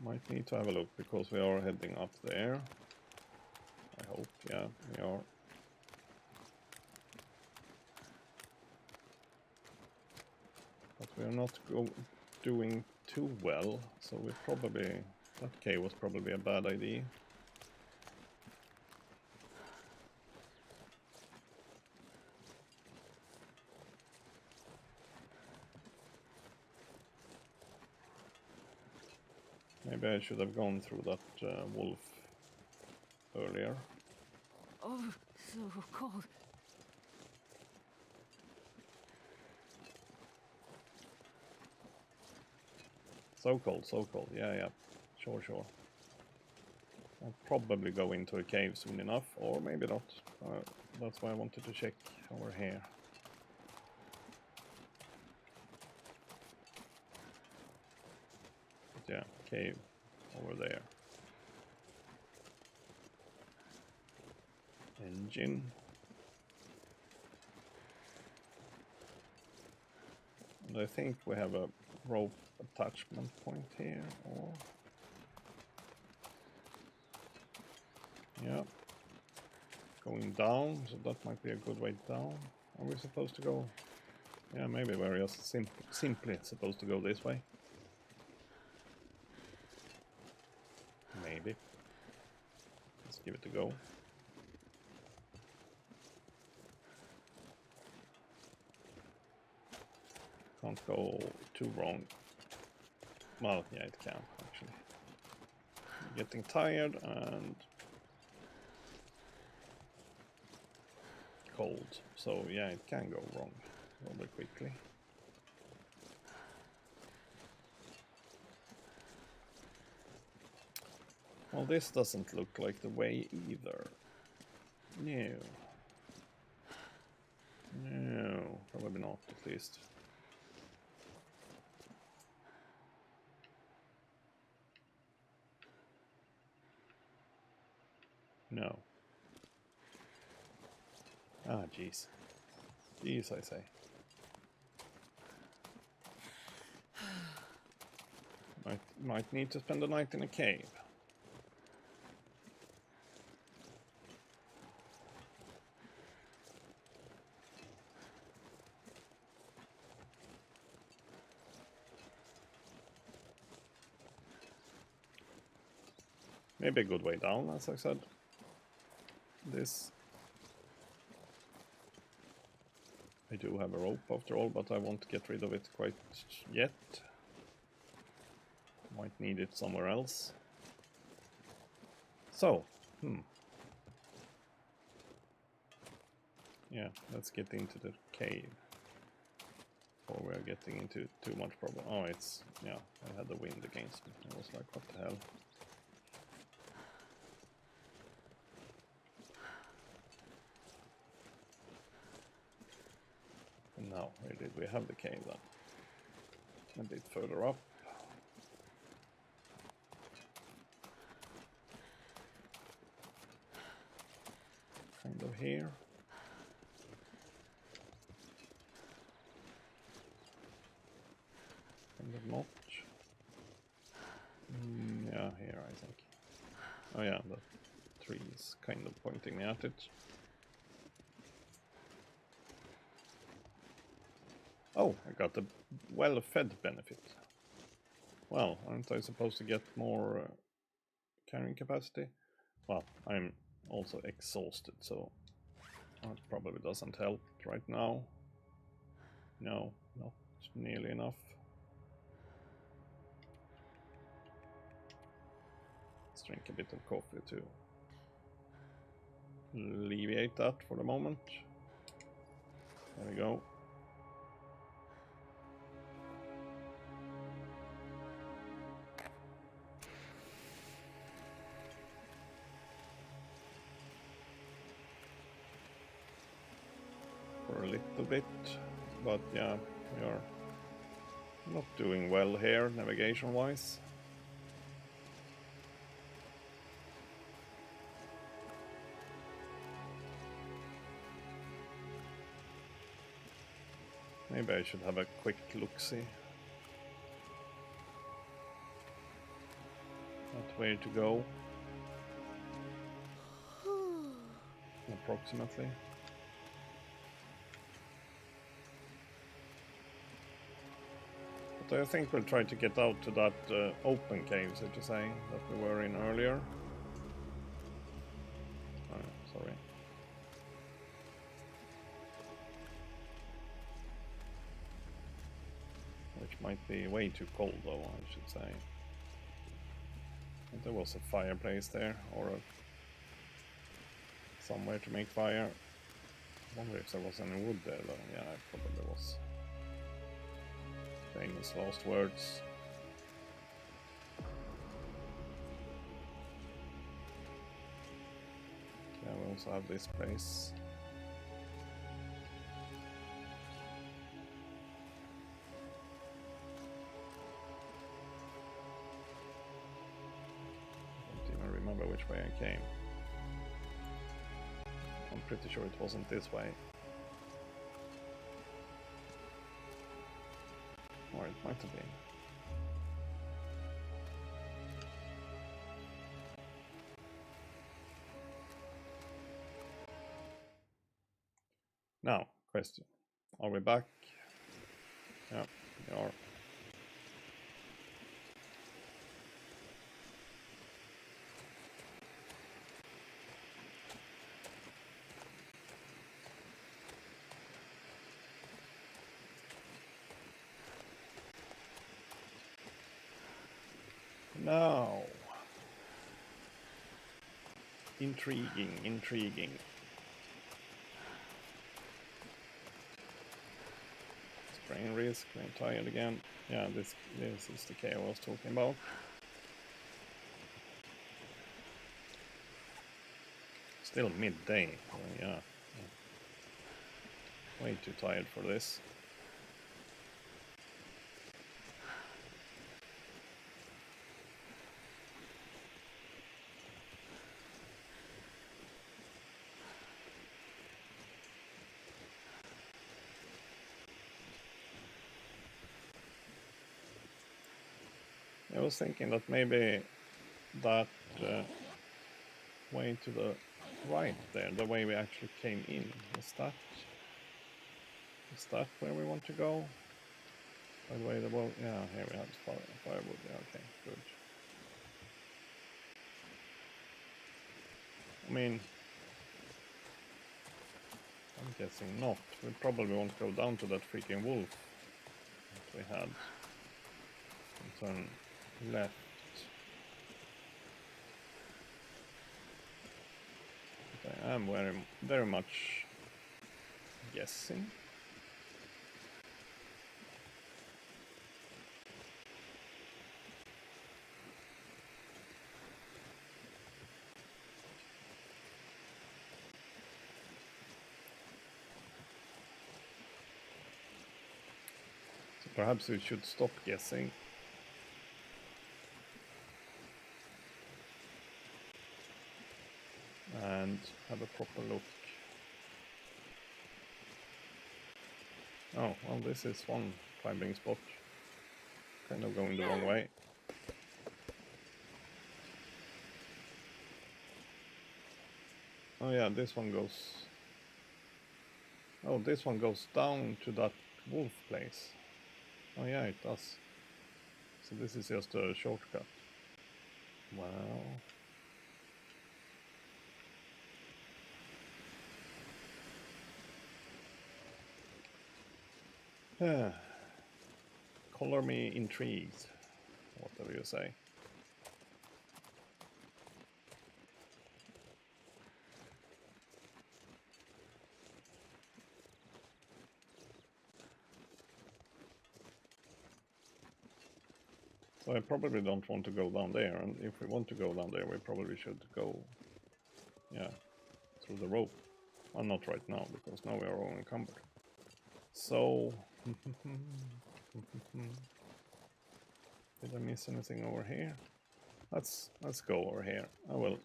Might need to have a look because we are heading up there. I hope, yeah, we are. But we are not doing too well, so we probably... That cave was probably a bad idea. Maybe I should have gone through that wolf earlier. Oh, so cold. So cold. Yeah. Sure. I'll probably go into a cave soon enough, or maybe not. That's why I wanted to check over here. But yeah, cave over there. Engine. And I think we have a rope attachment point here, or... Yeah. Going down, so that might be a good way down. Are we supposed to go... Yeah, maybe we're just simply supposed to go this way. Maybe. Let's give it a go. Can't go too wrong. Well, yeah, it can, actually. I'm getting tired and cold, so yeah, it can go wrong rather quickly. Well, this doesn't look like the way either. No, probably not, at least. No. Ah, jeez. Jeez, I say. Might need to spend the night in a cave. Maybe a good way down, as I said. This. I do have a rope after all, but I won't get rid of it quite yet. Might need it somewhere else. So, yeah, let's get into the cave. Or we're getting into too much problem. Oh, it's, yeah, I had the wind against me. I was like, what the hell? And now, where did we have the cave then? A bit further up. Kind of here. Kind of not. Yeah, here I think. Oh yeah, the tree is kind of pointing me at it. Oh, I got the well-fed benefit. Well, aren't I supposed to get more carrying capacity? Well, I'm also exhausted, so that probably doesn't help right now. No, not nearly enough. Let's drink a bit of coffee to alleviate that for the moment. There we go. For a little bit, but yeah, we are not doing well here navigation wise. Maybe I should have a quick look-see at where to go. Approximately. But I think we'll try to get out to that open cave, so to say, that we were in earlier. Oh, sorry. Which might be way too cold, though, I should say. But there was a fireplace there, or somewhere to make fire. I wonder if there was any wood there, though. Yeah, it probably was. Famous last words. Yeah, we also have this place. I don't even remember which way I came. I'm pretty sure it wasn't this way. Or it might have been. Now, question. Are we back? Yeah, we are. Now. Intriguing, intriguing. Sprain risk, I'm tired again. Yeah, this is the cave I was talking about. Still midday, so yeah. Way too tired for this. I was thinking that maybe that way to the right there, the way we actually came in, is that where we want to go? By the way, yeah, here we have firewood. Yeah, okay, good. mean, I'm guessing not. We probably won't go down to that freaking wolf that we had. And turn left. But I am very much guessing. So perhaps we should stop guessing. And have a proper look. Oh, well, this is one climbing spot. Kind of going the wrong way. Oh yeah, this one goes... Oh, this one goes down to that wolf place. Oh yeah, it does. So this is just a shortcut. Wow. Color me intrigued, whatever you say. So I probably don't want to go down there, and if we want to go down there, we probably should go, yeah, through the rope. Well, not right now, because now we are all encumbered. So... Did I miss anything over here? Let's go over here. I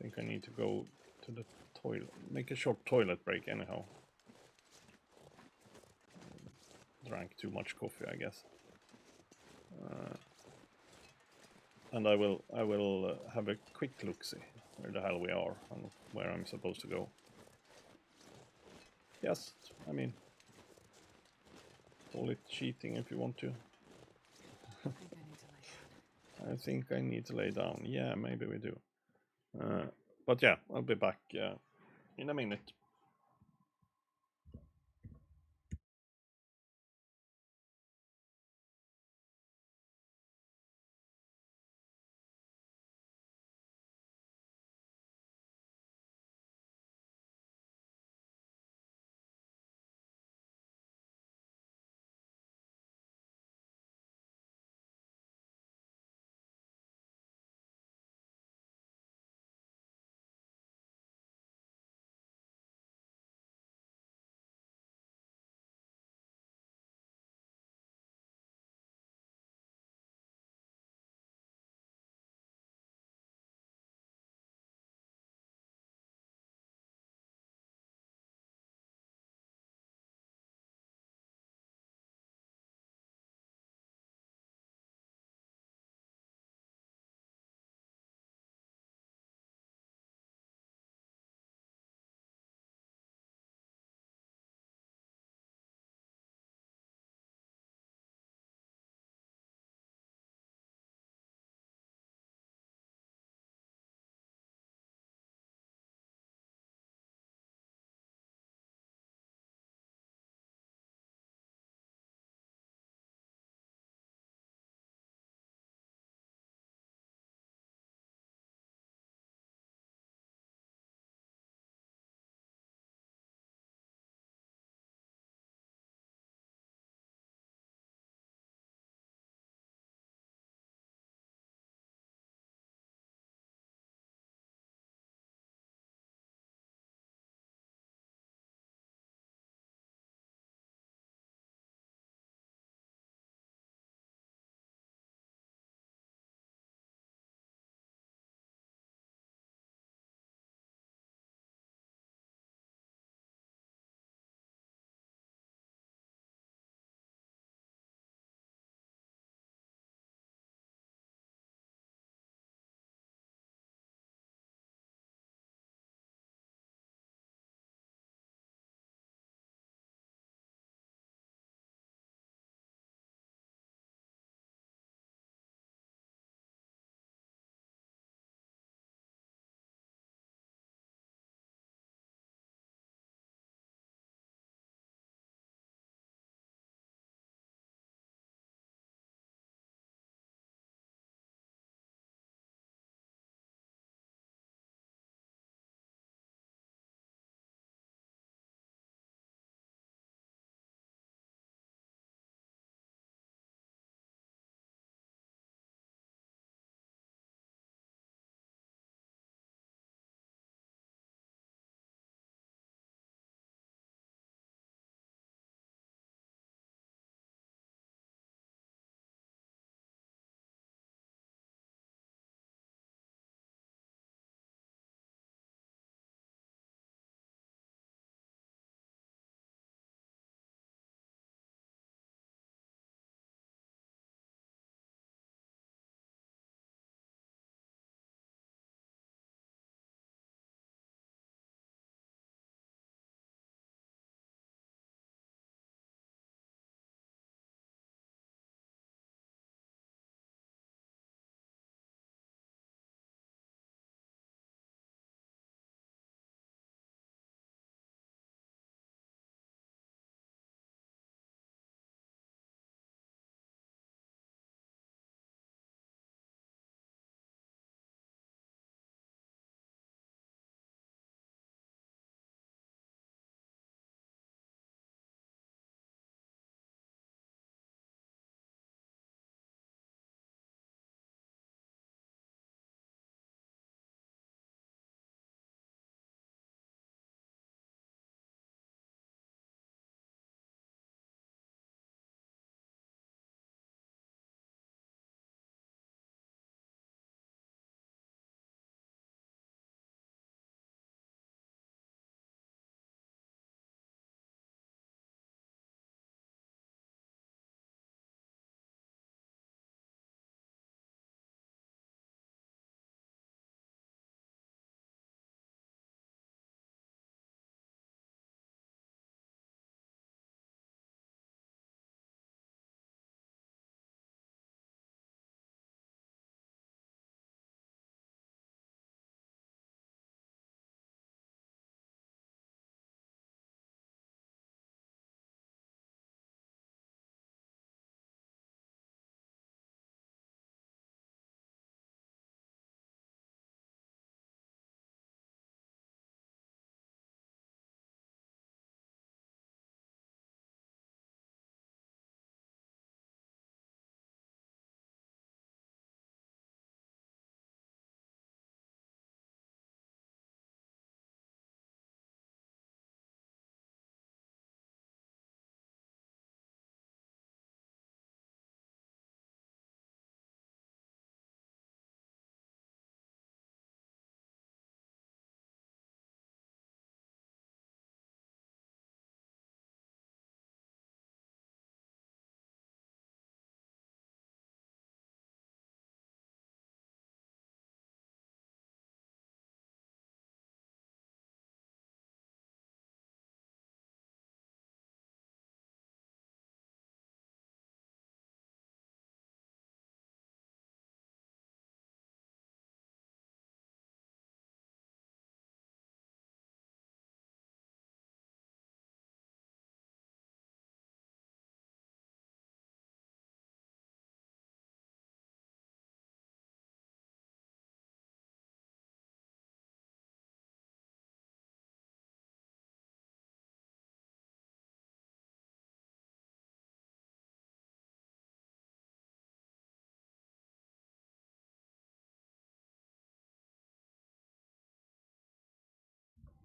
think I need to go to the toilet. Make a short toilet break anyhow. Drank too much coffee, I guess. And I will have a quick look-see where the hell we are and where I'm supposed to go. Yes, I mean, call it cheating if you want to. I think I need to lay down. Yeah, maybe we do. But yeah, I'll be back in a minute.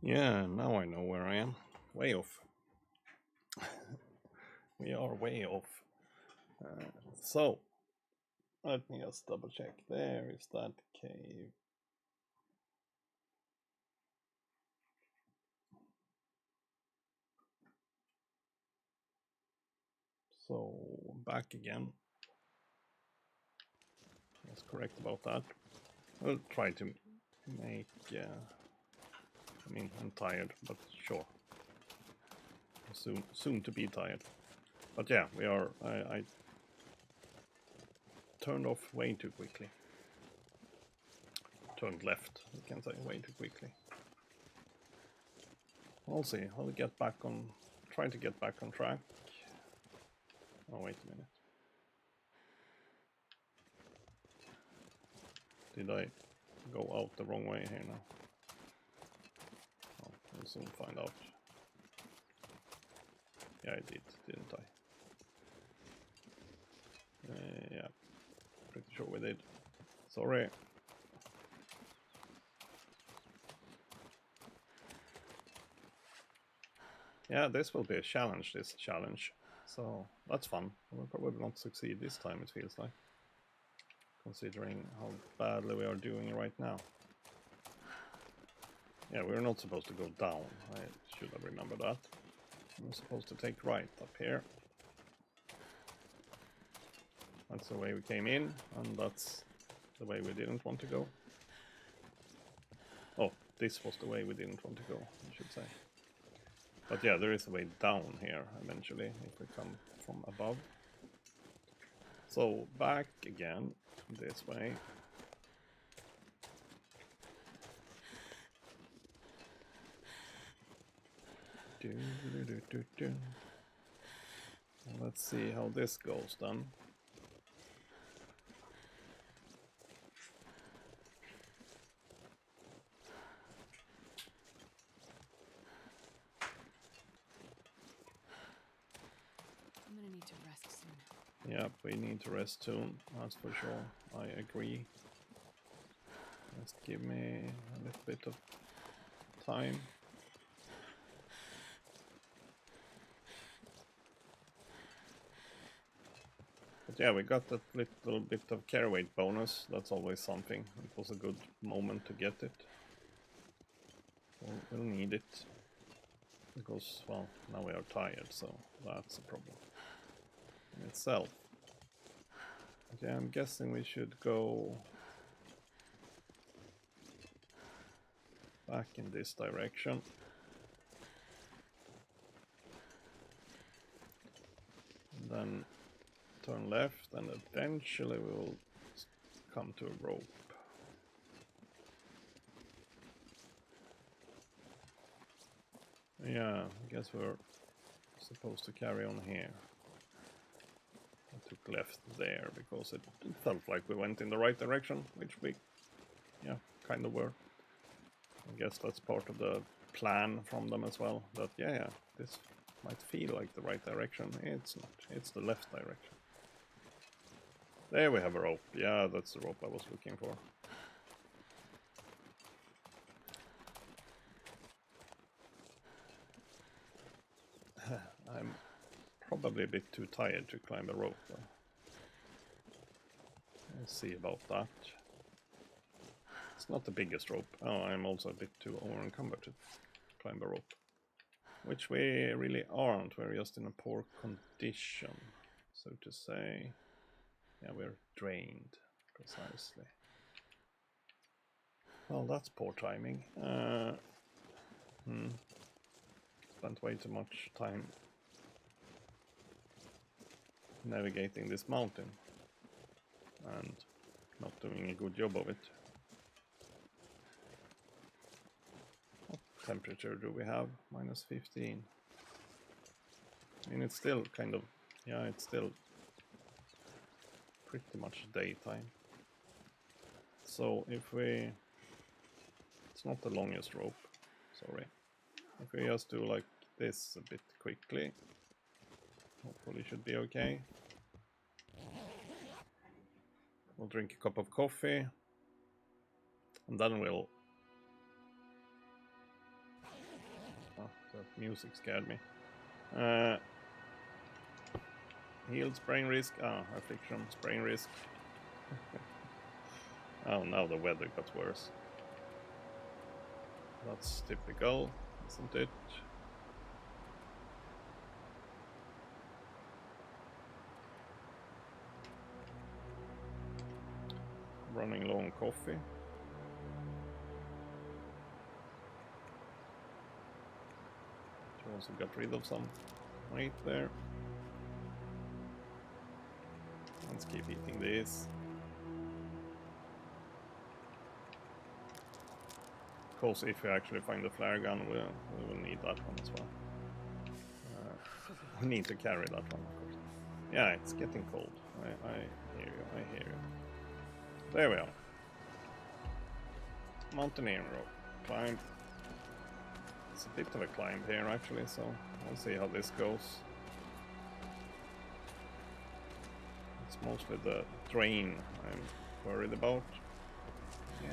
Yeah, now I know where I am. Way off. We are way off. So, let me just double check. There is that cave. So, back again. That's correct about that. I'll try to make... I mean, I'm tired, but sure. Soon to be tired. But yeah, we are... I turned off way too quickly. Turned left, you can say, way too quickly. We'll see. I'll get back on... Try to get back on track. Oh, wait a minute. Did I go out the wrong way here now? Oh, we'll soon find out. Yeah, I did, didn't I? Yeah, pretty sure we did. Sorry. Yeah, this will be a challenge, this challenge. So, that's fun. We'll probably not succeed this time, it feels like. Considering how badly we are doing right now. Yeah, we're not supposed to go down. I should have remembered that. We're supposed to take right up here. That's the way we came in, and that's the way we didn't want to go. Oh, this was the way we didn't want to go, I should say. But yeah, there is a way down here eventually, if we come from above. So, back again, this way. Let's see how this goes then. I'm gonna need to rest soon. Yep, we need to rest soon, that's for sure. I agree. Just give me a little bit of time. But yeah, we got that little bit of carry weight bonus. That's always something. It was a good moment to get it. We'll need it. Because, well, now we are tired, so that's a problem in itself. But yeah, I'm guessing we should go back in this direction. And then turn left, and eventually we will come to a rope. Yeah, I guess we're supposed to carry on here. I took left there because it felt like we went in the right direction, which we, yeah, kind of were. I guess that's part of the plan from them as well, that yeah, this might feel like the right direction. It's not, it's the left direction. There we have a rope. Yeah, that's the rope I was looking for. I'm probably a bit too tired to climb a rope though. Let's see about that. It's not the biggest rope. Oh, I'm also a bit too over-encumbered to climb a rope. Which we really aren't. We're just in a poor condition, so to say. Yeah, we're drained, precisely. Well, that's poor timing. Spent way too much time navigating this mountain and not doing a good job of it. What temperature do we have? Minus 15. I mean, it's still kind of, yeah, it's still pretty much daytime. So if we, it's not the longest rope, sorry. If we just do like this a bit quickly, hopefully should be okay. We'll drink a cup of coffee, and then we'll The music scared me. Healed, sprain risk. Affliction, sprain risk. Oh, now the weather got worse. That's typical, isn't it? Running low on coffee. Also got rid of some weight there. Let's keep eating this. Because if we actually find the flare gun, we will need that one as well. We need to carry that one, of course. Yeah, it's getting cold. I hear you, I hear you. There we are. Mountaineering rope. Climb. It's a bit of a climb here actually, so we'll see how this goes. It's mostly the terrain I'm worried about. Yeah.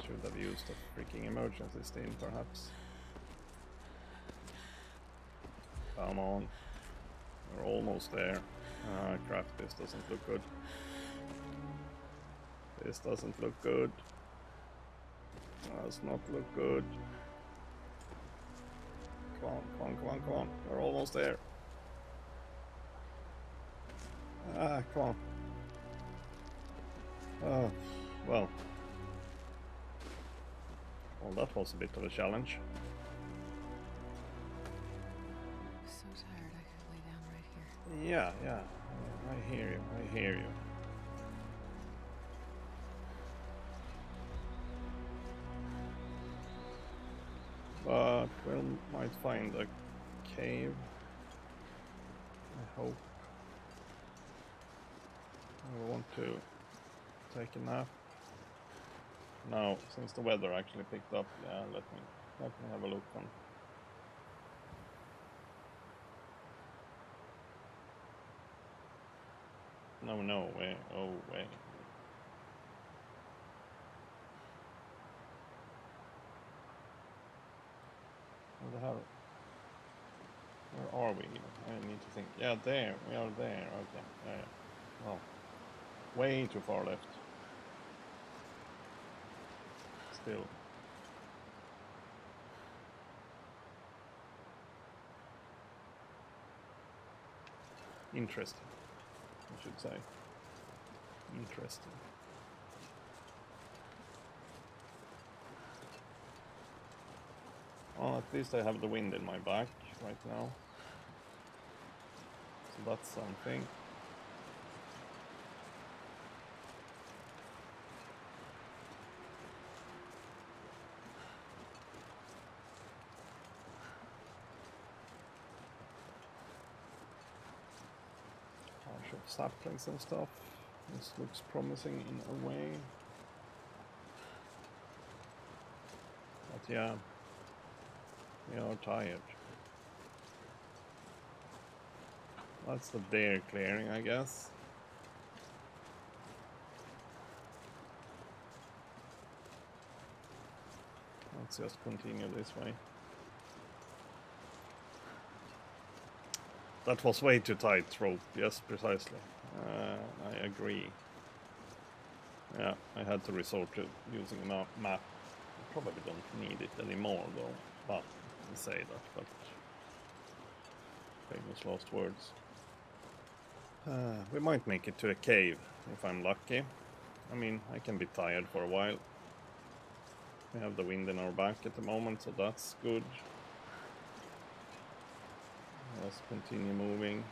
Should have used a freaking emergency steam perhaps. Come on. We're almost there. Ah, crap, this doesn't look good. This doesn't look good. Does not look good. Come on, come on, come on, come on. We're almost there. Ah, come on. Oh, well. Well, that was a bit of a challenge. So tired I could lay down right here. Yeah, yeah. I hear you, I hear you. But we might find a cave. I hope. I want to take a nap. Now, since the weather actually picked up, yeah, let me have a look on. No way. Oh way. Where the hell? Where are we? I need to think. Yeah, there. We are there. Okay. Yeah. Oh, way too far left. Still. Interesting, I should say. Interesting. Well, at least I have the wind in my back right now. So that's something. Bunch of saplings and stuff. This looks promising in a way. But yeah, we are tired. That's the dare clearing, I guess. Let's just continue this way. That was way too tight rope, yes, precisely. I agree. Yeah, I had to resort to using a map. I probably don't need it anymore though. Well, I say that, but famous last words. We might make it to a cave if I'm lucky. I mean, I can be tired for a while. We have the wind in our back at the moment, so that's good. Let's continue moving.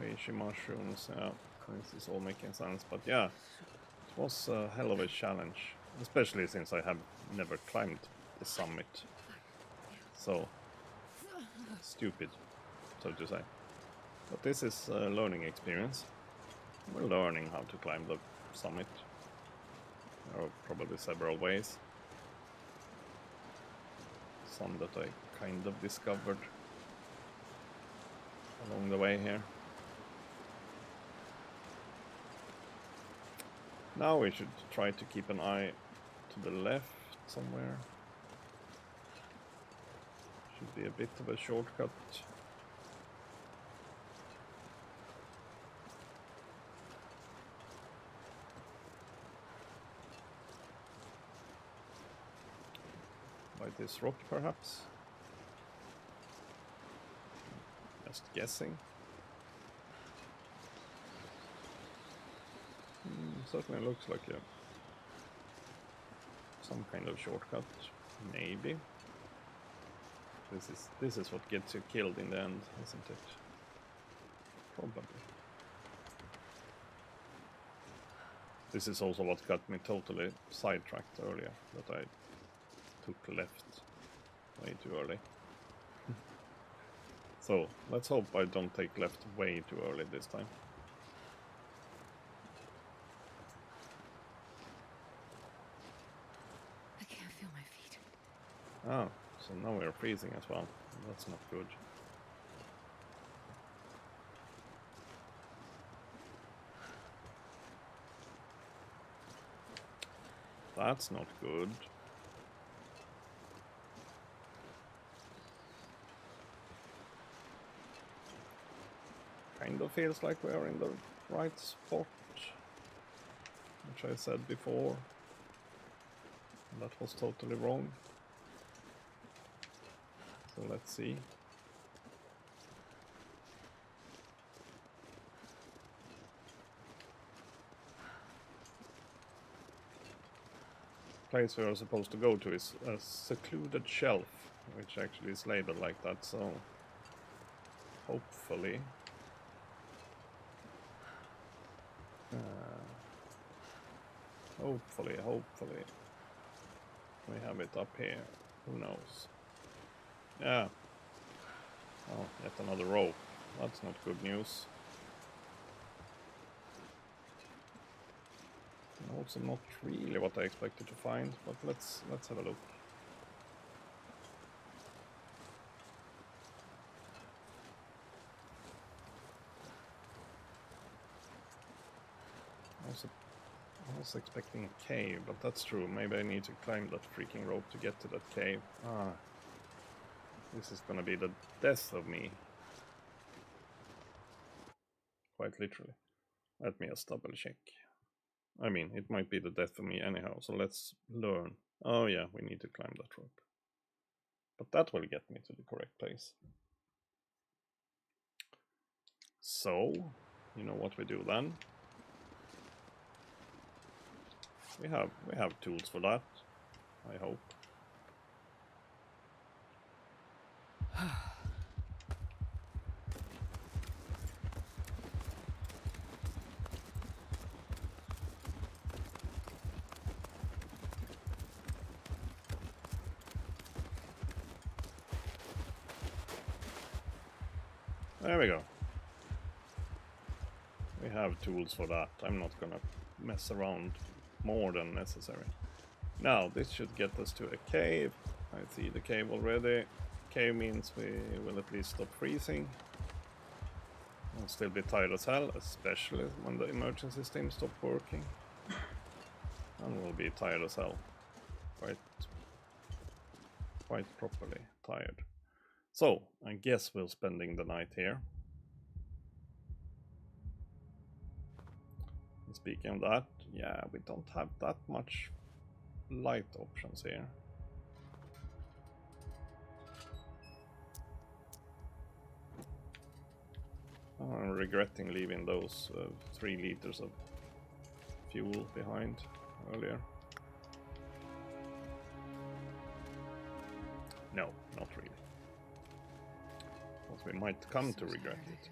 Reishi mushrooms, yeah, this is all making sense, but yeah, it was a hell of a challenge, especially since I have never climbed the summit. So, stupid, so to say. But this is a learning experience. We're learning how to climb the summit. There are probably several ways. Some that I kind of discovered along the way here. Now we should try to keep an eye to the left somewhere. Should be a bit of a shortcut. By this rock, perhaps? Just guessing. Certainly looks like some kind of shortcut, maybe. This is what gets you killed in the end, isn't it? Probably. This is also what got me totally sidetracked earlier, that I took left way too early. So, let's hope I don't take left way too early this time. I can't feel my feet. Ah, so now we're freezing as well. That's not good. That's not good. Kind of feels like we are in the right spot, which I said before. That was totally wrong. So let's see. Place we are supposed to go to is a secluded shelf, which actually is labeled like that, so hopefully hopefully we have it up here. Who knows? Yeah. Oh, yet another rope. That's not good news. And also not really what I expected to find, but let's have a look. I was expecting a cave, but that's true. Maybe I need to climb that freaking rope to get to that cave. Ah. This is gonna be the death of me. Quite literally. Let me just double check. I mean, it might be the death of me anyhow, so let's learn. Oh yeah, we need to climb that rope. But that will get me to the correct place. So, you know what we do then? We have tools for that, I hope. There we go. We have tools for that. I'm not gonna mess around more than necessary. Now, this should get us to a cave. I see the cave already. Cave means we will at least stop freezing. We'll still be tired as hell, especially when the emergency steam stops working. And we'll be tired as hell. Quite properly tired. So, I guess we're spending the night here. And speaking of that, yeah, we don't have that much light options here. I'm regretting leaving those 3 liters of fuel behind earlier. No, not really. But we might come to regret it.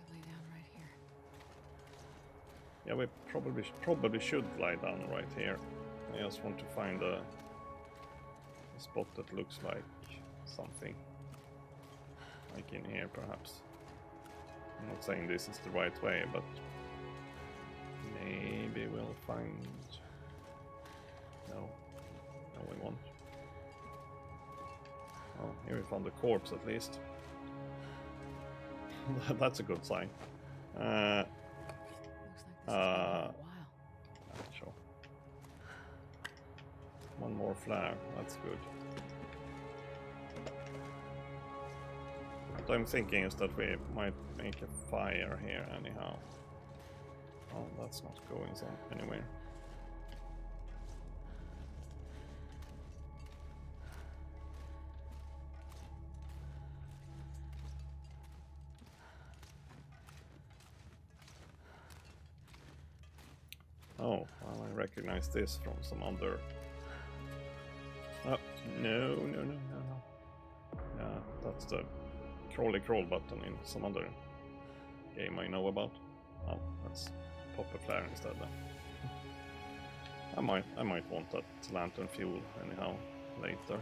Yeah, we probably should lie down right here. I just want to find a spot that looks like something. Like in here, perhaps. I'm not saying this is the right way, but maybe we'll find... No, we won't. Oh, here we found a corpse at least. That's a good sign. Looks like this has been a while. Sure. One more flare, that's good. What I'm thinking is that we might make a fire here anyhow. Oh, that's not going anywhere. Oh, well, I recognize this from some other... Oh, no. Yeah, that's the crawly crawl button in some other game I know about. Oh, let's pop a flare instead then. I might want that lantern fuel anyhow later.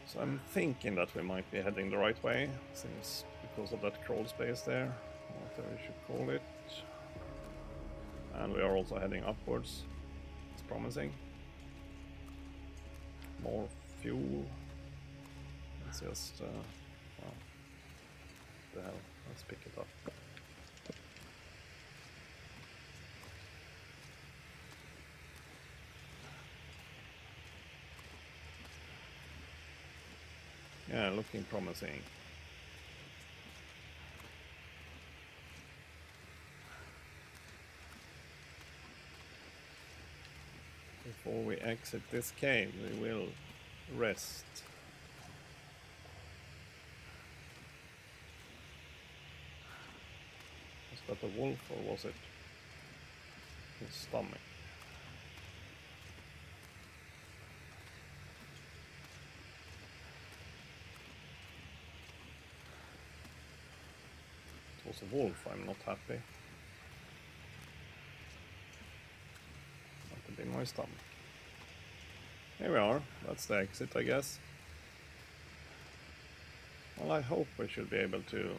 So I'm thinking that we might be heading the right way, since because of that crawl space there, whatever you should call it. And we are also heading upwards. It's promising. More fuel. Let's just, well, what the hell, let's pick it up. Yeah, looking promising. Before we exit this cave, we will rest. Was that a wolf or was it his stomach? It was a wolf, I'm not happy. That would be my stomach. Here we are, that's the exit, I guess. Well, I hope we should be able to...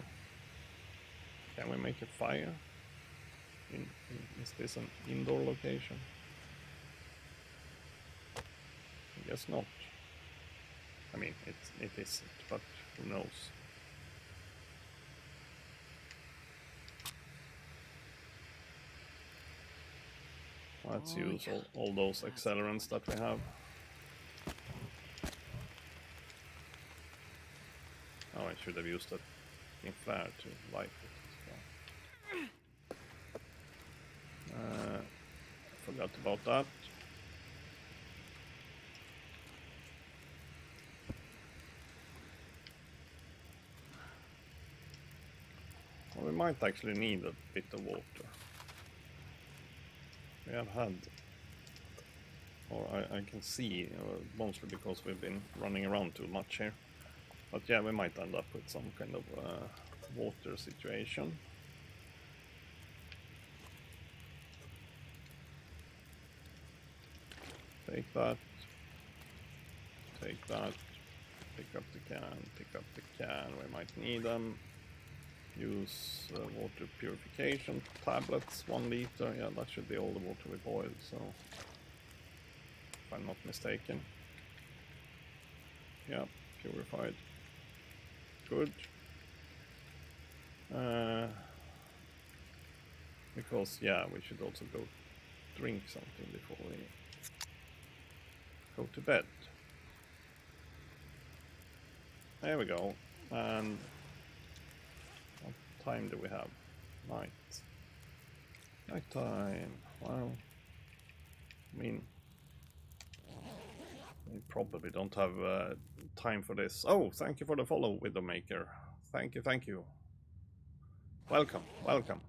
Can we make a fire? Is this an indoor location? I guess not. I mean, it isn't, but who knows? Let's use all those accelerants that we have. Oh, I should have used that in flare to light it as well. Forgot about that. Well, we might actually need a bit of water. We have had, or I can see, mostly because we've been running around too much here. But yeah, we might end up with some kind of water situation. Take that. Take that. Pick up the can. Pick up the can. We might need them. Use water purification tablets, 1 liter. Yeah, that should be all the water we boiled, so if I'm not mistaken. Yeah, purified. Good. Because, yeah, we should also go drink something before we go to bed. There we go. And what time do we have? Night. Night time. Well, I mean, we probably don't have time for this. Oh, thank you for the follow, Widowmaker. Thank you, thank you. Welcome, welcome.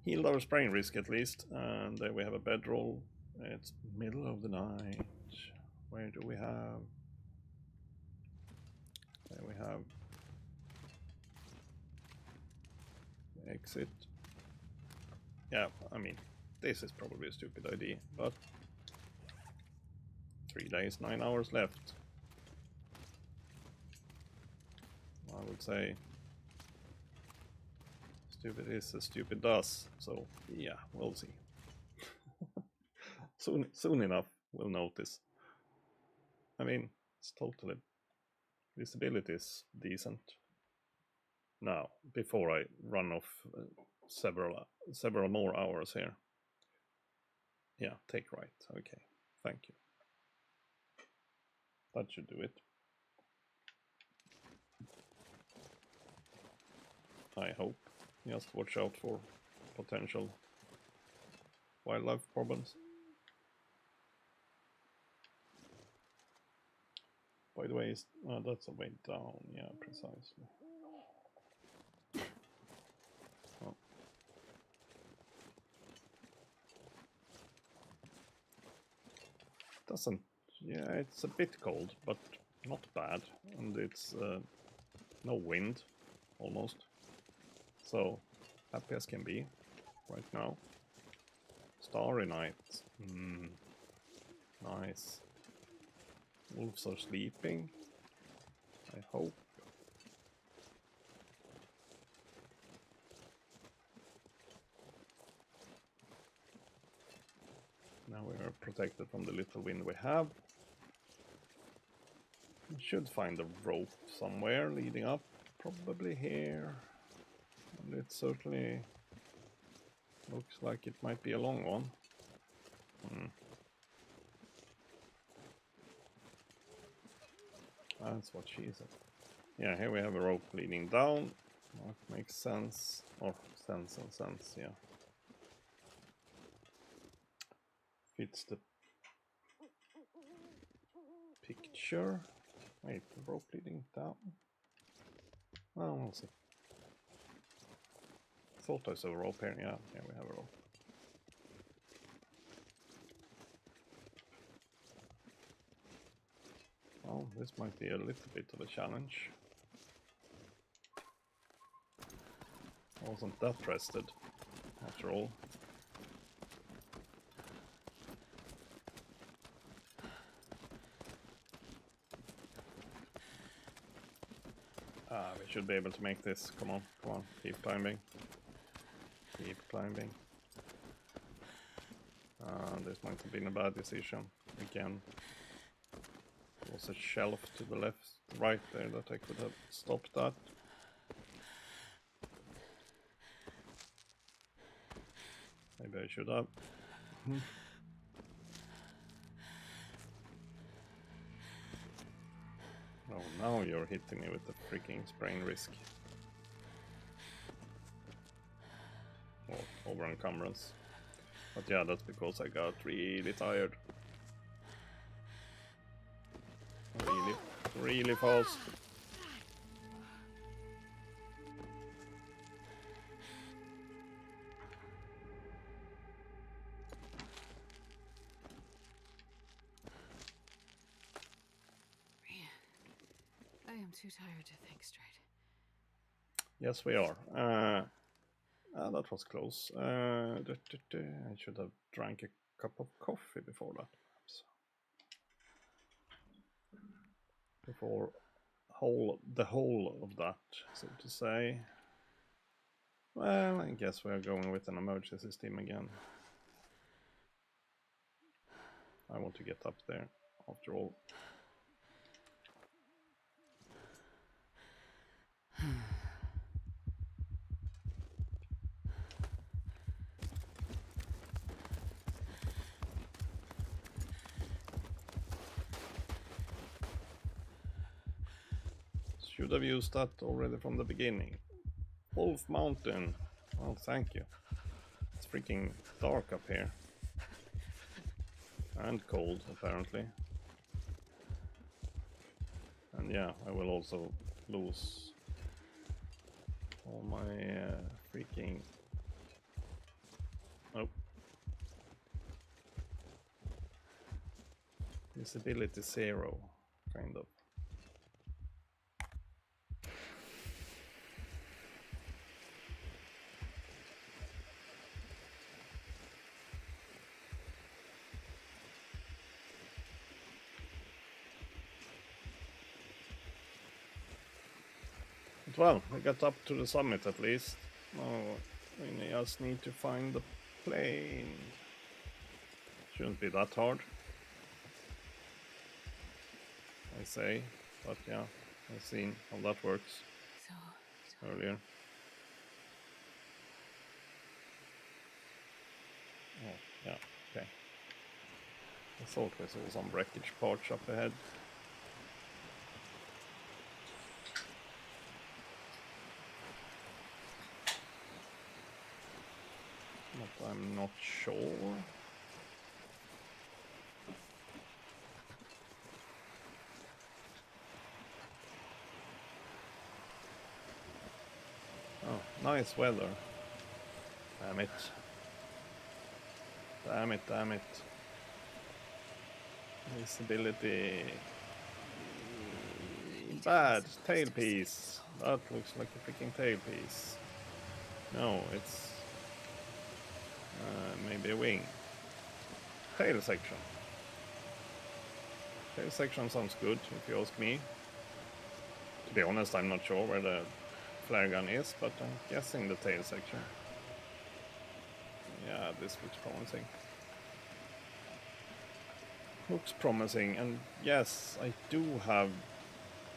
Healed our sprain risk at least, and there we have a bedroll. It's middle of the night. Where do we have? There we have the exit. Yeah, I mean, this is probably a stupid idea, but 3 days, 9 hours left. I would say let's Stupid is as stupid does. So yeah, we'll see. soon enough, we'll notice. I mean, it's totally visibility is decent. Now, before I run off several more hours here. Yeah, take right. Okay, thank you. That should do it. I hope. Just watch out for potential wildlife problems. By the way, that's a way down. Yeah, precisely. Oh. Doesn't. Yeah, it's a bit cold, but not bad, and it's no wind, almost. So happy as can be right now. Starry night. Nice. Wolves are sleeping, I hope. Now we are protected from the little wind we have. We should find a rope somewhere leading up, probably here. And it certainly looks like it might be a long one. That's what she said. Yeah, here we have a rope leading down. That makes sense. Or sense, yeah. Fits the picture. Wait, the rope leading down? Oh, we'll see. Thought I saw a rope here. Yeah, here we have a rope. Well, this might be a little bit of a challenge. I wasn't that rested, after all. We should be able to make this. Come on, keep climbing. Keep climbing. This might have been a bad decision. Again, there was a shelf to the right there that I could have stopped that. Maybe I should have. Oh, now you're hitting me with the freaking sprain risk. Or over encumbrance. But yeah, that's because I got really tired. Really fast. I am too tired to think straight. Yes, we are. That was close. I should have drank a cup of coffee before that, perhaps. Before the whole of that, so to say. Well, I guess we're going with an emergency steam again. I want to get up there, after all. Should have used that already from the beginning. Wolf Mountain. Well, thank you. It's freaking dark up here. And cold, apparently. And yeah, I will also lose all my freaking... Oh. Visibility 0, kind of. But well, we got up to the summit at least. Oh, we just need to find the plane. Shouldn't be that hard, I say, but yeah, I've seen how that works So earlier. Oh, yeah, okay. I thought we saw some wreckage parts up ahead. But I'm not sure. Oh, nice weather. Damn it. Damn it, damn it. Visibility. Bad. Tailpiece. That looks like a freaking tailpiece. No, it's maybe a wing. Tail section. Tail section sounds good, if you ask me. To be honest, I'm not sure where the flare gun is, but I'm guessing the tail section. Yeah, this looks promising. Looks promising, and yes, I do have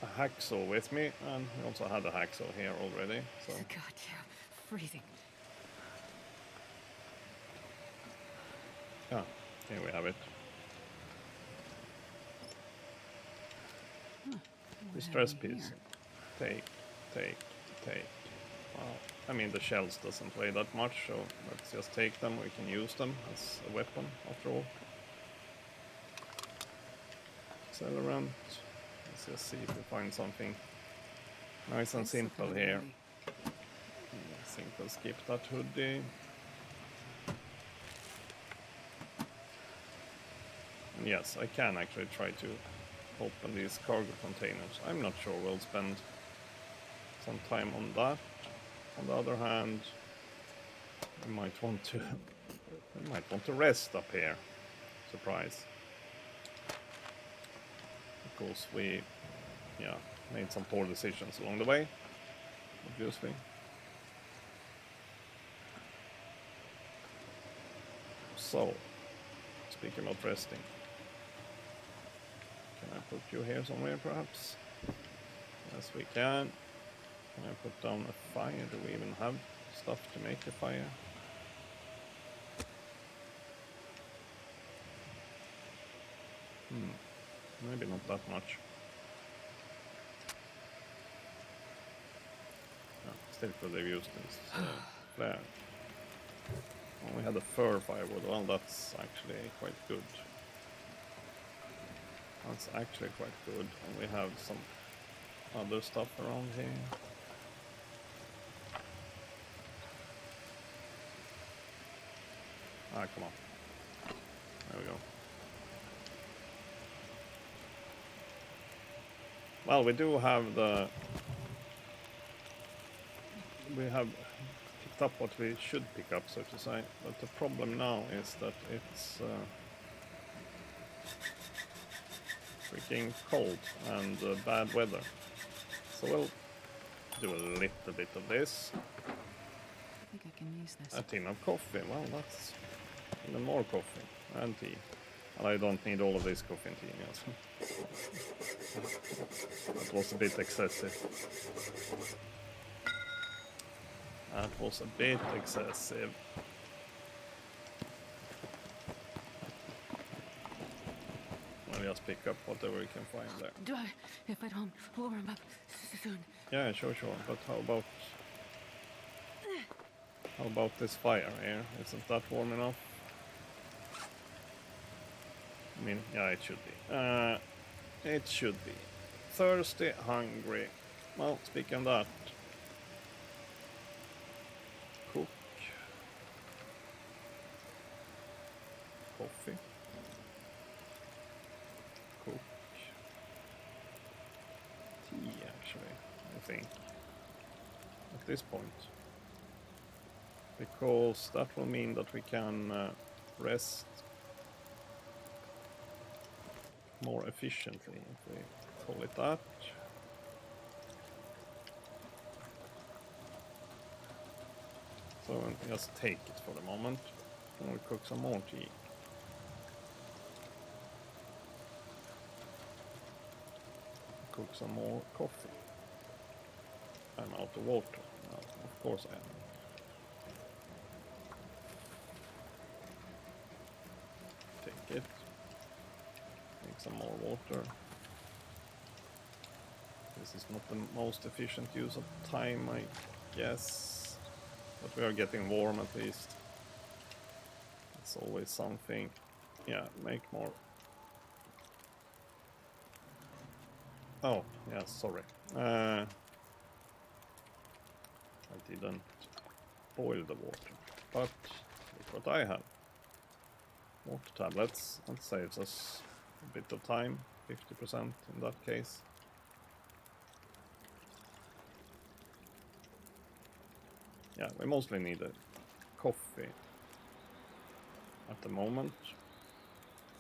a hacksaw with me, and we also had a hacksaw here already, so... God, yeah, freezing. Yeah, here we have it. Distress piece. Take. Wow. I mean, the shells doesn't weigh that much, so let's just take them. We can use them as a weapon, after all. Accelerant. Let's just see if we find something nice and simple here. I think we'll skip that hoodie. And yes, I can actually try to open these cargo containers. I'm not sure we'll spend some time on that. On the other hand, I might want to rest up here. Surprise. Because we made some poor decisions along the way, obviously. So, speaking about resting, can I put you here somewhere perhaps? Yes, we can. Can I put down a fire? Do we even have stuff to make a fire? Maybe not that much. No, still could have used this flare. Oh, we had a fur firewood. Well, that's actually quite good. That's actually quite good. And we have some other stuff around here. Ah, come on. There we go. Well, we do have the... We have picked up what we should pick up, so to say. But the problem now is that it's freaking cold and bad weather. So we'll do a little bit of this. I think I can use this. A tin of coffee. Well, that's even more coffee and tea. And I don't need all of this coffee and tea, yes. That was a bit excessive. That was a bit excessive. I'll just pick up whatever we can find there. Do I, if I don't warm up soon? Yeah, sure. But how about this fire here? Isn't that warm enough? I mean, yeah, it should be. It should be. Thirsty, hungry. Well, speaking of that, cook. Coffee. Cook. Tea, actually, I think. At this point. Because that will mean that we can rest more efficiently, if we call it that. So just take it for the moment. And we'll cook some more tea. Cook some more coffee. I'm out of water. No, of course I am. Take it. Make some more water. This is not the most efficient use of time, I guess. But we are getting warm at least. It's always something. Yeah, make more. Oh, yeah, sorry. I didn't boil the water. But look what I have. Water tablets. That saves us a bit of time. 50% in that case. Yeah, we mostly need a coffee at the moment.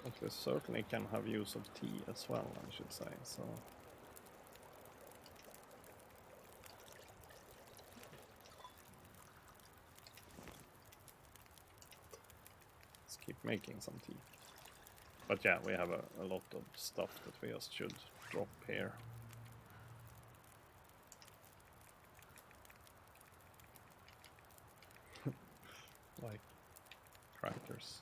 But we certainly can have use of tea as well, I should say. So let's keep making some tea. But yeah, we have a lot of stuff that we just should drop here. Like crackers.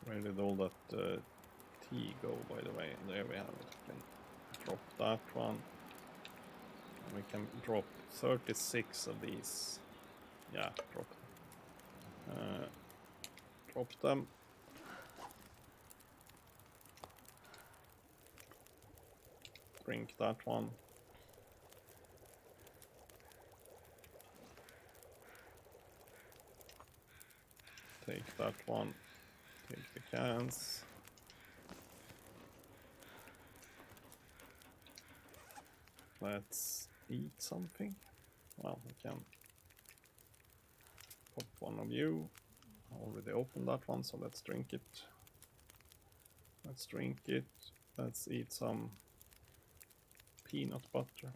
Where did all that tea go, by the way? There we have it. We can drop that one. And we can drop 36 of these. Yeah, drop them. Drop them. Drink that one. Take that one. Take the cans. Let's eat something. Well, we can pop one of you. I already opened that one, so let's drink it. Let's drink it. Let's eat some peanut butter.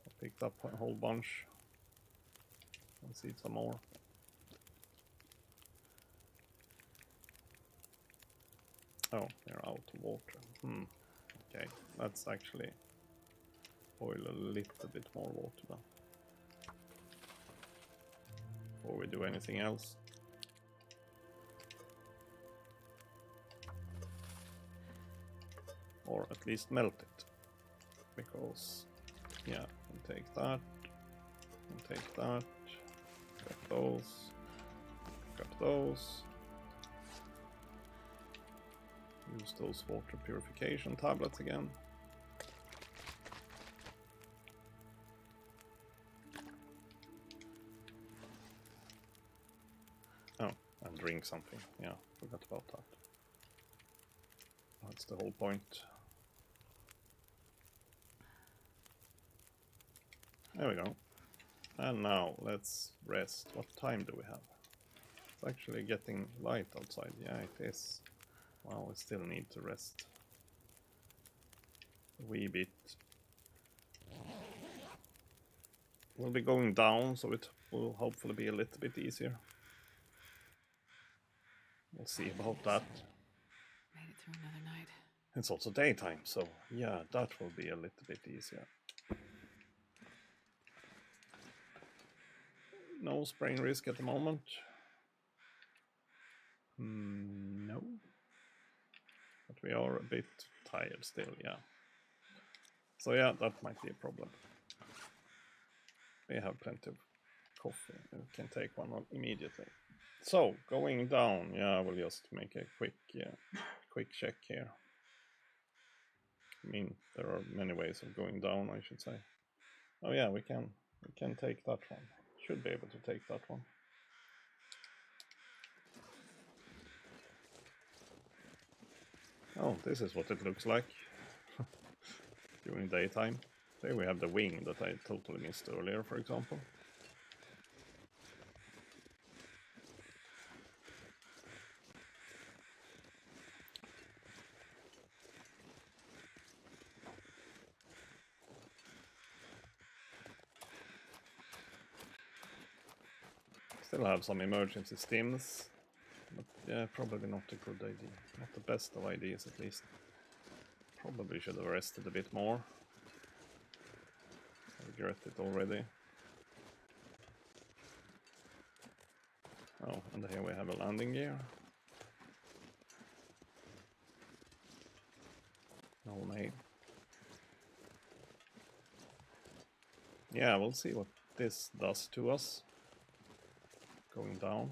I picked up a whole bunch. Let's eat some more. Oh, they're out of water. Okay, let's actually boil a little bit more water now. Before we do anything else. Or at least melt it. Because, yeah, we'll take that. We'll take that. Pick up those. Pick up those. Use those water purification tablets again. Oh, and drink something. Yeah, forgot about that. That's the whole point. There we go. And now let's rest. What time do we have? It's actually getting light outside. Yeah, it is. Well, we still need to rest a wee bit. We'll be going down, so it will hopefully be a little bit easier. We'll see about that. Made it through another night. It's also daytime, so yeah, that will be a little bit easier. No sprain risk at the moment. No. But we are a bit tired still, yeah. So yeah, that might be a problem. We have plenty of coffee. We can take one immediately. So, going down, yeah, I will just make a quick check here. I mean, there are many ways of going down, I should say. Oh yeah, we can take that one. Should be able to take that one. Oh, this is what it looks like during daytime. There we have the wing that I totally missed earlier, for example. Still have some emergency stims, but yeah, probably not a good idea. Not the best of ideas, at least. Probably should have rested a bit more. I regret it already. Oh, and here we have a landing gear. No name. Yeah, we'll see what this does to us. Going down.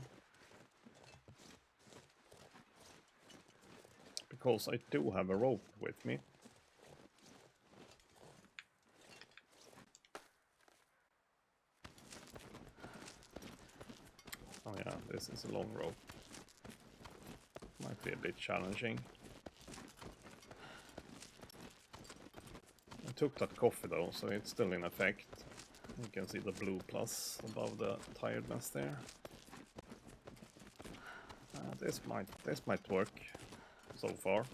Because I do have a rope with me. Oh yeah, this is a long rope. Might be a bit challenging. I took that coffee though, so it's still in effect. You can see the blue plus above the tiredness there. This might work so far.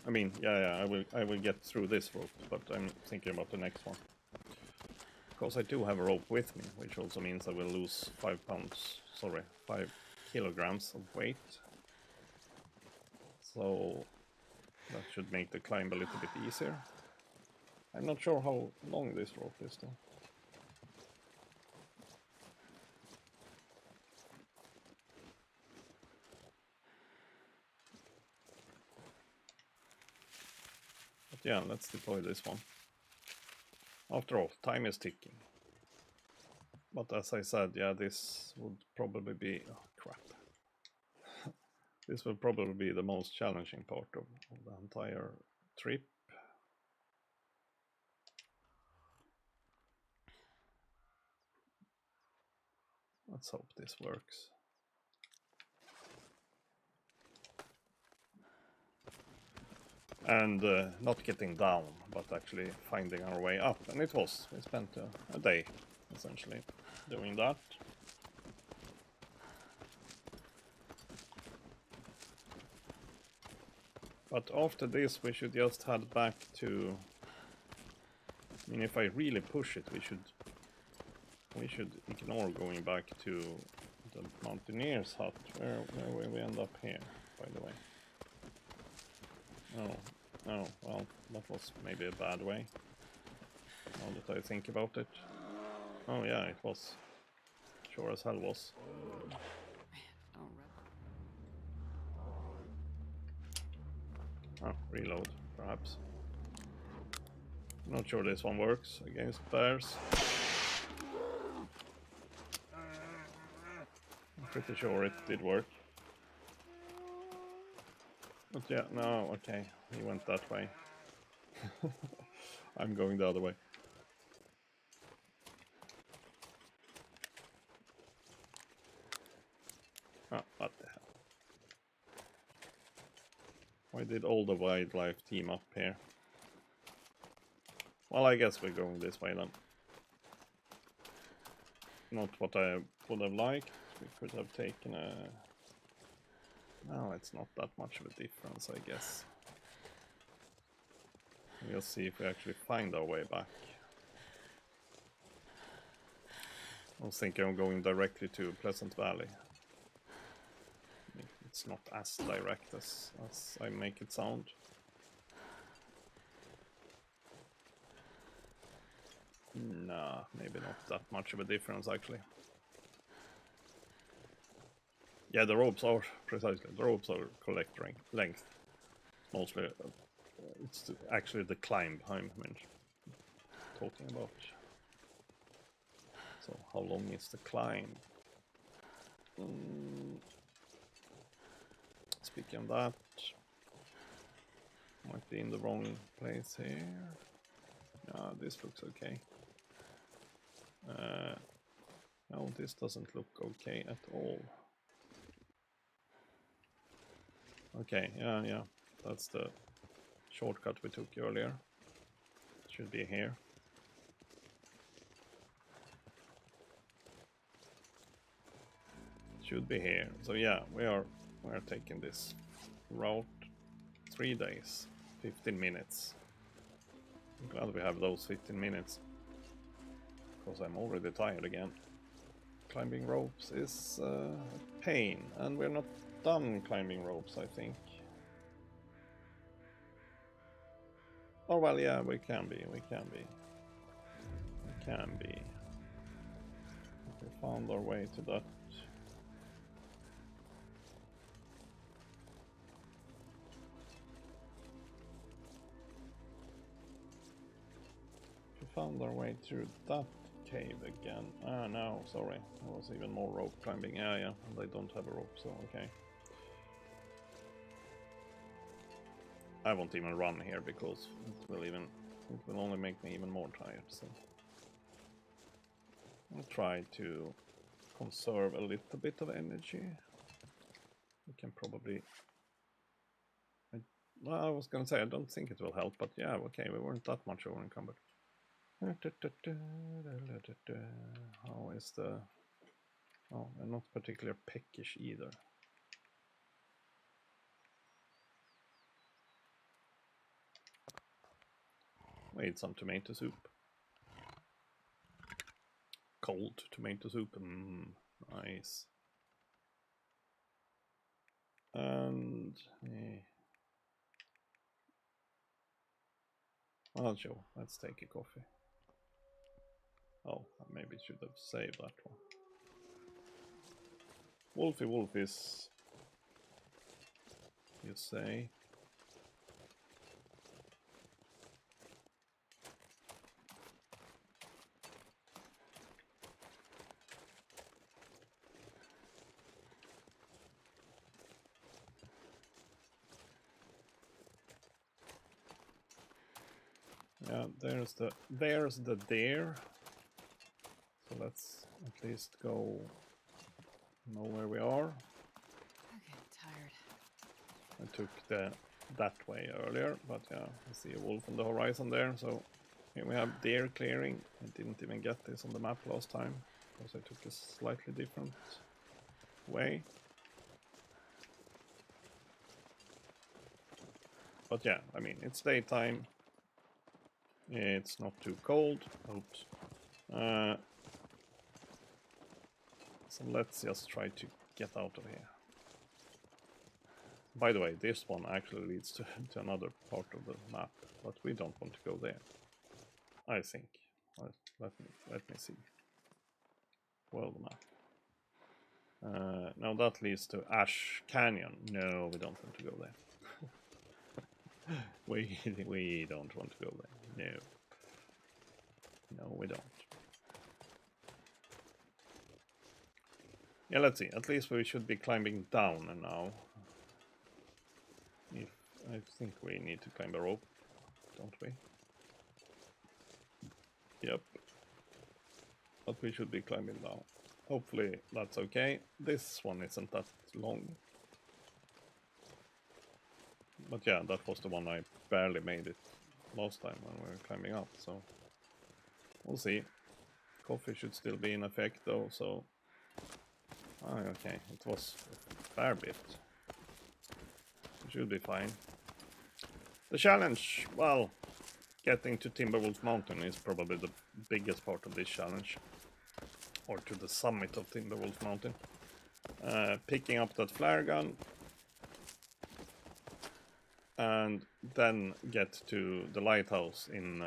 I mean, yeah, I will get through this rope, but I'm thinking about the next one. Because I do have a rope with me, which also means I will lose 5 kilograms of weight. So that should make the climb a little bit easier. I'm not sure how long this rope is though. But yeah, let's deploy this one. After all, time is ticking. But as I said, yeah, this would probably be... oh, crap. This will probably be the most challenging part of the entire trip. Let's hope this works. And not getting down, but actually finding our way up. And it was. We spent a day, essentially, doing that. But after this, we should just head back to... I mean, if I really push it, we should ignore going back to the Mountaineer's hut. Where will we end up here, by the way? Oh, well, that was maybe a bad way. Now that I think about it. Oh yeah, it was. Sure as hell was. Oh, reload, perhaps. Not sure this one works against bears. I'm pretty sure it did work. But yeah, no, okay, he went that way. I'm going the other way. Oh, what the hell? Why did all the wildlife team up here? Well, I guess we're going this way then. Not what I would have liked. We could have taken a... No, it's not that much of a difference, I guess. We'll see if we actually find our way back. I was thinking of going directly to Pleasant Valley. It's not as direct as I make it sound. Nah, maybe not that much of a difference actually. Yeah, the ropes are, precisely, the ropes are correct length. Mostly, it's actually the climb I'm talking about. So, how long is the climb? Speaking of that, might be in the wrong place here. Yeah, this looks okay. No, this doesn't look okay at all. Okay, yeah, that's the shortcut we took earlier. Should be here. Should be here. So yeah, we're taking this route. 3 days, 15 minutes. I'm glad we have those 15 minutes. Because I'm already tired again. climbing ropes is a pain, and we're not done climbing ropes, I think. Oh well, yeah, we can be. We can be. We found our way to that. We found our way through that cave again. Ah, no, sorry. There was even more rope climbing. Yeah, yeah, and I don't have a rope, so okay. I won't even run here because it will only make me even more tired, so I'll try to conserve a little bit of energy. We can probably... well, I was gonna say, I don't think it will help, but yeah, okay, we weren't that much over encumbered. How is the... oh, they're not particularly peckish either. We ate some tomato soup. Cold tomato soup, nice. And... well, sure, let's take a coffee. Oh, I maybe should have saved that one. Wolfie Wolfies, you say? Yeah, there's the deer. So let's at least go know where we are. I'm getting tired. I took that way earlier, but yeah, I see a wolf on the horizon there. So here we have deer clearing. I didn't even get this on the map last time because I took a slightly different way. But yeah, I mean, it's daytime. It's not too cold. Oops. So let's just try to get out of here. By the way, this one actually leads to another part of the map, but we don't want to go there. I think. Let me see. World map. Now that leads to Ash Canyon. No, we don't want to go there. we don't want to go there. No. No, we don't. Yeah, let's see. At least we should be climbing down now. If I think we need to climb a rope, don't we? Yep. But we should be climbing down. Hopefully that's okay. This one isn't that long. But yeah, that was the one I barely made it last time when we were climbing up, so we'll see. Coffee should still be in effect though, so... ah, okay, it was a fair bit. It should be fine. The challenge, well, getting to Timberwolf Mountain is probably the biggest part of this challenge. Or to the summit of Timberwolf Mountain. Picking up that flare gun. And then get to the lighthouse in,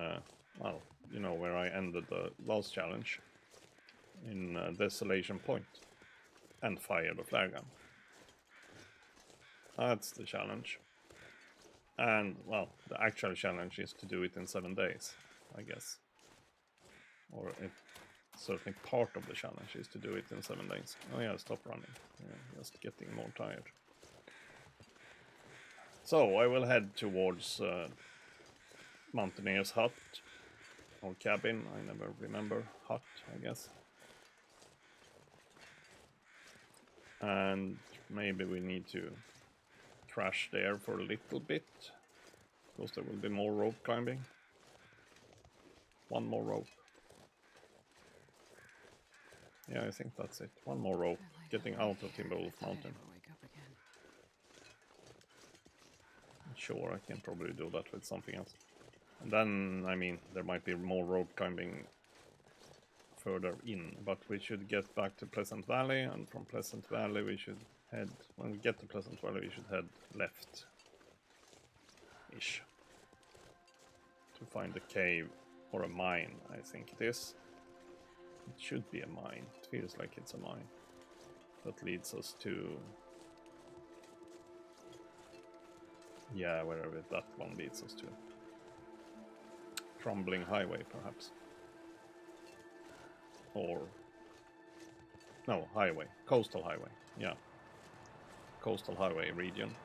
well, you know, where I ended the last challenge. In Desolation Point. And fire the flare gun. That's the challenge. And, well, the actual challenge is to do it in 7 days, I guess. Or certainly part of the challenge is to do it in 7 days. Oh yeah, stop running. Yeah, just getting more tired. So, I will head towards Mountaineer's hut. Or cabin, I never remember. Hut, I guess. And maybe we need to crash there for a little bit. Because there will be more rope climbing. One more rope. Yeah, I think that's it. One more rope. Getting out of Timberwolf Mountain. Sure, I can probably do that with something else. And then, I mean, there might be more rope climbing further in, but we should get back to Pleasant Valley, and from Pleasant Valley we should head, when we get to Pleasant Valley we should head left-ish to find a cave or a mine, I think it is. It should be a mine, it feels like it's a mine. That leads us to... yeah, wherever that one leads us to. Crumbling Highway, perhaps. Or... no, Highway. Coastal Highway, yeah. Coastal Highway region.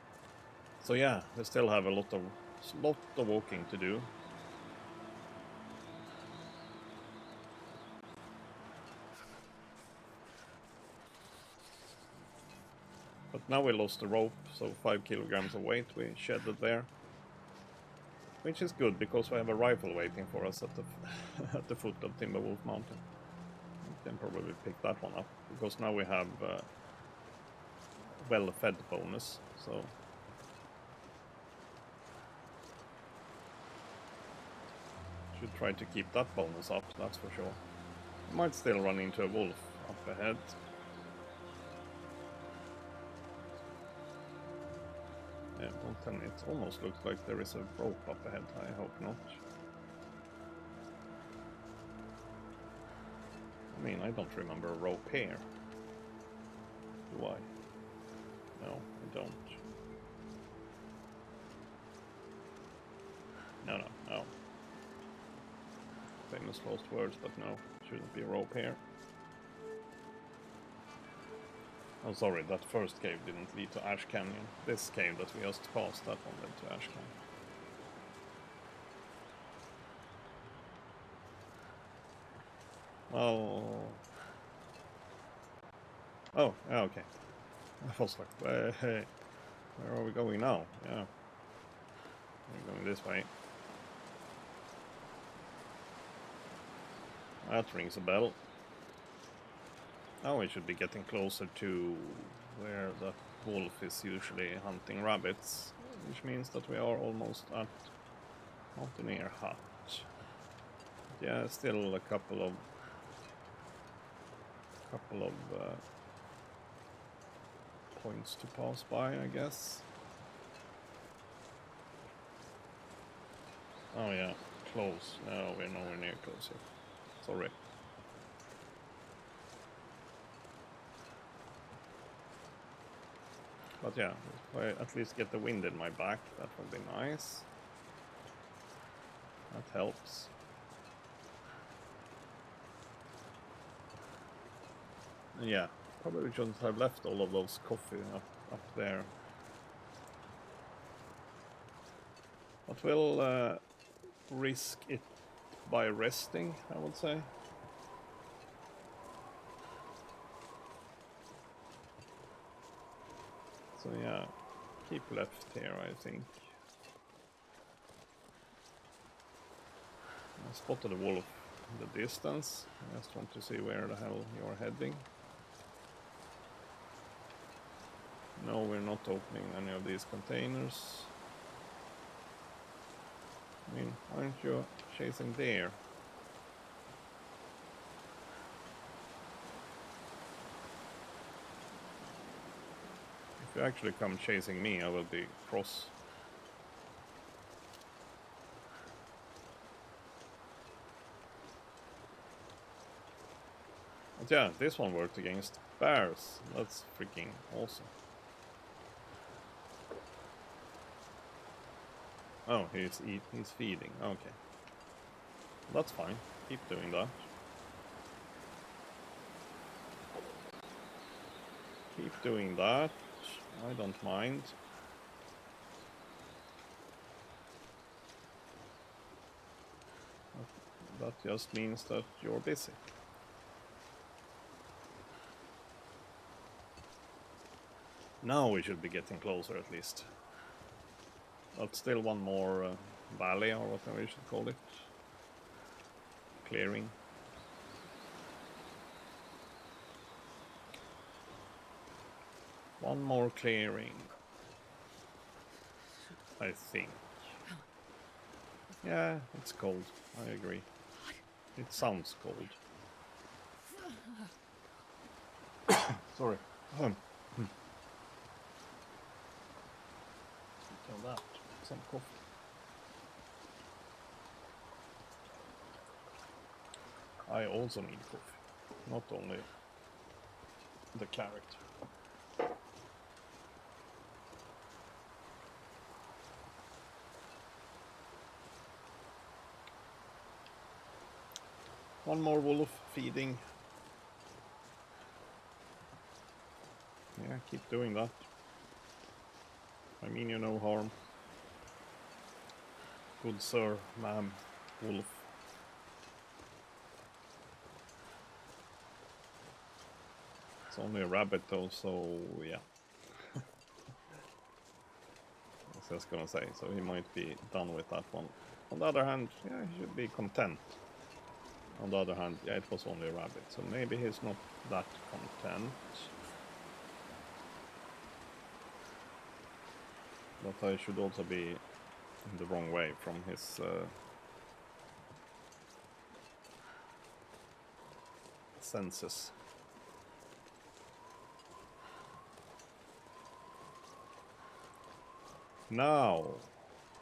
So yeah, we still have a lot of walking to do. But now we lost the rope, so 5 kilograms of weight we shedded there. Which is good, because we have a rifle waiting for us at the, at the foot of Timberwolf Mountain. We can probably pick that one up, because now we have well-fed bonus, so... should try to keep that bonus up, that's for sure. Might still run into a wolf up ahead. Yeah, don't tell me, it almost looks like there is a rope up ahead, I hope not. I mean, I don't remember a rope here. Do I? No, I don't. No. Famous lost words, but no, shouldn't be a rope here. Oh, sorry, that first cave didn't lead to Ash Canyon. This cave that we just passed, that one led to Ash Canyon. Well... oh, yeah, okay. I was like, hey, where are we going now? Yeah. We're going this way. That rings a bell. Now we should be getting closer to where the wolf is usually hunting rabbits, which means that we are almost at Mountaineer Hut. Yeah, still a couple of points to pass by, I guess. Oh yeah, close. No, we're nowhere near close yet. Sorry. But yeah, if I at least get the wind in my back, that would be nice. That helps. And yeah, probably shouldn't have left all of those coffee up there. But we'll risk it by resting, I would say. So yeah, keep left here, I think. I spotted a wolf in the distance. I just want to see where the hell you're heading. No, we're not opening any of these containers. I mean, aren't you chasing deer? If you actually come chasing me, I will be cross. But yeah, this one worked against bears. That's freaking awesome. Oh, he's feeding. Okay. That's fine. Keep doing that. Keep doing that. I don't mind. That just means that you're busy. Now we should be getting closer at least. But still one more valley, or whatever you should call it. Clearing. One more clearing. I think. Yeah, it's cold. I agree. It sounds cold. Sorry. Speaking of that, some coffee. I also need coffee, not only the carrot. One more wolf feeding. Yeah, keep doing that. I mean you no harm. Good sir, ma'am, wolf. It's only a rabbit though, so yeah. I was just gonna say, so he might be done with that one. On the other hand, yeah, he should be content. On the other hand, yeah, it was only a rabbit, so maybe he's not that content. But I should also be in the wrong way from his senses. Now,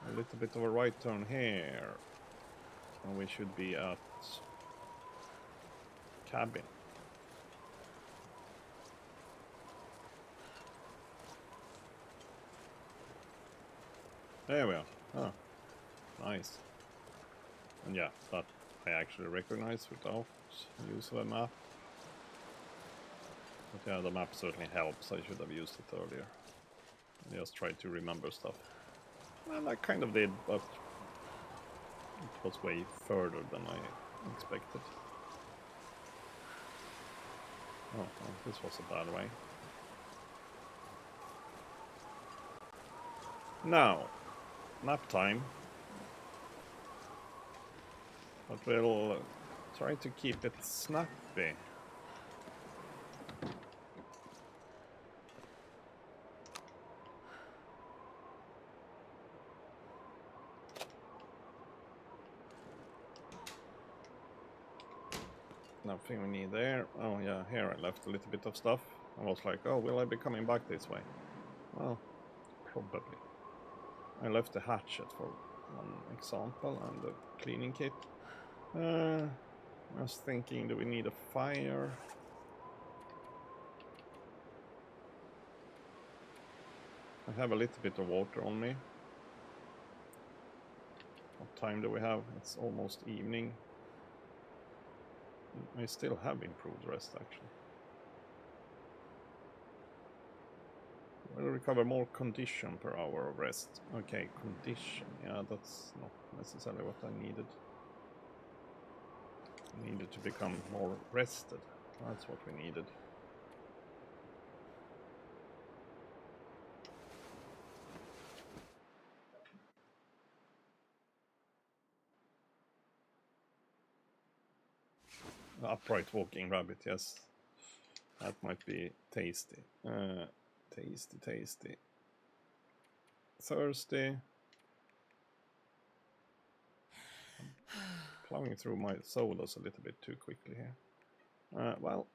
a little bit of a right turn here, and we should be at cabin. There we are. Oh, nice. And yeah, that I actually recognize without use of a map. But yeah, the map certainly helps. I should have used it earlier. I just tried to remember stuff. And I kind of did, but it was way further than I expected. Oh, well, this was a bad way. Now, nap time. But we'll try to keep it snappy. Nothing we need there. Oh yeah, here I left a little bit of stuff. I was like, oh, will I be coming back this way? Well, probably. I left the hatchet for one example and the cleaning kit. I was thinking, do we need a fire? I have a little bit of water on me. What time do we have? It's almost evening. I still have improved rest, actually. We'll recover more condition per hour of rest. Okay, condition. Yeah, that's not necessarily what I needed. I needed to become more rested. That's what we needed. Upright walking rabbit, yes. That might be tasty. Tasty. Thirsty. Plowing through my sodas a little bit too quickly here. Well,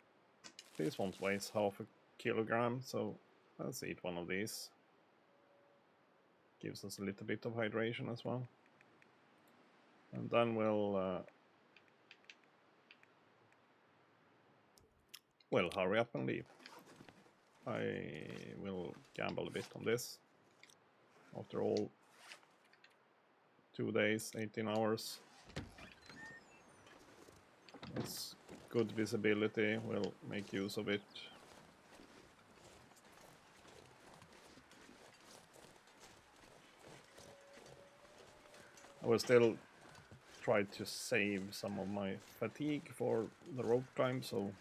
this one weighs half a kilogram, so let's eat one of these. Gives us a little bit of hydration as well. And then we'll hurry up and leave. I will gamble a bit on this. After all, 2 days, 18 hours. It's good visibility, we'll make use of it. I will still try to save some of my fatigue for the rope time, so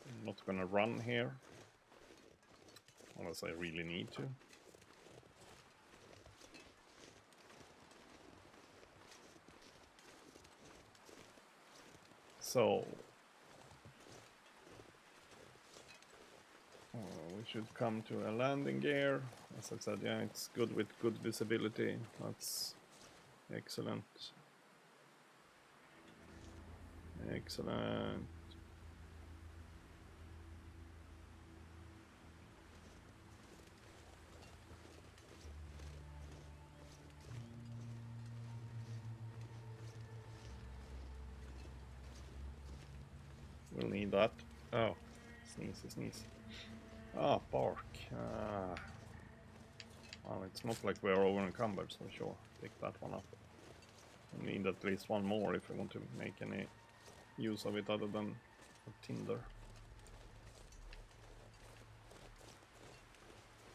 I'm not gonna run here. Unless I really need to. So we should come to a landing gear. As I said, yeah, it's good with good visibility. That's excellent. Excellent. We'll need that. Oh, sneeze. Ah, bark. Well, it's not like we are over encumbered, so sure, pick that one up. We need at least one more if we want to make any use of it other than tinder.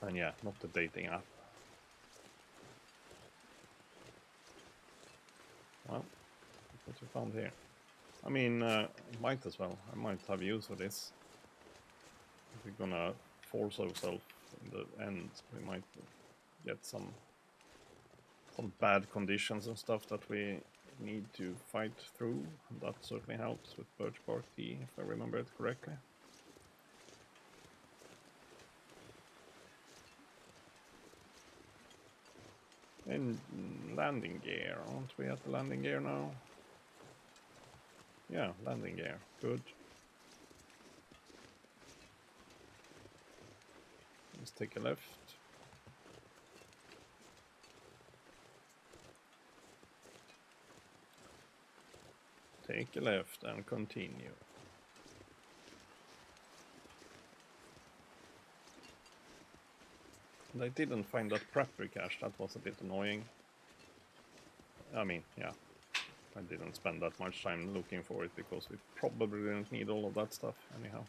And yeah, not the dating app. Well, what we found here. I mean, might as well. I might have use for this. If we're gonna force ourselves in the end, we might get some bad conditions and stuff that we need to fight through. That certainly helps with birch bark tea, if I remember it correctly. And landing gear, aren't we at the landing gear now? Yeah, landing gear, good. Let's take a left. Take a left and continue. And I didn't find that prepper cache, that was a bit annoying. I mean, yeah, I didn't spend that much time looking for it because we probably didn't need all of that stuff anyhow.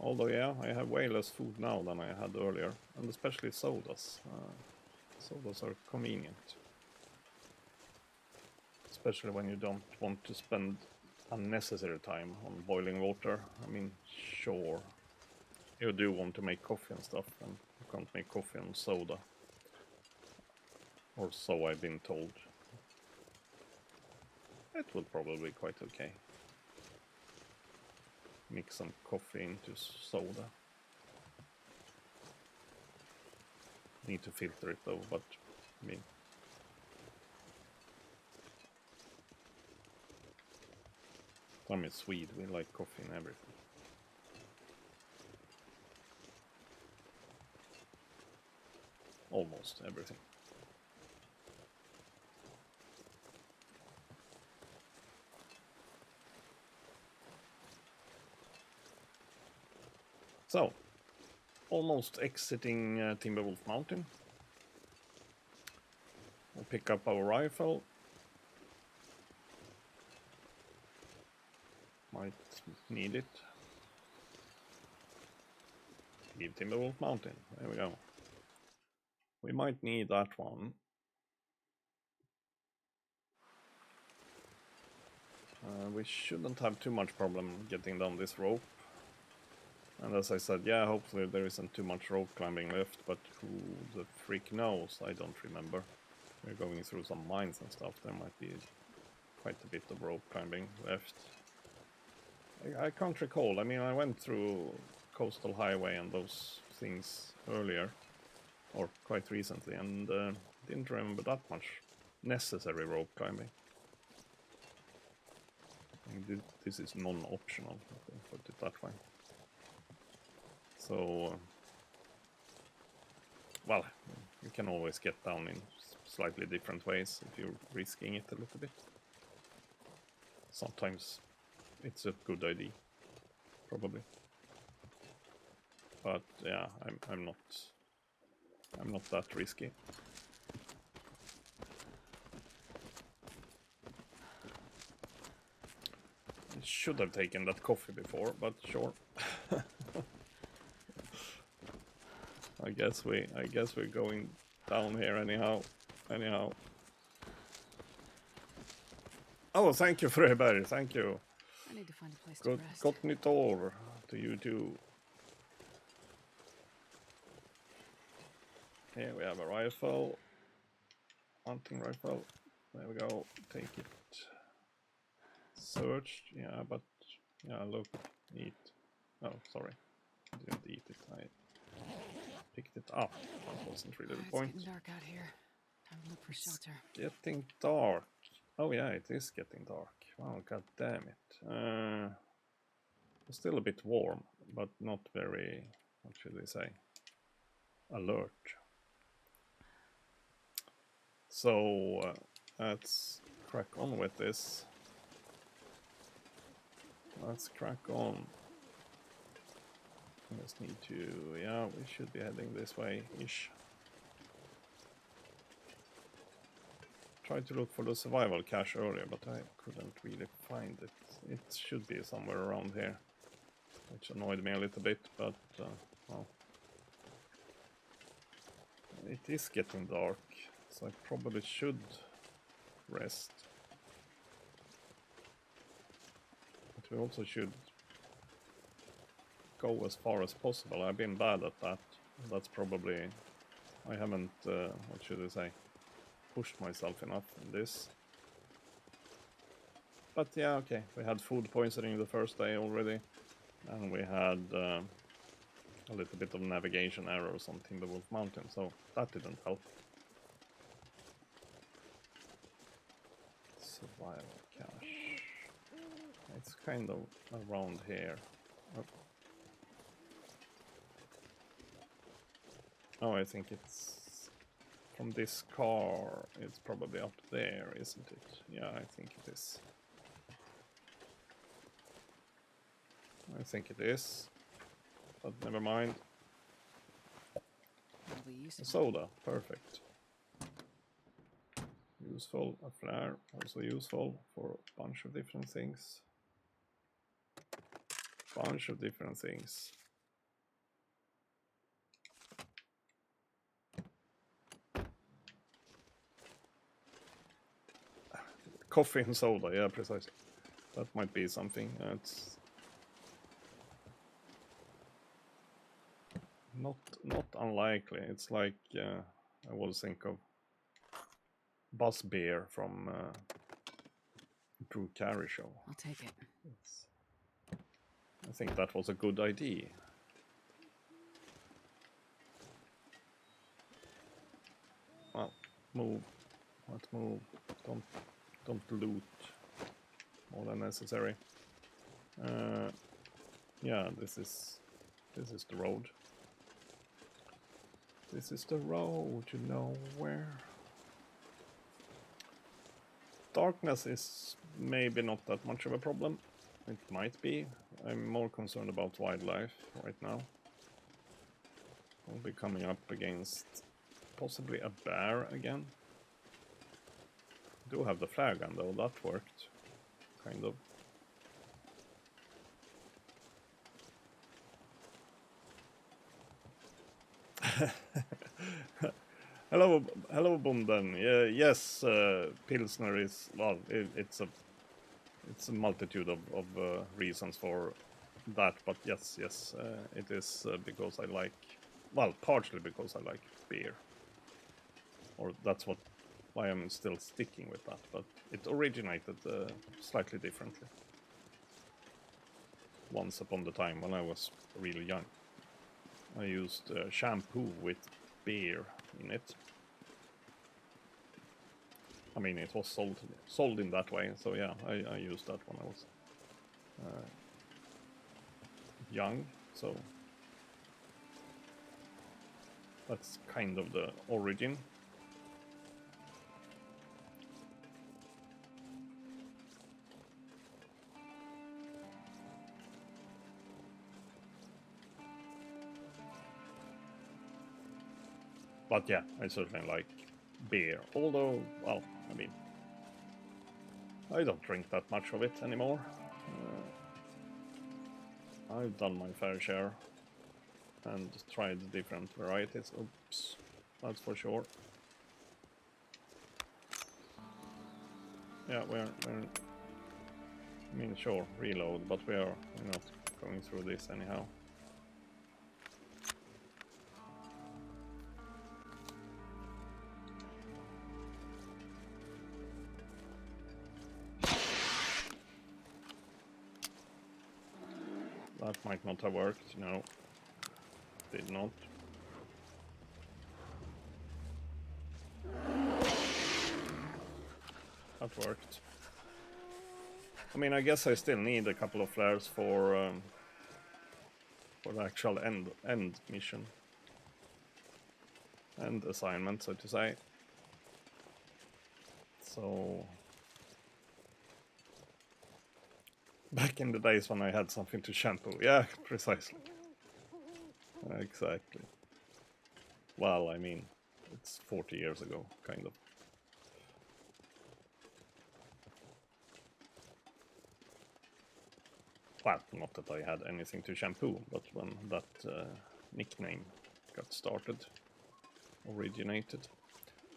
Although, yeah, I have way less food now than I had earlier, and especially sodas. Sodas are convenient. Especially when you don't want to spend unnecessary time on boiling water. I mean, sure, you do want to make coffee and stuff, and you can't make coffee on soda. Or so I've been told. It will probably be quite okay. Mix some coffee into soda. Need to filter it though, but I mean, I'm in Sweden, we like coffee and everything. Almost everything. So, almost exiting Timberwolf Mountain. We'll pick up our rifle. Might need it. Leave Timberwolf Mountain. There we go. We might need that one. We shouldn't have too much problem getting down this rope. And as I said, yeah, hopefully there isn't too much rope climbing left, but who the freak knows? I don't remember. We're going through some mines and stuff, there might be quite a bit of rope climbing left. I can't recall, I mean, I went through Coastal Highway and those things earlier, or quite recently, and didn't remember that much necessary rope climbing. This is non-optional, put it that way. So, well, you can always get down in slightly different ways if you're risking it a little bit. Sometimes it's a good idea, probably. But yeah, I'm not that risky. I should have taken that coffee before, but sure. I guess we're going down here anyhow. Oh, thank you, Fröberg. Thank you. I need to find a place to rest. Gott nytt år to you too. Here we have a rifle. Hunting rifle. There we go. Take it. Searched. Yeah, but yeah, look. Eat. Oh, sorry. I didn't eat it. I picked it up. That wasn't really the point. It's getting dark out here. Time to look for shelter. Getting dark. Oh yeah, it is getting dark. Wow, god damn it. It's still a bit warm, but not very, what should we say, alert. So let's crack on with this. Let's crack on. I just need to, yeah, we should be heading this way-ish. Tried to look for the survival cache earlier, but I couldn't really find it. It should be somewhere around here, which annoyed me a little bit, but well. It is getting dark, so I probably should rest. But we also should go as far as possible. I've been bad at that. That's probably... I haven't, what should I say, pushed myself enough in this. But yeah, okay, we had food poisoning the first day already. And we had a little bit of navigation errors on Timberwolf Mountain, so that didn't help. Survival cache. It's kind of around here. Oh, I think it's from this car. It's probably up there, isn't it? Yeah, I think it is. I think it is, but never mind. That'll be useful. A soda, perfect. Useful, a flare, also useful for a bunch of different things. Bunch of different things. Coffee and soda, yeah, precisely. That might be something. It's not unlikely. It's like I always think of Buzz Beer from Drew Carey show. I'll take it. I think that was a good idea. Well, move. Let's move. Don't loot more than necessary. Yeah, this is the road. This is the road to nowhere. Darkness is maybe not that much of a problem. It might be. I'm more concerned about wildlife right now. I'll be coming up against possibly a bear again. Do have the flare gun though, that worked. Kind of. Hello, Bunden. Yes, Pilsner is, well, it's a multitude of reasons for that, but yes, it is because I like, well, partially because I like beer, or that's why I'm still sticking with that. But it originated slightly differently. Once upon the time when I was really young, I used shampoo with beer in it. I mean, it was sold in that way, so yeah, I used that when I was young, so that's kind of the origin. But yeah, I certainly like beer, although, well, I mean, I don't drink that much of it anymore. I've done my fair share and tried different varieties. Oops, that's for sure. Yeah, we're I mean, sure, reload, but we're not going through this anyhow. That might not have worked, no. Did not. That worked. I mean, I guess I still need a couple of flares for the actual end mission. End assignment, so to say. So back in the days when I had something to shampoo. Yeah, precisely. Exactly. Well, I mean, it's 40 years ago, kind of. Well, not that I had anything to shampoo, but when that nickname got started, originated.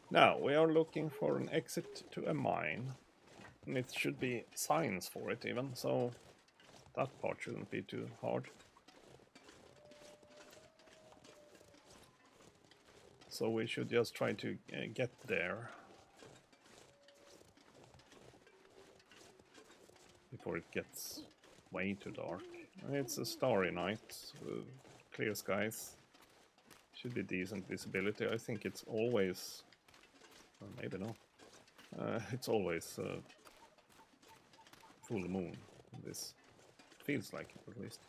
Now, we are looking for an exit to a mine. And it should be signs for it even, so that part shouldn't be too hard. So we should just try to get there before it gets way too dark. It's a starry night, clear skies. Should be decent visibility. I think it's always, or maybe not. It's always full moon. This feels like it at least.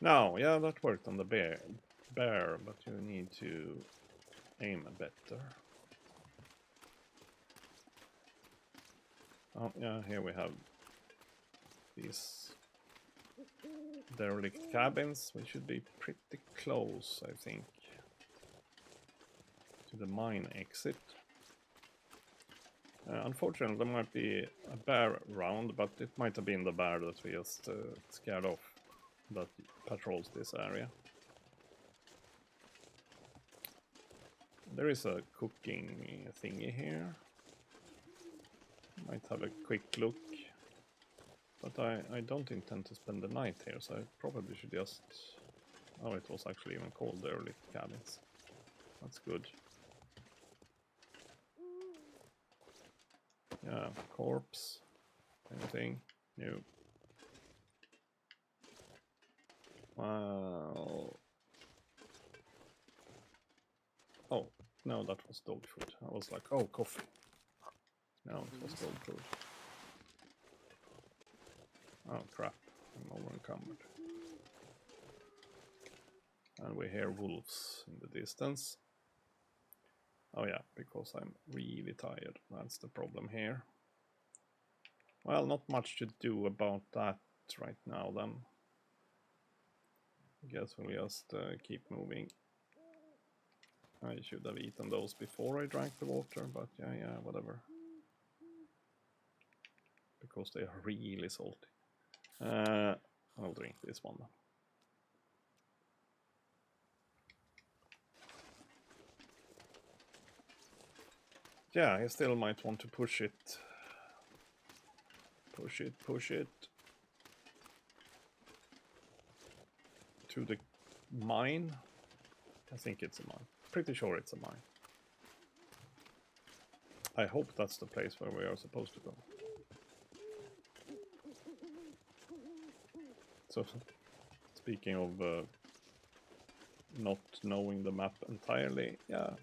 Now, yeah, that worked on the bear, but you need to aim better. Oh, yeah, here we have these derelict cabins. We should be pretty close, I think, to the mine exit. Unfortunately, there might be a bear around, but it might have been the bear that we just scared off that patrols this area. There is a cooking thingy here. Might have a quick look. But I don't intend to spend the night here, so I probably should just... Oh, it was actually even called derelict cabins. That's good. Yeah, corpse. Anything? No. Well... Oh, no, that was dog food. I was like, oh, coffee. No, it was dog food. Oh, crap. I'm over encumbered. And we hear wolves in the distance. Oh yeah, because I'm really tired. That's the problem here. Well, not much to do about that right now then. I guess we'll just keep moving. I should have eaten those before I drank the water, but yeah, whatever. Because they are really salty. I'll drink this one then. Yeah, I still might want to push it. Push it. To the mine. I think it's a mine. Pretty sure it's a mine. I hope that's the place where we are supposed to go. So, speaking of not knowing the map entirely, yeah.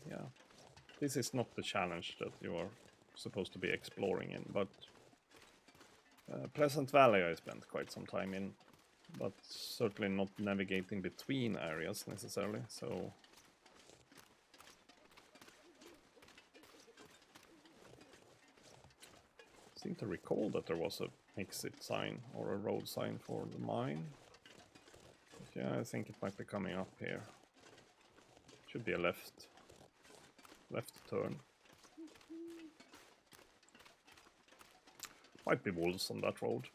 This is not the challenge that you are supposed to be exploring in, but Pleasant Valley I spent quite some time in, but certainly not navigating between areas necessarily, so... I seem to recall that there was an exit sign or a road sign for the mine. But yeah, I think it might be coming up here. Should be a left turn. Might be wolves on that road.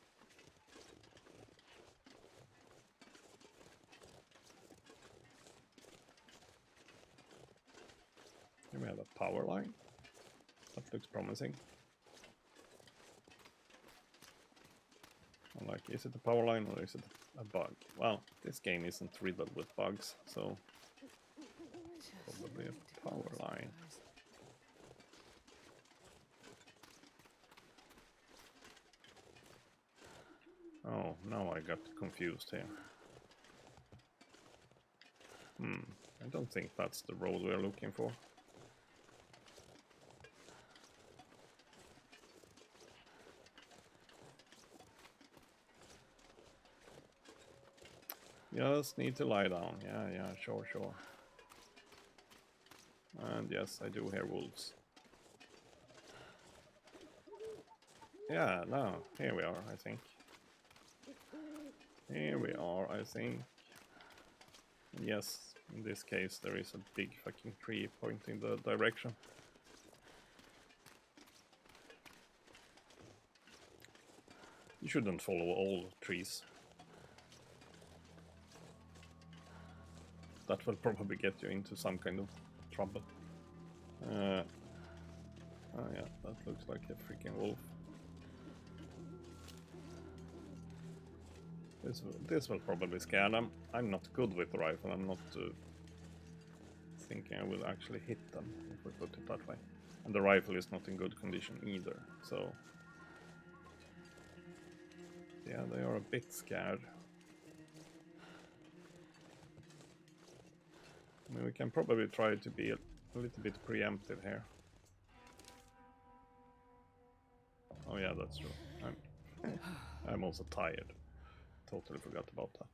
Here we have a power line. That looks promising. I'm like, is it a power line or is it a bug? Well, this game isn't riddled with bugs, so probably a power line. Oh, now I got confused here. I don't think that's the road we're looking for. Just need to lie down. Yeah, sure. And yes, I do hear wolves. Yeah, no, here we are, I think. Here we are, I think. Yes, in this case there is a big fucking tree pointing the direction. You shouldn't follow all trees. That will probably get you into some kind of trouble. Oh yeah, that looks like a freaking wolf. This will probably scare them. I'm not good with the rifle. I'm not thinking I will actually hit them, if we put it that way. And the rifle is not in good condition either, so... Yeah, they are a bit scared. I mean, we can probably try to be a little bit preemptive here. Oh yeah, that's true. I'm also tired. Totally forgot about that.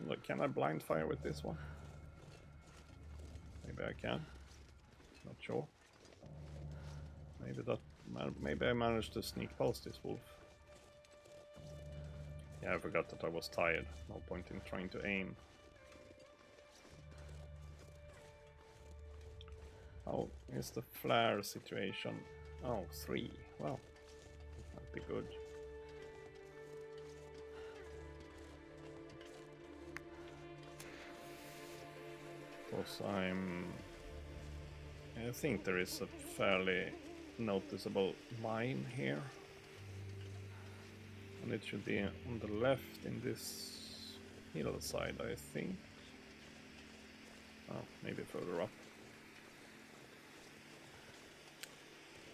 Look, can I blind fire with this one? Maybe I can. Not sure. Maybe I managed to sneak past this wolf. Yeah, I forgot that I was tired. No point in trying to aim. How is the flare situation? Oh, 3. Well, that'd be good. Because I think there is a fairly noticeable mine here. And it should be on the left in this hillside, I think. Oh, maybe further up.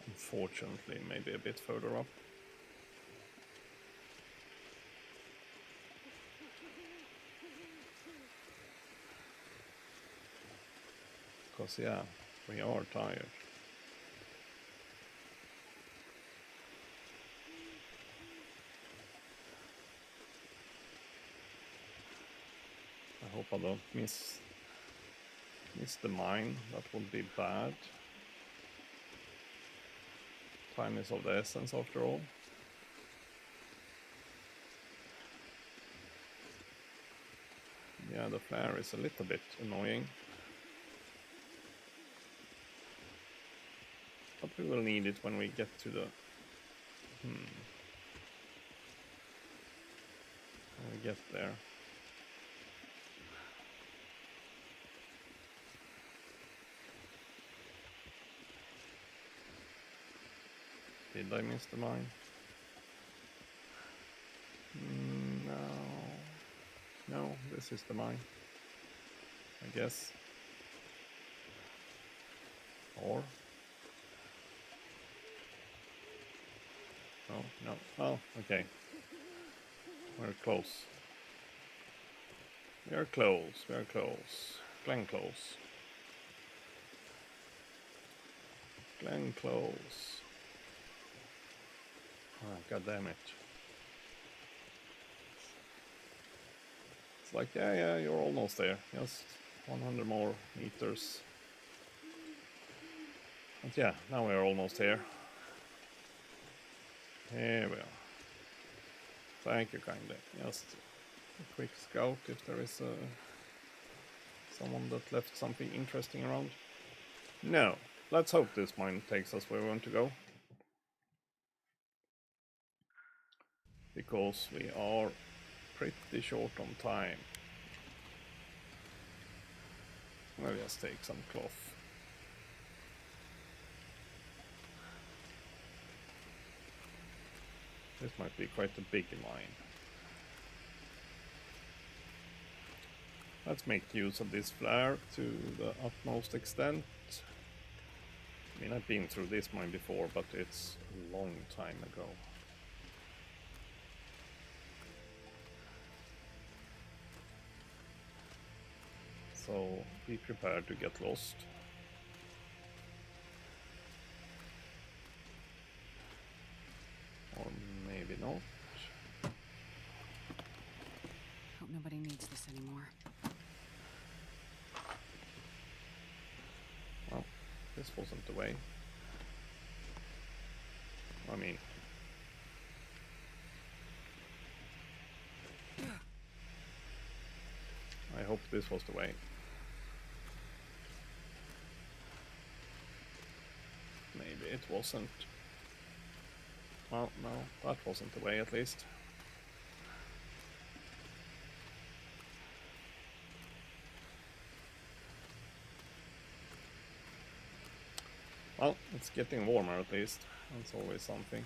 Unfortunately, maybe a bit further up. Because, yeah, we are tired. I hope I don't miss the mine. That would be bad. Time is of the essence after all. Yeah, the flare is a little bit annoying. But we will need it when we get to the... When we get there. Did I miss the mine? No. No, this is the mine. I guess. Or... No. Oh, okay. We're close. We are close. Glenn close. Glenn close. Ah, God damn it. It's like, yeah, you're almost there. Just 100 more meters. But yeah, now we're almost here. Here we are. Thank you kindly. Just a quick scout if there is someone that left something interesting around. No. Let's hope this mine takes us where we want to go. Because we are pretty short on time. I'll just take some cloth. This might be quite a big mine. Let's make use of this flare to the utmost extent. I mean, I've been through this mine before, but it's a long time ago. So be prepared to get lost. Or maybe not. Hope nobody needs this anymore. this wasn't the way. I mean... I hope this was the way. Maybe it wasn't. Well, no, that wasn't the way at least. Well, it's getting warmer at least. That's always something.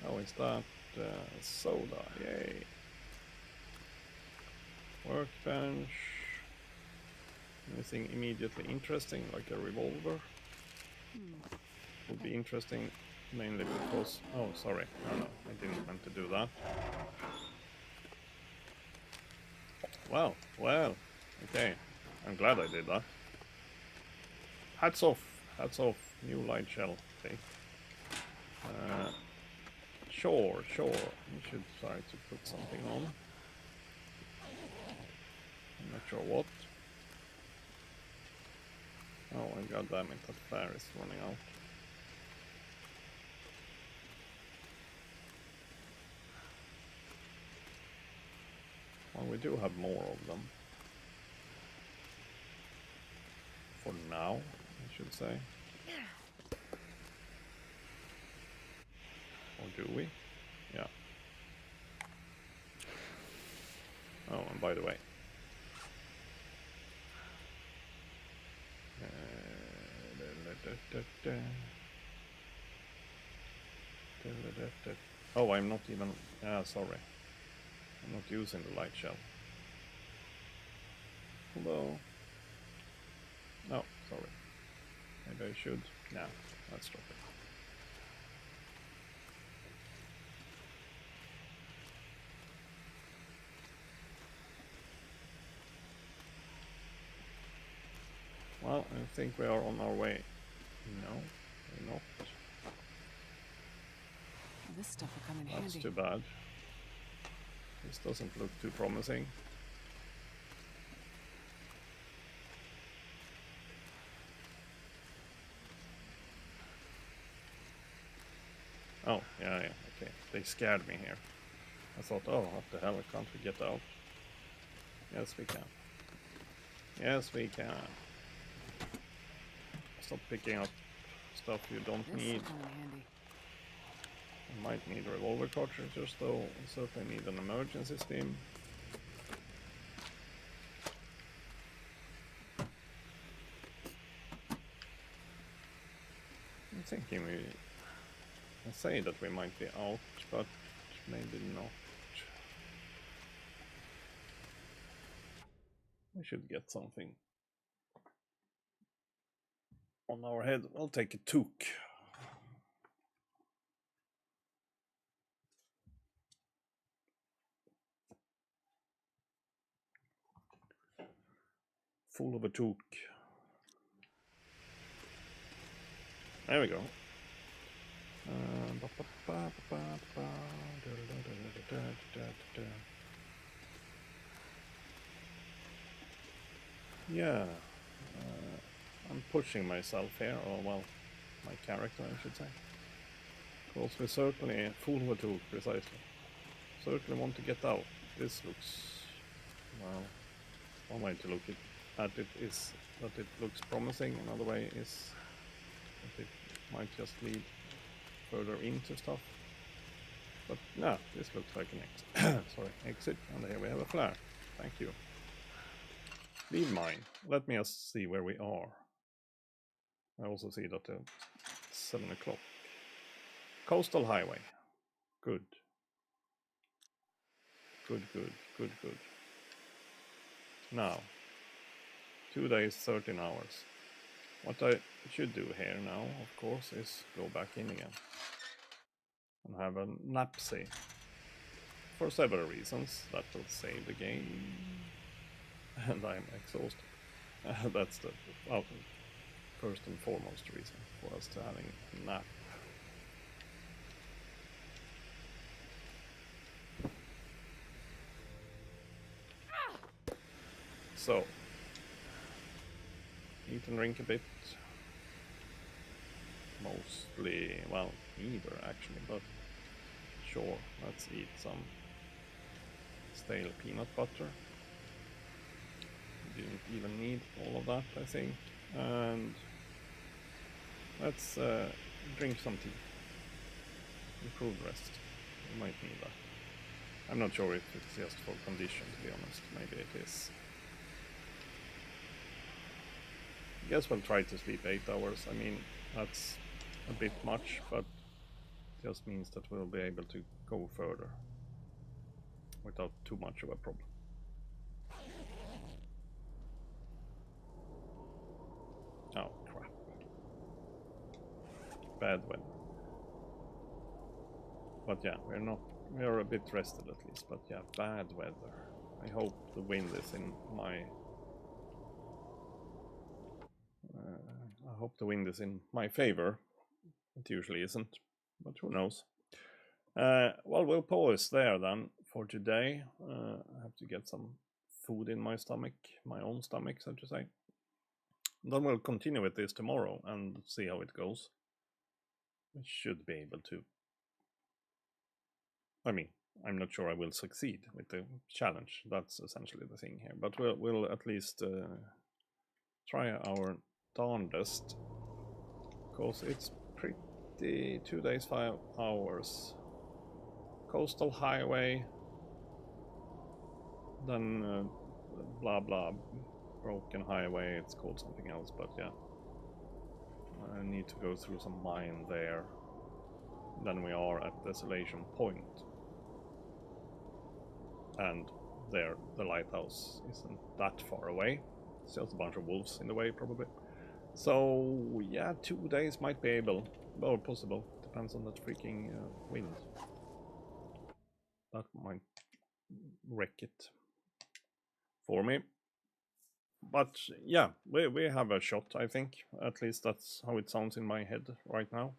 Oh, is that soda? Yay! Workbench. Anything immediately interesting, like a revolver? Would be interesting, mainly because... Oh, sorry. No, I didn't meant to do that. Well, okay. I'm glad I did that. Hats off, new light shell. Okay. Sure. We should try to put something on. I'm not sure what. Oh, and goddammit, that flare is running out. Well, we do have more of them. For now, I should say. Or do we? Yeah. Oh, and by the way. Oh, I'm not even... sorry. I'm not using the light shell. Hello. No, sorry. Maybe I should. Nah, let's drop it. Well, I think we are on our way. No, we're not. This stuff will come in That's handy. too bad. This doesn't look too promising. Oh, yeah, okay. They scared me here. I thought, oh, what the hell, can't we get out? Yes, we can. Yes, we can. Stop picking up stuff you don't This need. will come in handy. I might need revolver cartridges though. I certainly need an emergency stim. I'm thinking I say that we might be out, but maybe not. We should get something on our head. I'll take a toque. Full of a toque. There we go. Yeah, I'm pushing myself here, or well, my character I should say. Because we certainly full of a toque, precisely. Certainly want to get out. This looks, well, one way to look at it is that it looks promising, another way is that it might just lead further into stuff. But no, this looks like an exit, and here we have a flare. Thank you. Leave mine. Let me just see where we are. I also see that it's 7 o'clock. Coastal Highway. Good. Good. Now, 2 days, 13 hours. What I should do here now, of course, is go back in again. And have a napsy. For several reasons. That will save the game. And I'm exhausted. That's the first and foremost reason for us to having a nap. So, eat and drink a bit. Mostly, well, neither actually, but sure, let's eat some stale peanut butter. Didn't even need all of that, I think. And let's drink some tea. Improved rest. We might need that. I'm not sure if it's just for condition, to be honest. Maybe it is. I guess we'll try to sleep 8 hours. I mean, that's a bit much, but just means that we'll be able to go further without too much of a problem. Oh, crap. Bad weather. But yeah, we're a bit rested at least, but yeah, bad weather. I hope the wind is in my... I hope the wind is in my favor. It usually isn't, but who knows. Well, we'll pause there then for today. I have to get some food in my stomach, my own stomach, so to say. Then we'll continue with this tomorrow and see how it goes. We should be able to. I mean, I'm not sure I will succeed with the challenge. That's essentially the thing here. But we'll at least try our darndest. Because it's pretty... 2 days, 5 hours. Coastal highway. Then blah blah. Broken highway. It's called something else, but yeah. I need to go through some mine there. Then we are at Desolation Point. And there, the lighthouse isn't that far away. It's just a bunch of wolves in the way, probably. So, yeah, 2 days might be able, or possible. Depends on that freaking wind. That might wreck it for me. But yeah, we have a shot, I think. At least that's how it sounds in my head right now.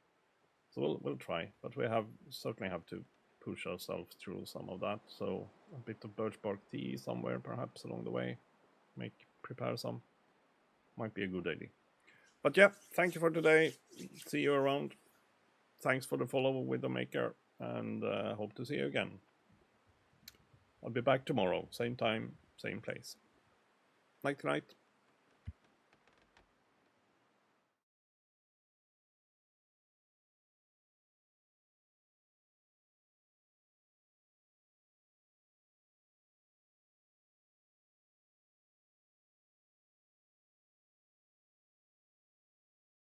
So we'll try, but we certainly have to push ourselves through some of that. So a bit of birch bark tea somewhere, perhaps along the way. Prepare some. Might be a good idea. But yeah, thank you for today. See you around. Thanks for the follow with the maker, and hope to see you again. I'll be back tomorrow, same time, same place. Night to night.